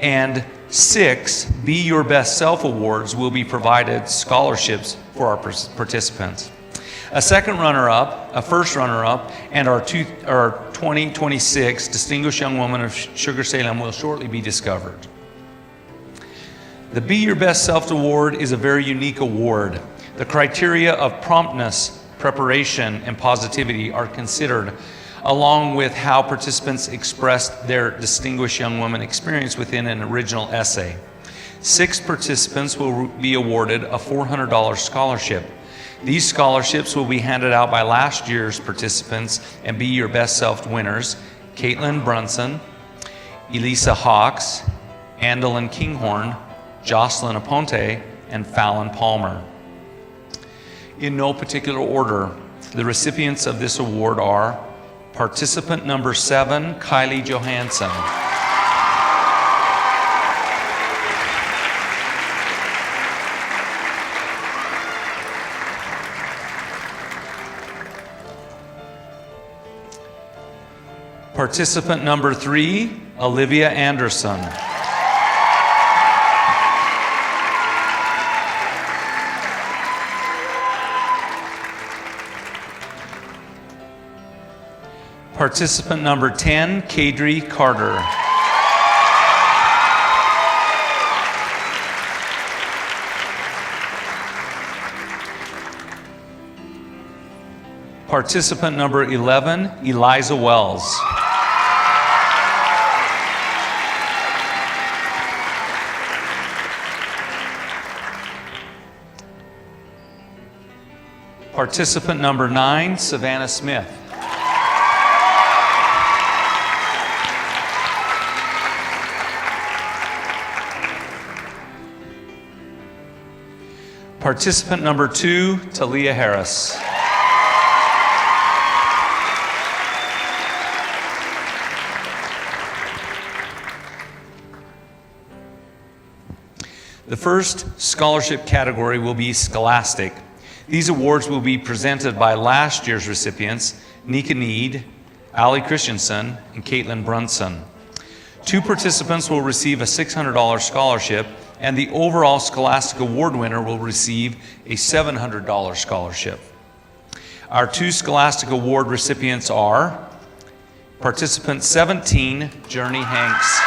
and 6 Be Your Best Self Awards will be provided scholarships for our participants. A second runner-up, a first runner-up, and our 2026 Distinguished Young Woman of Sugar-Salem will shortly be discovered. The Be Your Best Self Award is a very unique award. The criteria of promptness, preparation, and positivity are considered, along with how participants expressed their Distinguished Young Woman experience within an original essay. 6 participants will be awarded a $400 scholarship. These scholarships will be handed out by last year's participants and Be Your Best Self winners, Caitlin Brunson, Elisa Hawks, Andalyn Kinghorn, Jocelyn Aponte, and Fallon Palmer. In no particular order, the recipients of this award are participant number 7, Kylie Johansson. Participant number 3, Olivia Anderson. Participant number 10, Kadri Carter. Participant number 11, Eliza Wells. Participant number 9, Savannah Smith. Participant number 2, Talia Harris. The first scholarship category will be Scholastic. These awards will be presented by last year's recipients, Nika Need, Allie Christensen, and Caitlin Brunson. 2 participants will receive a $600 scholarship, and the overall Scholastic Award winner will receive a $700 scholarship. Our 2 Scholastic Award recipients are participant 17, Journey Hanks.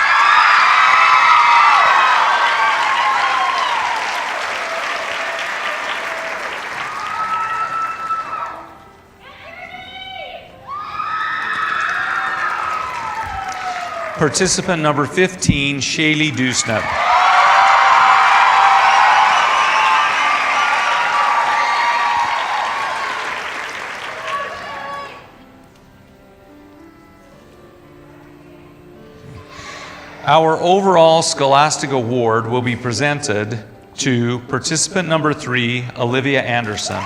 Participant number 15, Shaylee Dusnap. Our overall Scholastic Award will be presented to participant number 3, Olivia Anderson.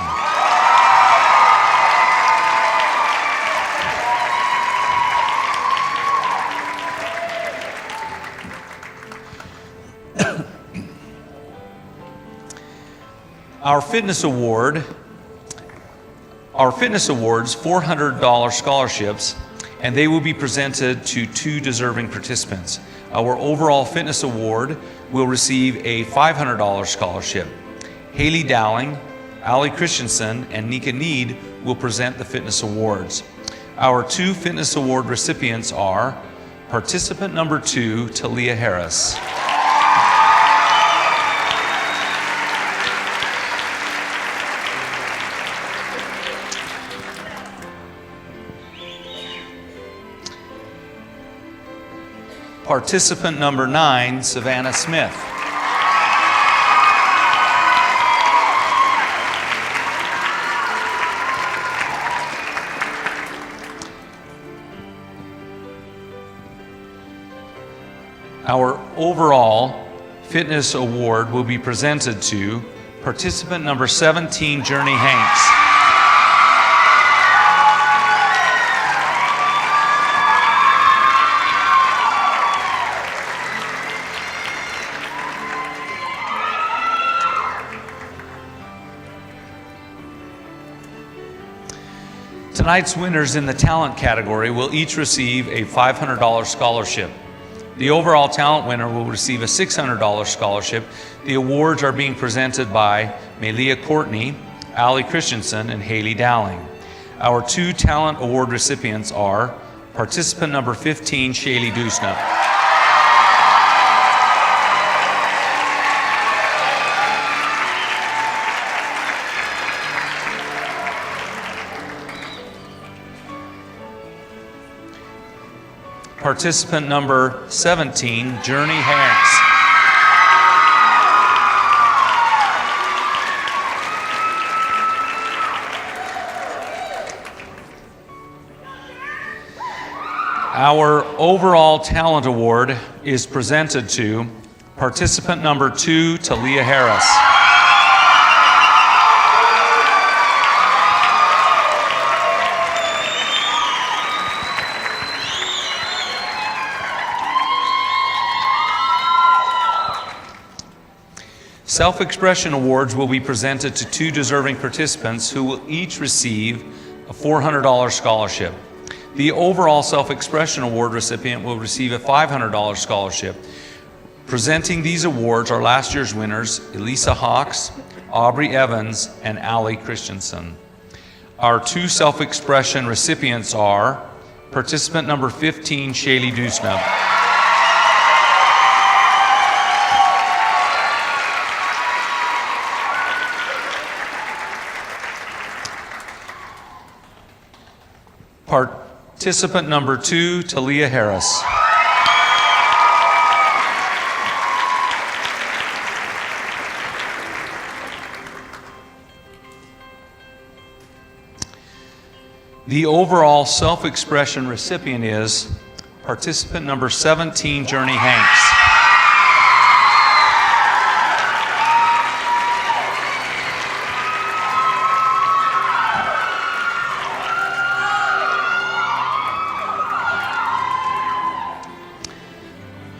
Our Fitness Awards, $400 scholarships, and they will be presented to 2 deserving participants. Our overall Fitness Award will receive a $500 scholarship. Haley Dowling, Allie Christensen, and Nika Need will present the Fitness Awards. Our 2 Fitness Award recipients are participant number 2, Talia Harris. Participant number 9, Savannah Smith. Our overall Fitness Award will be presented to participant number 17, Journey Hanks. Tonight's winners in the talent category will each receive a $500 scholarship. The overall talent winner will receive a $600 scholarship. The awards are being presented by Melia Courtney, Allie Christensen, and Haley Dowling. Our 2 talent award recipients are participant number 15, Shaylee Dusnup. Participant number 17, Journey Hanks. Our overall talent award is presented to participant number 2, Talia Harris. Self-expression awards will be presented to 2 deserving participants who will each receive a $400 scholarship. The overall self-expression award recipient will receive a $500 scholarship. Presenting these awards are last year's winners, Elisa Hawks, Aubrey Evans, and Allie Christensen. Our 2 self-expression recipients are participant number 15, Shaylee Dusnup. Participant number 2, Talia Harris. The overall self-expression recipient is participant number 17, Journey Hanks.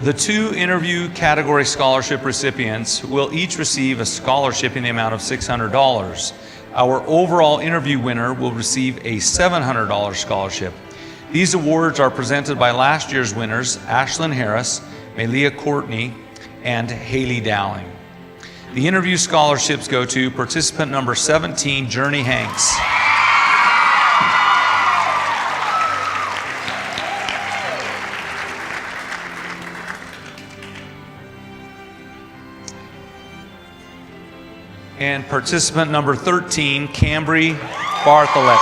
The 2 interview category scholarship recipients will each receive a scholarship in the amount of $600. Our overall interview winner will receive a $700 scholarship. These awards are presented by last year's winners, Ashlyn Harris, Melia Courtney, and Haley Dowling. The interview scholarships go to participant number 17, Journey Hanks. And participant number 13, Cambry Bartholet.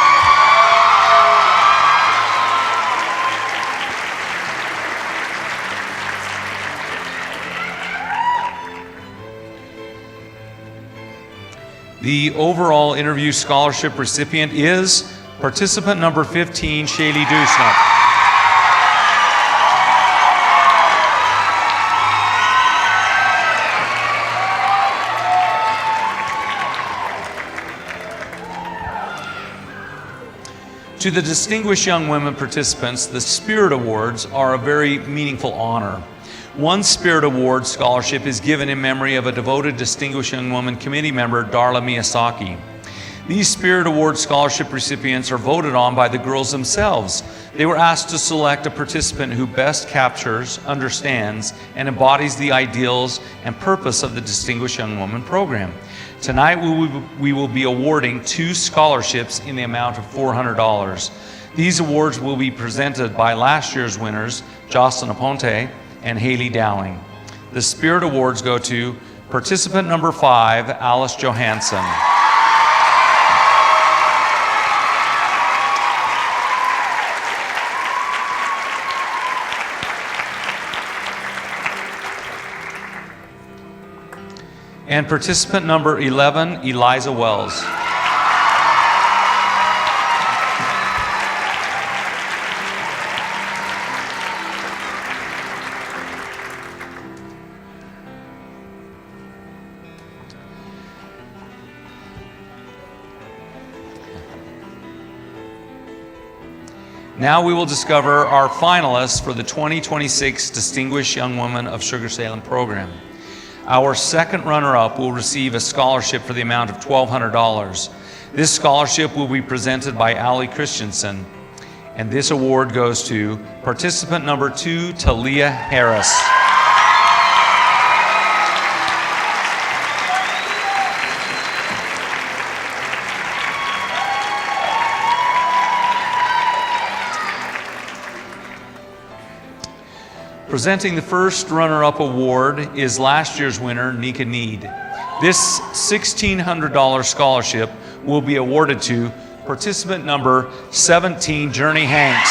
The overall interview scholarship recipient is participant number 15, Shaylee Dusnup. To the distinguished young women participants, the Spirit Awards are a very meaningful honor. One Spirit Award scholarship is given in memory of a devoted Distinguished Young Woman Committee member, Darla Miyazaki. These Spirit Award scholarship recipients are voted on by the girls themselves. They were asked to select a participant who best captures, understands, and embodies the ideals and purpose of the Distinguished Young Woman program. Tonight we will be awarding 2 scholarships in the amount of $400. These awards will be presented by last year's winners, Jocelyn Aponte and Haley Dowling. The Spirit Awards go to participant number 5, Alice Johansson. And participant number 11, Eliza Wells. Now we will discover our finalists for the 2026 Distinguished Young Woman of Sugar-Salem program. Our second runner-up will receive a scholarship for the amount of $1,200. This scholarship will be presented by Allie Christensen. And this award goes to participant number 2, Talia Harris. Presenting the first runner-up award is last year's winner, Nika Need. This $1,600 scholarship will be awarded to participant number 17, Journey Hanks.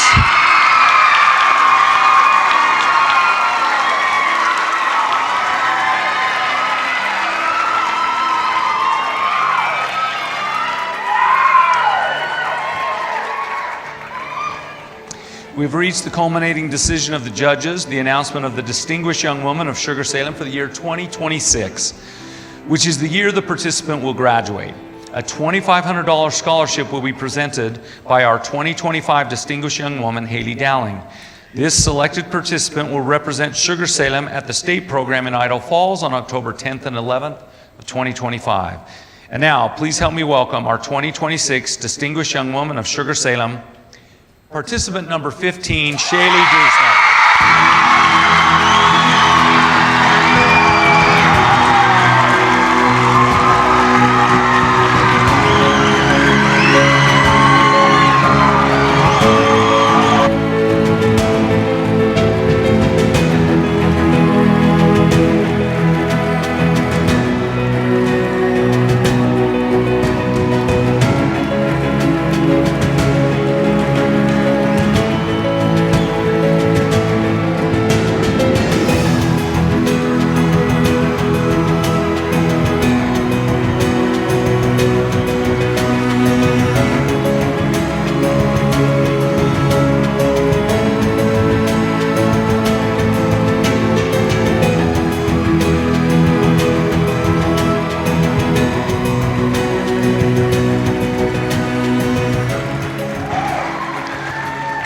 We've reached the culminating decision of the judges, the announcement of the Distinguished Young Woman of Sugar-Salem for the year 2026, which is the year the participant will graduate. A $2,500 scholarship will be presented by our 2025 Distinguished Young Woman, Haley Dowling. This selected participant will represent Sugar-Salem at the state program in Idaho Falls on October 10th and 11th of 2025. And now, please help me welcome our 2026 Distinguished Young Woman of Sugar-Salem, participant number 15, Shaylee Dreesner.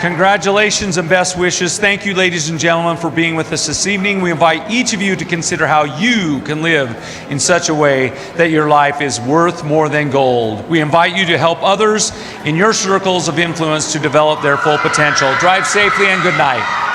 Congratulations and best wishes. Thank you, ladies and gentlemen, for being with us this evening. We invite each of you to consider how you can live in such a way that your life is worth more than gold. We invite you to help others in your circles of influence to develop their full potential. Drive safely and good night.